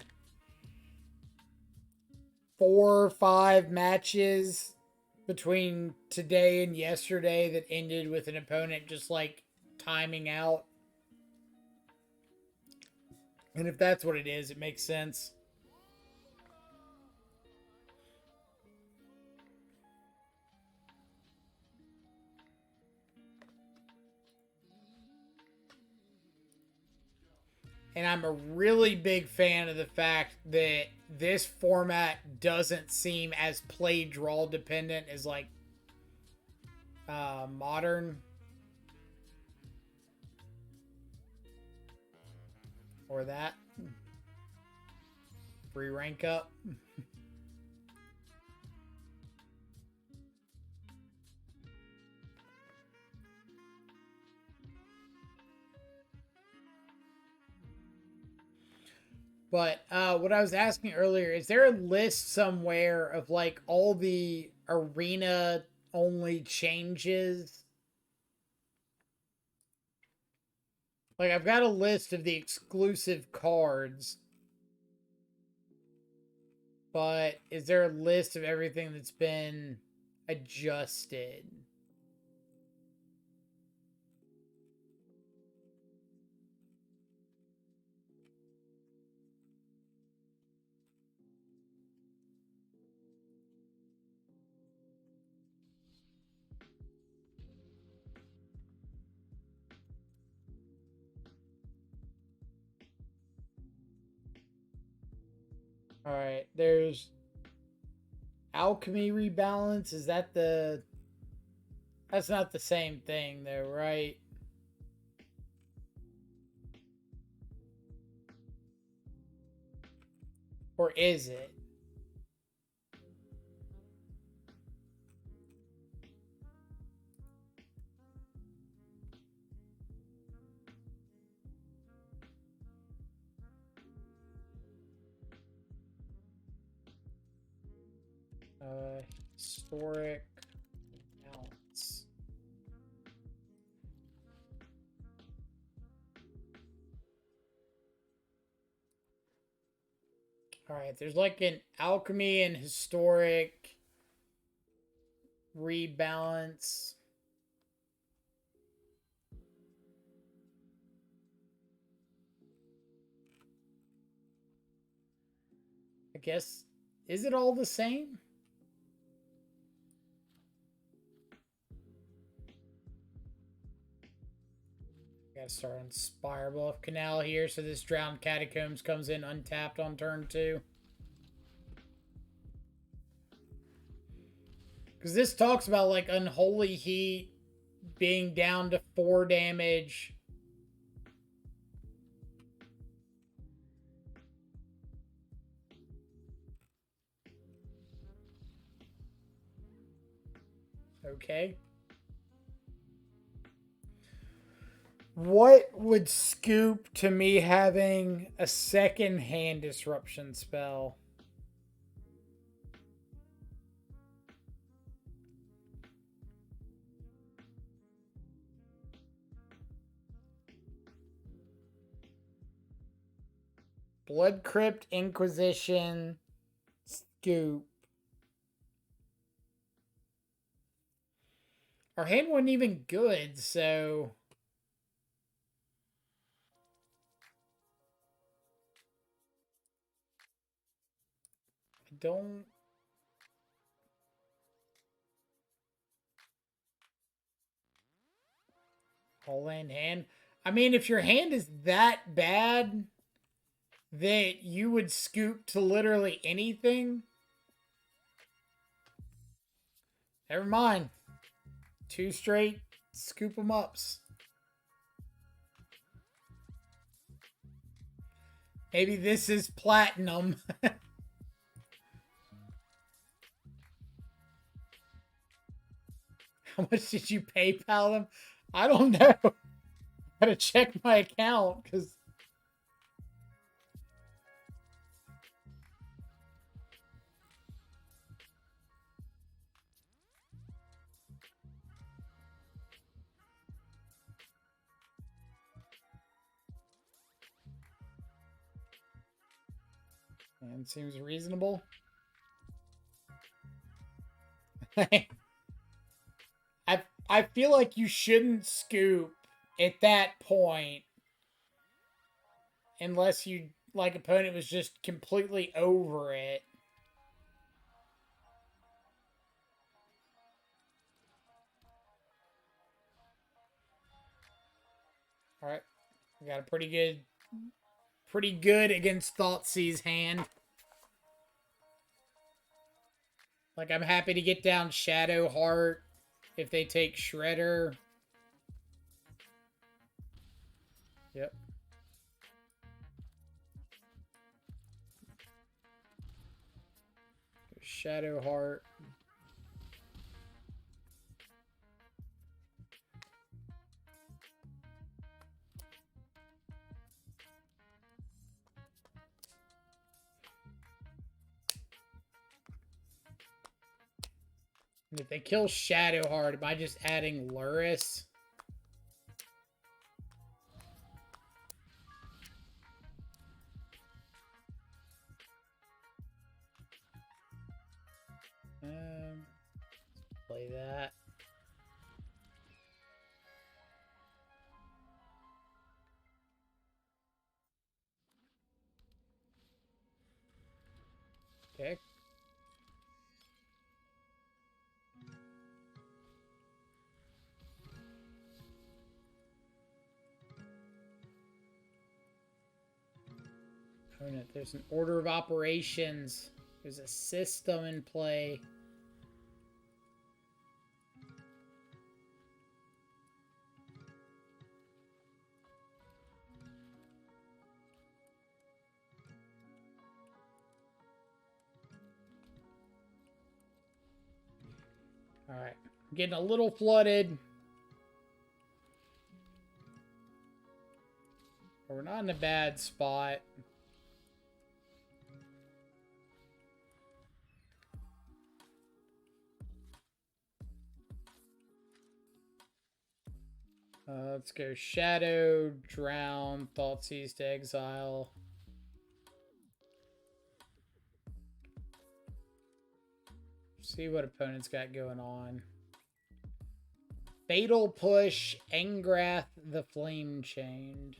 4 or 5 matches between today and yesterday that ended with an opponent just like timing out. And if that's what it is, it makes sense. And I'm a really big fan of the fact that this format doesn't seem as play draw dependent as like modern or that free rank up. But what I was asking earlier, is there a list somewhere of like all the arena only changes? Like I've got a list of the exclusive cards, but is there a list of everything that's been adjusted? All right, there's alchemy rebalance. Is that the? That's not the same thing, though, right? Or is it? Historic balance. All right, there's like an alchemy and historic rebalance. I guess, is it all the same? Gotta start on Spire Bluff Canal here, so this Drowned Catacombs comes in untapped on turn 2. Because this talks about like Unholy Heat being down to 4 damage. Okay. What would scoop to me having a second hand disruption spell? Blood Crypt, Inquisition, Scoop. Our hand wasn't even good, so... I don't... All in hand. I mean, if your hand is that bad that you would scoop to literally anything, never mind. 2 straight scoop 'em ups. Maybe this is platinum. How much did you PayPal them? I don't know. I gotta check my account because it seems reasonable. I feel like you shouldn't scoop at that point unless you like opponent was just completely over it. All right, we got a pretty good against Thoughtseize hand. Like I'm happy to get down Shadow Heart if they take Shredder. Yep. Shadow Heart. If they kill Shadowheart, am I just adding Luris? Play that. Okay. Opponent, there's an order of operations. There's a system in play. Alright. I'm getting a little flooded. But we're not in a bad spot. Let's go Shadow, Drown, Thoughtseize to Exile. See what opponent's got going on. Fatal Push, Engrath the Flame Chained.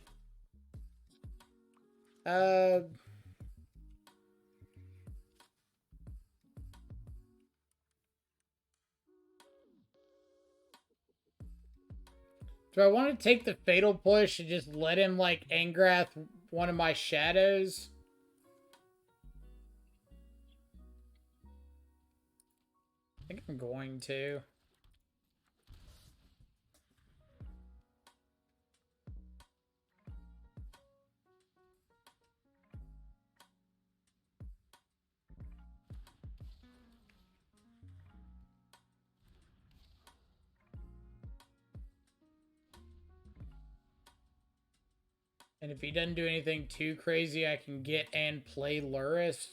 Do I want to take the Fatal Push and just let him, like, Engrath one of my shadows? I think I'm going to. And if he doesn't do anything too crazy, I can get and play Luris.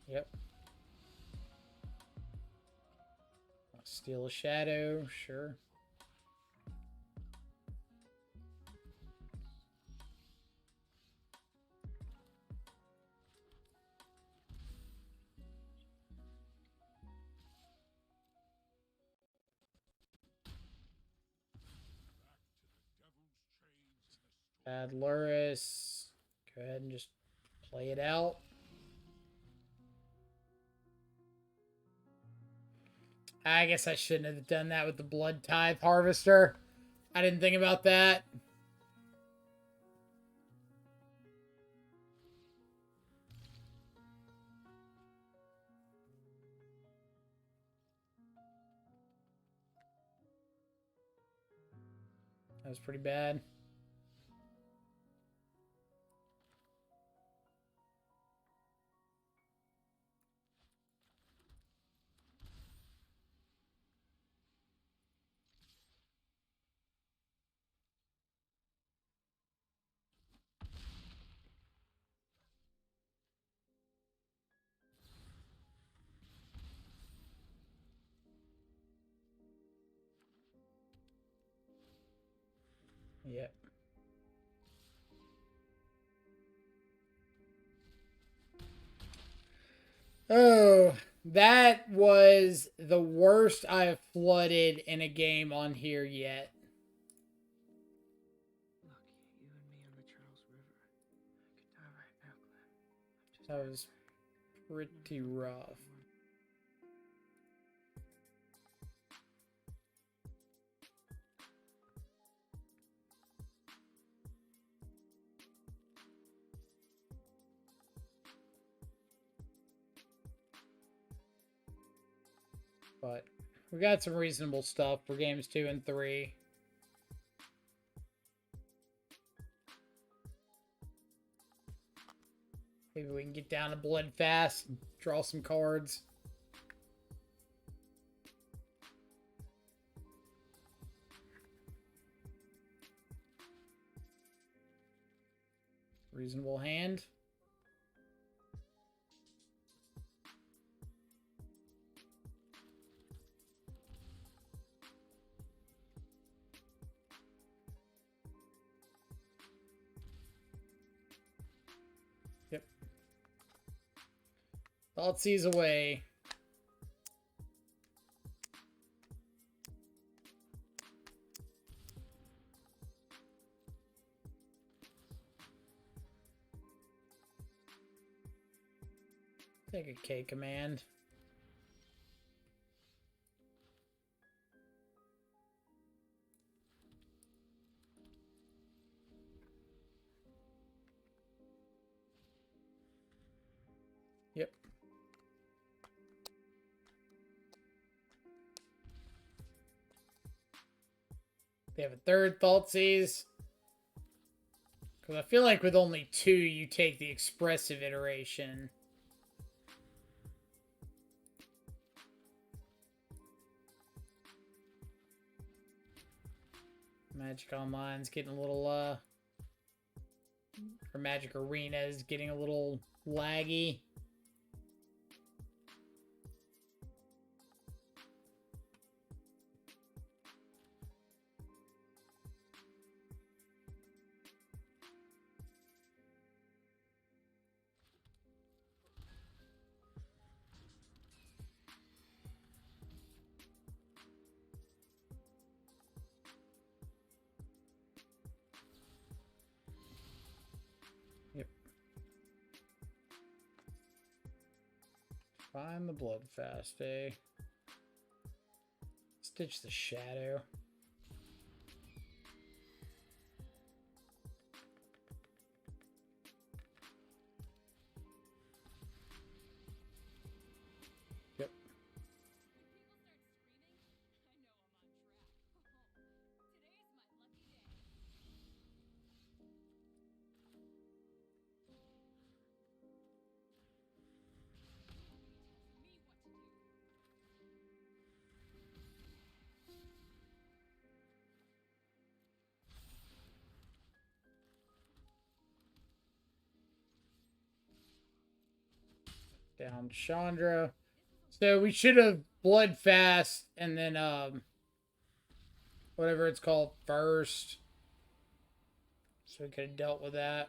Yep. I'll steal a shadow, sure. Add Luris. Go ahead and just play it out. I guess I shouldn't have done that with the Blood Tithe Harvester. I didn't think about that. That was pretty bad. Yep. Oh, that was the worst I have flooded in a game on here yet. Look, you and me on the Charles River. I could die right now, Glenn. That was pretty rough. But we got some reasonable stuff for games 2 and 3. Maybe we can get down to Blood fast and draw some cards. Reasonable hand. Yep. Thoughtseize away. Take a K command. Yep. They have a third Thoughtseize. Because I feel like with only 2, you take the expressive iteration. Magic Online's getting a little, or Magic Arena is getting a little laggy. Yep. Find the Bloodfast, eh? Stitch the Shadow. Yep. Down Chandra. So we should have blood fast and then whatever it's called first. So we could have dealt with that.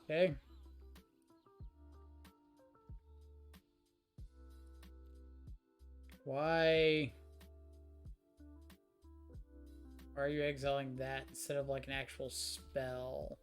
Okay. Why are you exiling that instead of like an actual spell?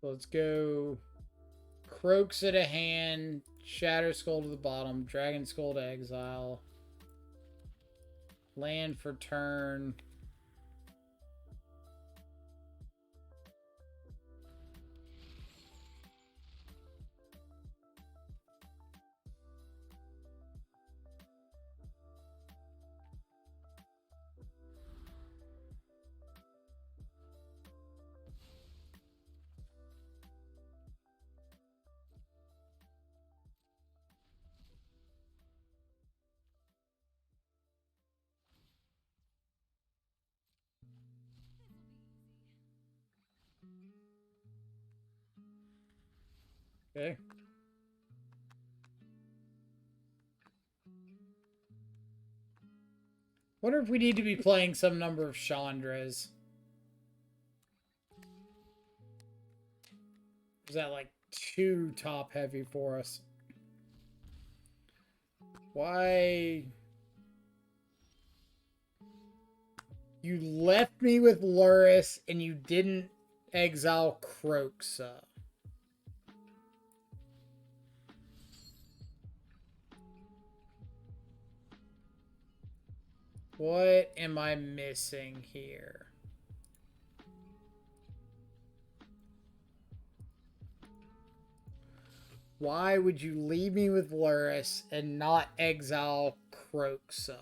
Let's go Croaks at a hand, Shatter Skull to the bottom, Dragon Skull to exile, land for turn. Okay. Wonder if we need to be playing some number of Chandras. Is that like too top heavy for us? Why? You left me with Luris and you didn't exile Croxa. What am I missing here? Why would you leave me with Luris and not exile Croxa?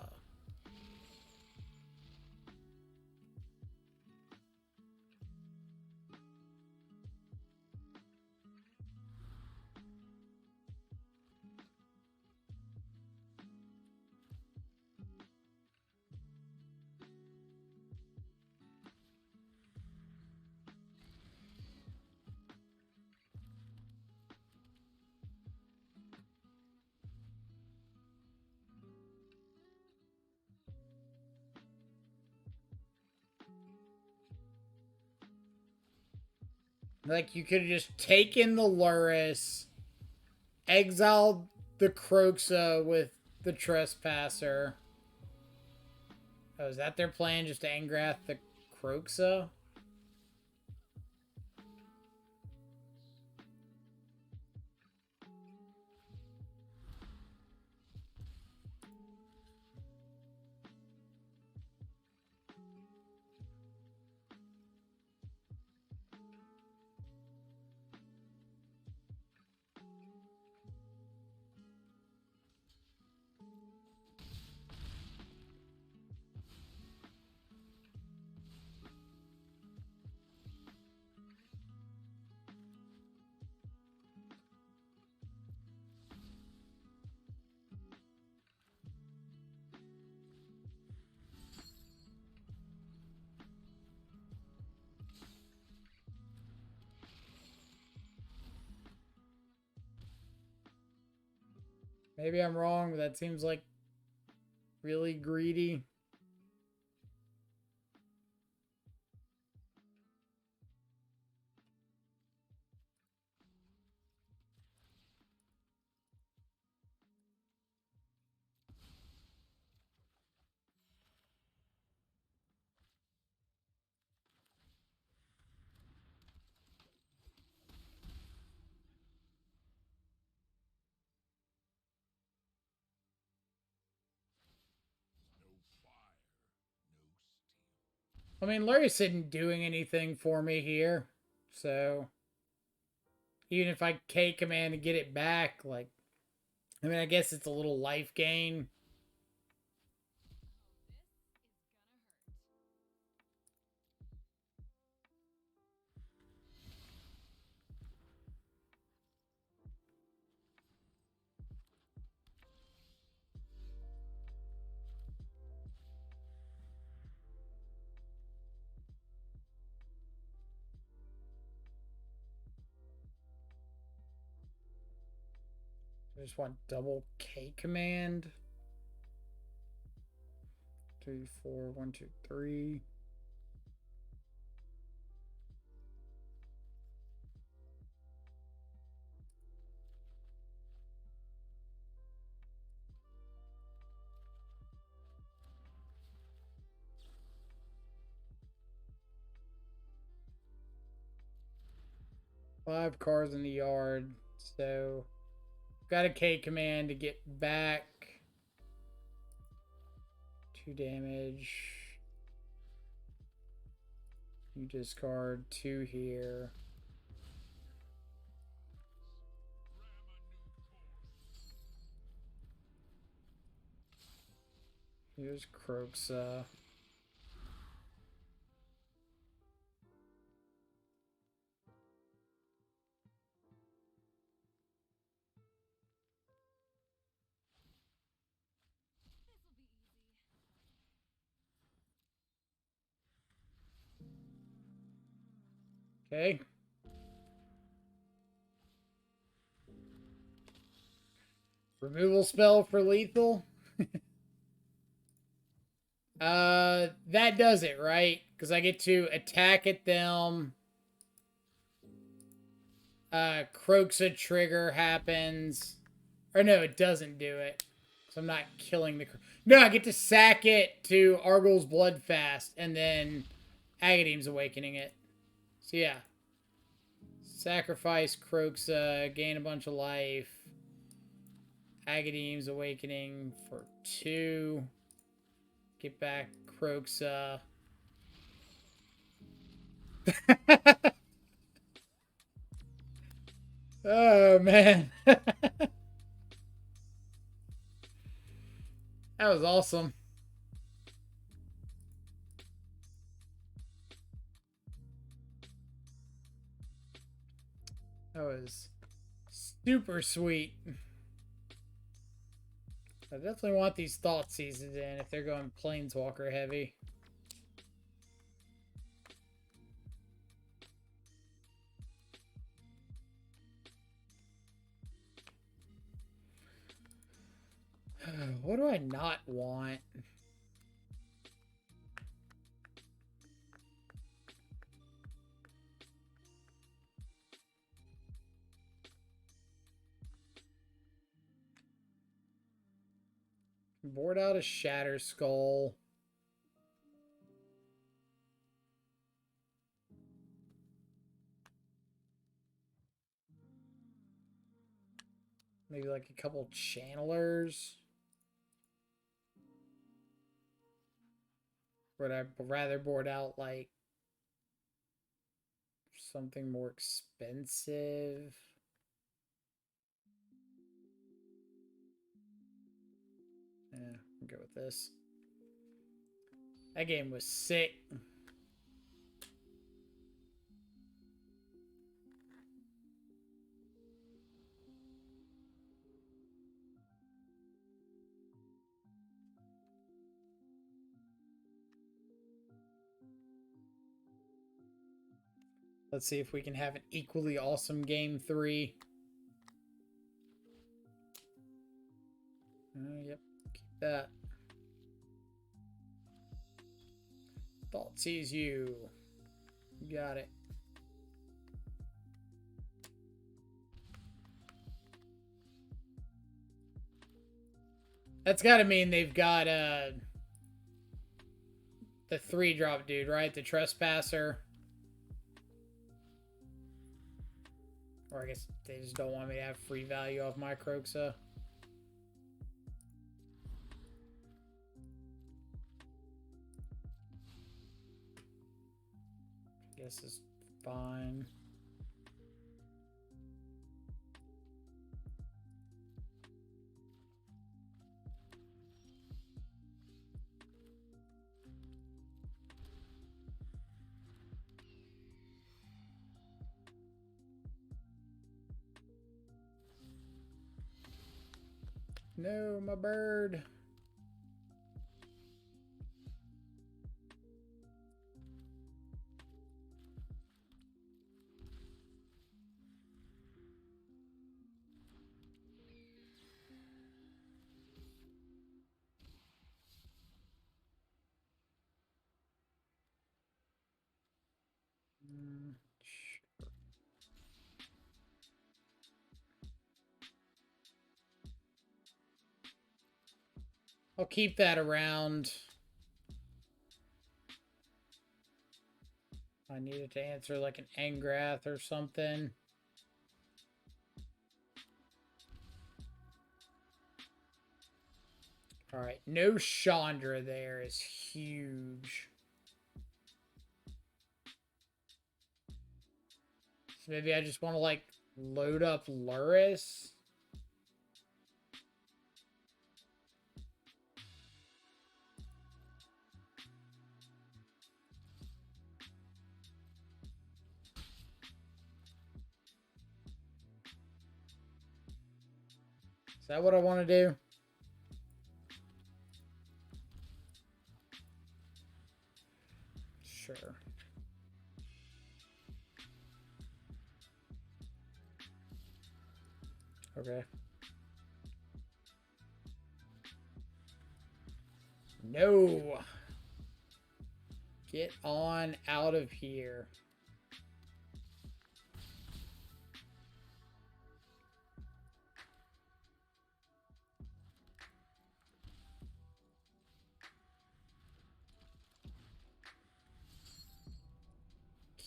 Like, you could have just taken the Luris, exiled the Croxa with the Trespasser. Oh, is that their plan? Just to Angrath the Croxa? Maybe I'm wrong, but that seems like really greedy. I mean, Larius isn't doing anything for me here. So, even if I K command to get it back, like, I mean, I guess it's a little life gain. I just want double K command. 3, 4, 1, 2, 3. Five cars in the yard, so got a K command to get back. 2 damage. You discard 2 here. Here's Croxa. Okay. Removal spell for lethal. That does it, right? Because I get to attack at them. Croxa trigger happens. Or no, it doesn't do it. So I'm not killing the... No, I get to sack it to Argul's Bloodfast, and then Agadeem's awakening it. So yeah. Sacrifice Croxa, gain a bunch of life. Agadeem's awakening for 2. Get back Croxa. Oh, man. That was awesome. That was super sweet. I definitely want these Thought Seasons in if they're going Planeswalker heavy. What do I not want? Board out a Shatter Skull. Maybe like a couple Channelers. Would I rather board out like something more expensive? Yeah, I'll go with this. That game was sick. Let's see if we can have an equally awesome game 3. Yep, keep that. Thought sees you. You got it. That's got to mean they've got the 3-drop dude, right? The Trespasser. Or I guess they just don't want me to have free value off my Croxa. Guess is fine. No, my bird. I'll keep that around. I needed to answer like an Engrath or something. Alright, no Chandra there is huge. So maybe I just want to like load up Luris. Is that what I want to do? Sure. Okay. No. Get on out of here.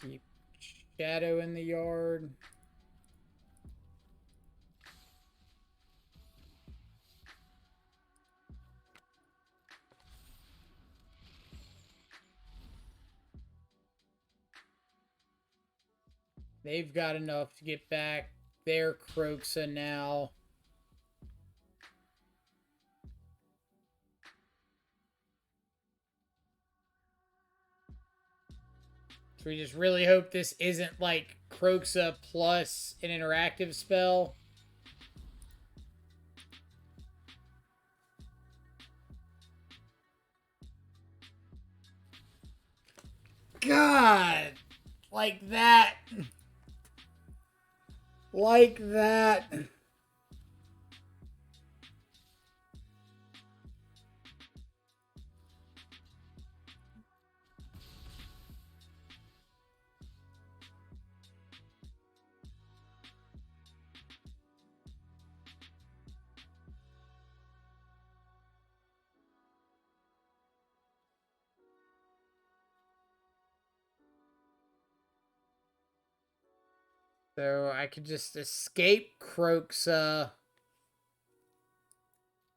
Keep Shadow in the yard. They've got enough to get back their Croxa now. So we just really hope this isn't like Croxa plus an interactive spell. God! Like that. Like that. So I could just escape Croxa.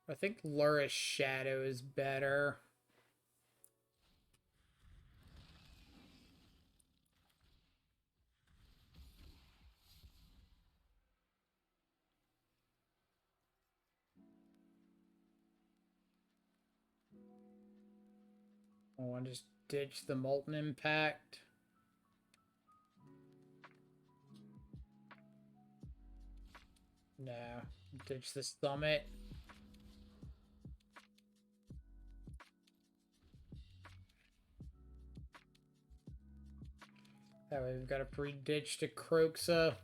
I think Luris Shadow is better. I want to just ditch the Molten Impact. No. Ditch the Summit. That way we've got a pre-ditch to Croxa.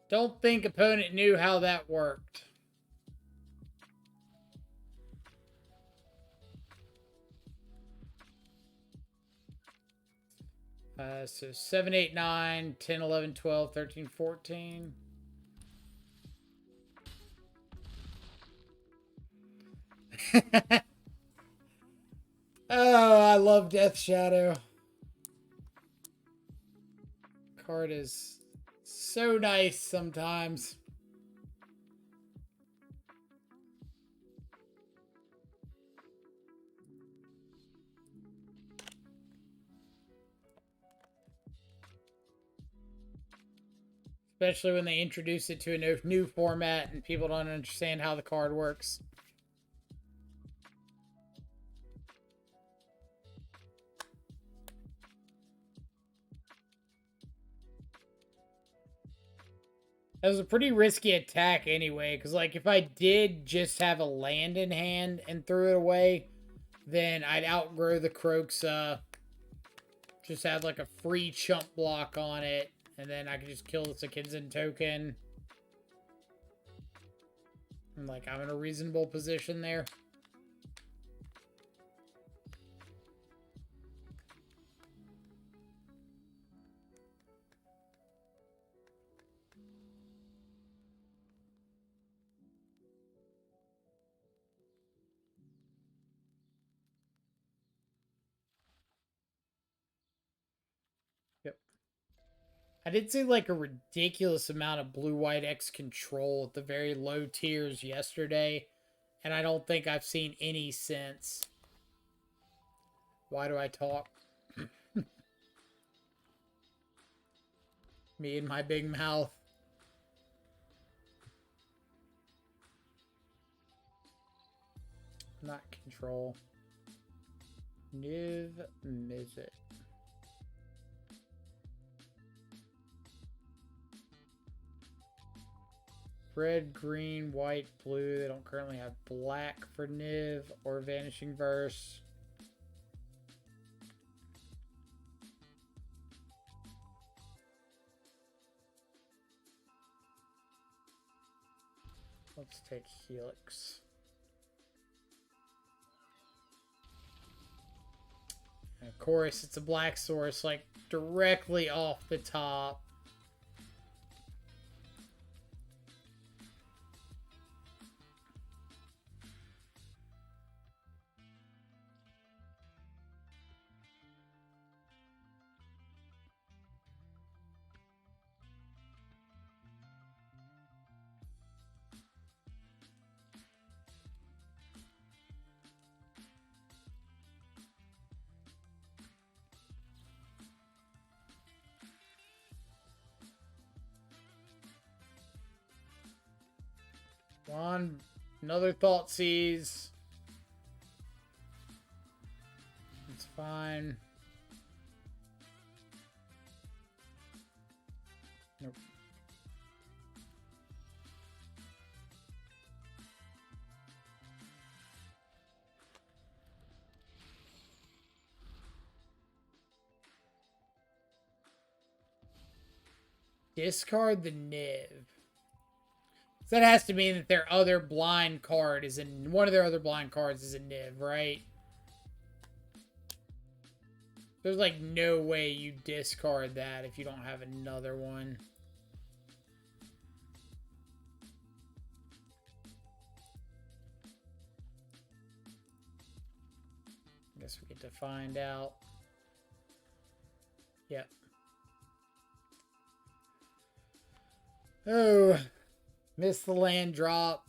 Don't think opponent knew how that worked. So 7, 8, 9, 10, 11, 12, 13, 14. Oh, I love Death Shadow. card is so nice sometimes. Especially when they introduce it to a new format and people don't understand how the card works. That was a pretty risky attack anyway, because, like, if I did just have a land in hand and threw it away, then I'd outgrow the Kroxa. Just have, like, a free chump block on it, and then I could just kill the Sekinzen token. And, like, I'm in a reasonable position there. I did see, like, a ridiculous amount of blue-white X control at the very low tiers yesterday, and I don't think I've seen any since. Why do I talk? Me and my big mouth. Not control. Niv Mizzet. Red, green, white, blue. They don't currently have black for Niv or Vanishing Verse. Let's take Helix. And of course, it's a black source, like, directly off the top. On another Thoughtseize. It's fine. Nope. Discard the Niv. So that has to mean that their other blind card is in... One of their other blind cards is a Niv, right? There's, like, no way you discard that if you don't have another one. I guess we get to find out. Yep. Oh... Missed the land drop.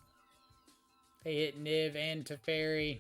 They hit Niv and Teferi.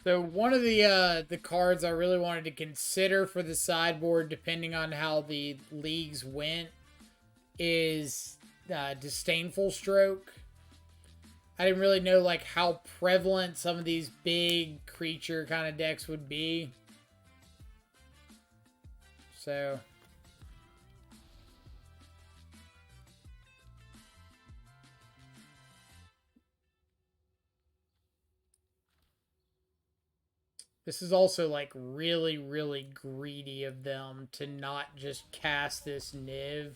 So one of the cards I really wanted to consider for the sideboard, depending on how the leagues went, is Disdainful Stroke. I didn't really know, like, how prevalent some of these big creature kind of decks would be. So... This is also, like, really, really greedy of them to not just cast this Niv.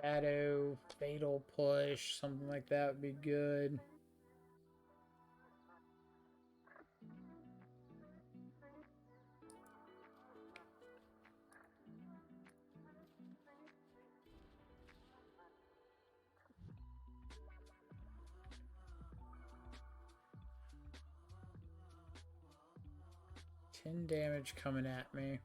Shadow, Fatal Push, something like that would be good. Ten damage coming at me.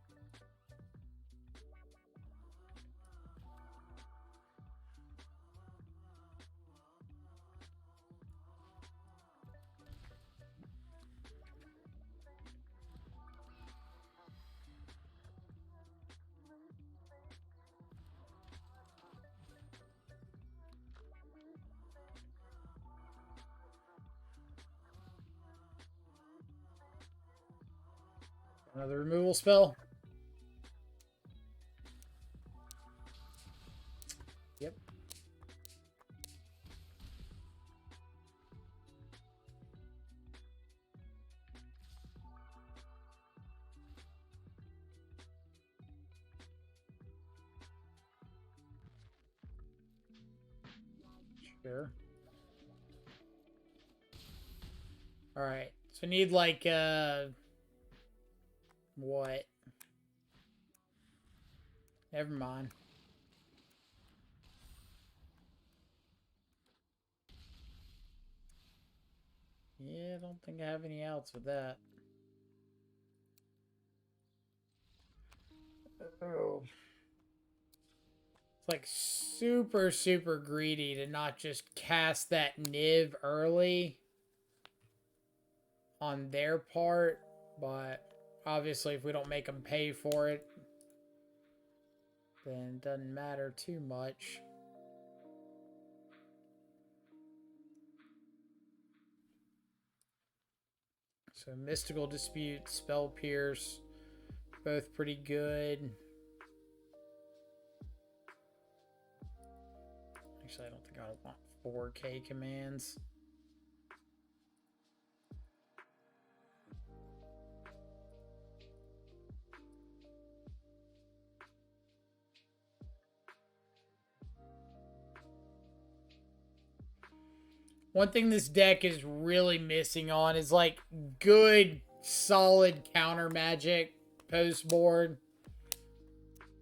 Another removal spell. Yep. Sure. Alright. So we need like what? Never mind. Yeah, I don't think I have any outs with that. Oh. It's like super, super greedy to not just cast that Niv early on their part, but obviously if we don't make them pay for it, then it doesn't matter too much. So Mystical Dispute, Spell Pierce, both pretty good. Actually, I don't think I want 4K commands. One thing this deck is really missing on is like good, solid counter magic post board.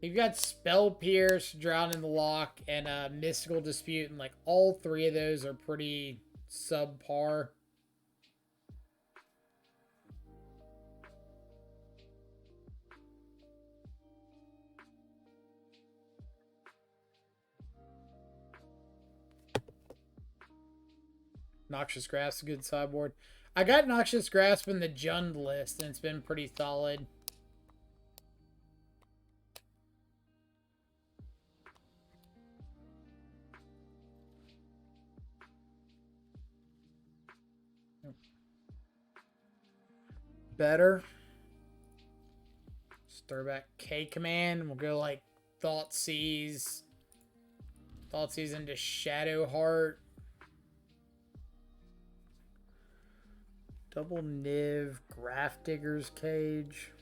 You've got Spell Pierce, Drown in the Lock, and Mystical Dispute, and like all three of those are pretty subpar. Noxious Grasp, a good sideboard. I got Noxious Grasp in the Jund list, and it's been pretty solid. Better. Stir back K command. We'll go like Thoughtseize. Thoughtseize into Shadowheart. Double Niv. Grafdigger's Cage.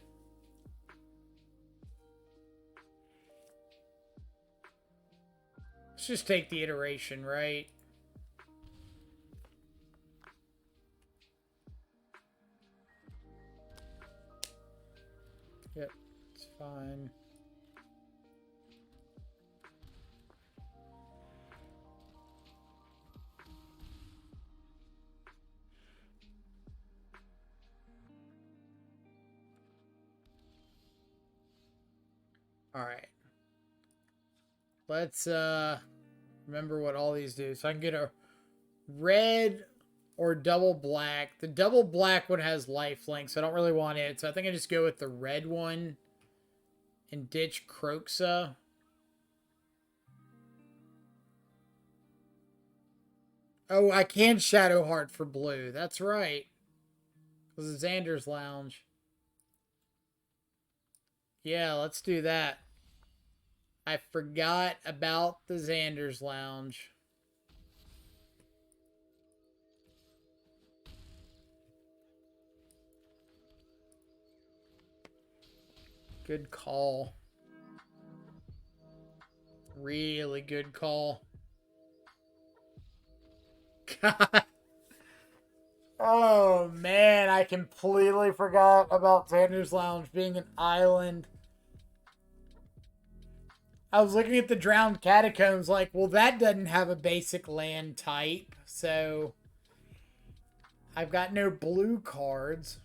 Let's just take the iteration, right? Yep, it's fine. All right. Let's remember what all these do. So I can get a red or double black. The double black one has lifelink, so I don't really want it. So I think I just go with the red one and ditch Croxa. Oh, I can Shadowheart for blue. That's right. Because it's Xander's Lounge. Yeah, let's do that. I forgot about the Xander's Lounge. Good call. Really good call. God. Oh man, I completely forgot about Xander's Lounge being an island. I was looking at the Drowned Catacombs like, well, that doesn't have a basic land type, so I've got no blue cards.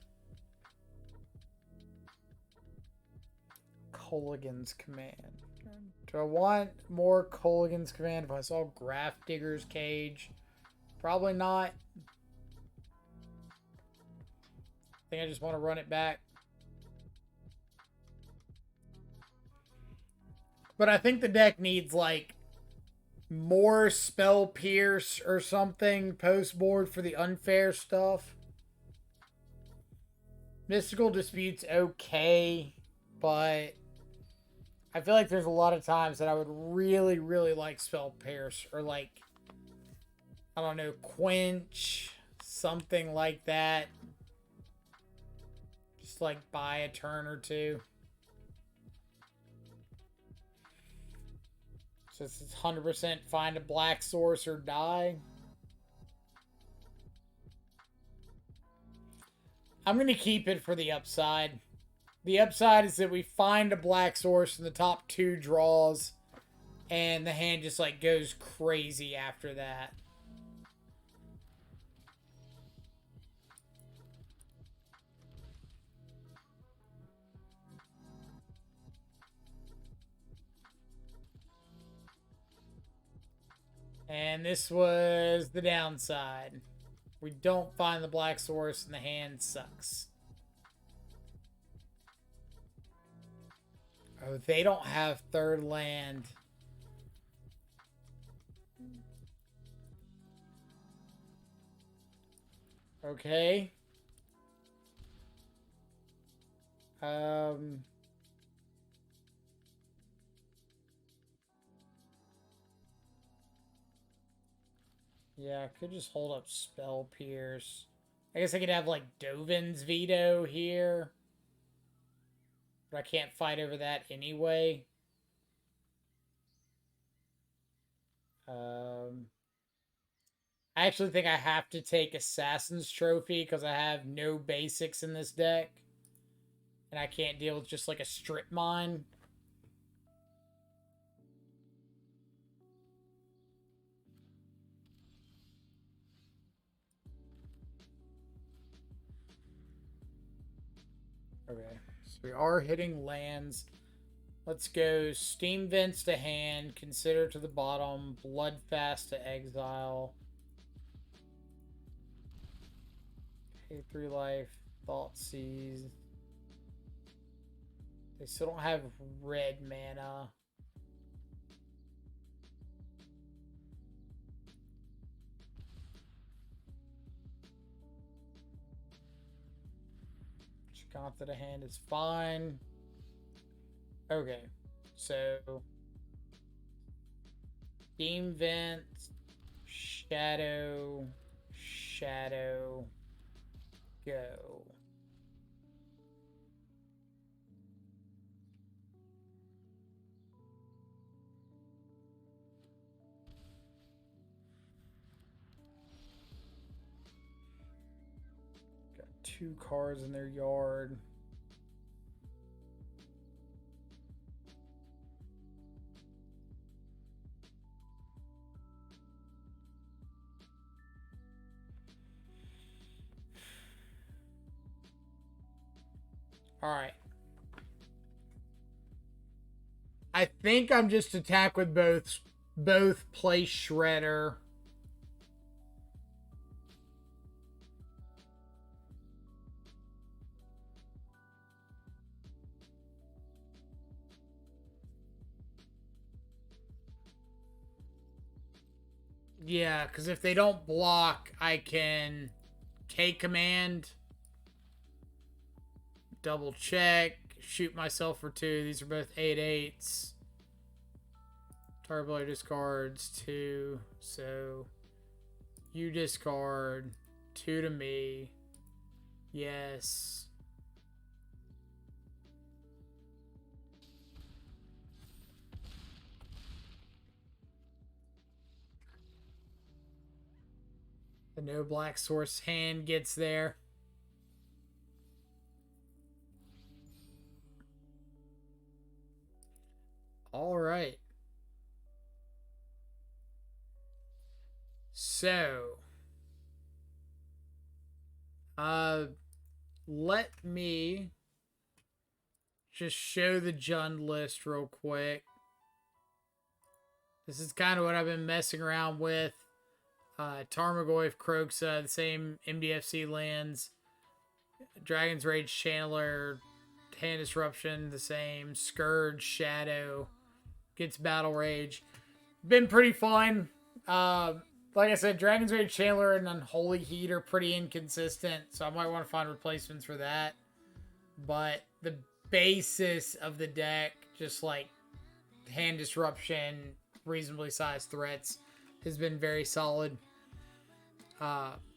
Colligan's Command. Do I want more Colligan's Command if I saw Grafdigger's Cage? Probably not. I think I just want to run it back. But I think the deck needs, like, more Spell Pierce or something post-board for the unfair stuff. Mystical Dispute's okay, but I feel like there's a lot of times that I would really, really like Spell Pierce or, like, I don't know, Quench, something like that. Just, like, buy a turn or two. So it's 100% find a black source or die. I'm going to keep it for the upside. The upside is that we find a black source in the top 2 draws, and the hand just, like, goes crazy after that. And this was the downside. We don't find the black source and the hand sucks. Oh, they don't have third land. Okay. Yeah, I could just hold up Spell Pierce. I guess I could have, like, Dovin's Veto here. But I can't fight over that anyway. I actually think I have to take Assassin's Trophy because I have no basics in this deck. And I can't deal with just, like, a Strip Mine. Okay, so we are hitting lands. Let's go Steam Vents to hand, Consider to the bottom, Bloodfast to exile. Pay 3 life, Thoughtseize. They still don't have red mana. Gauntlet to hand is fine. Okay, so Steam Vent, Shadow, Shadow, go. Got 2 cards in their yard. Alright. I think I'm just attack with both play Shredder. Yeah, because if they don't block, I can take command, double check, shoot myself for 2. These are both 8/8s. Target player discards 2, so you discard 2 to me. Yes. no black source hand gets there. All right. So, let me just show the Jund list real quick. This is kind of what I've been messing around with. Tarmogoyf, Kroxa, the same MDFC lands. Dragon's Rage Channeler, Hand Disruption, the same. Scourge, Shadow, gets Battle Rage. Been pretty fun. Like I said, Dragon's Rage Channeler and Unholy Heat are pretty inconsistent, so I might want to find replacements for that. But the basis of the deck, just like Hand Disruption, reasonably sized threats, has been very solid.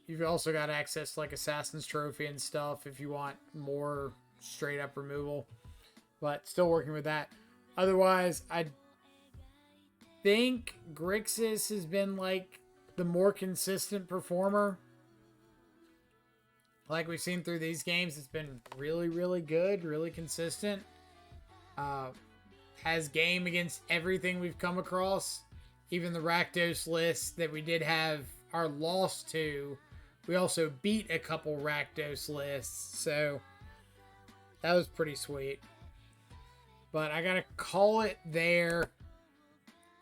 You've also got access to like Assassin's Trophy and stuff if you want more straight up removal. But still working with that. Otherwise, I think Grixis has been like the more consistent performer. Like we've seen through these games, it's been really, really good, really consistent. Has game against everything we've come across. Even the Rakdos list that we did have our loss to, we also beat a couple Rakdos lists. So that was pretty sweet. But I gotta call it there.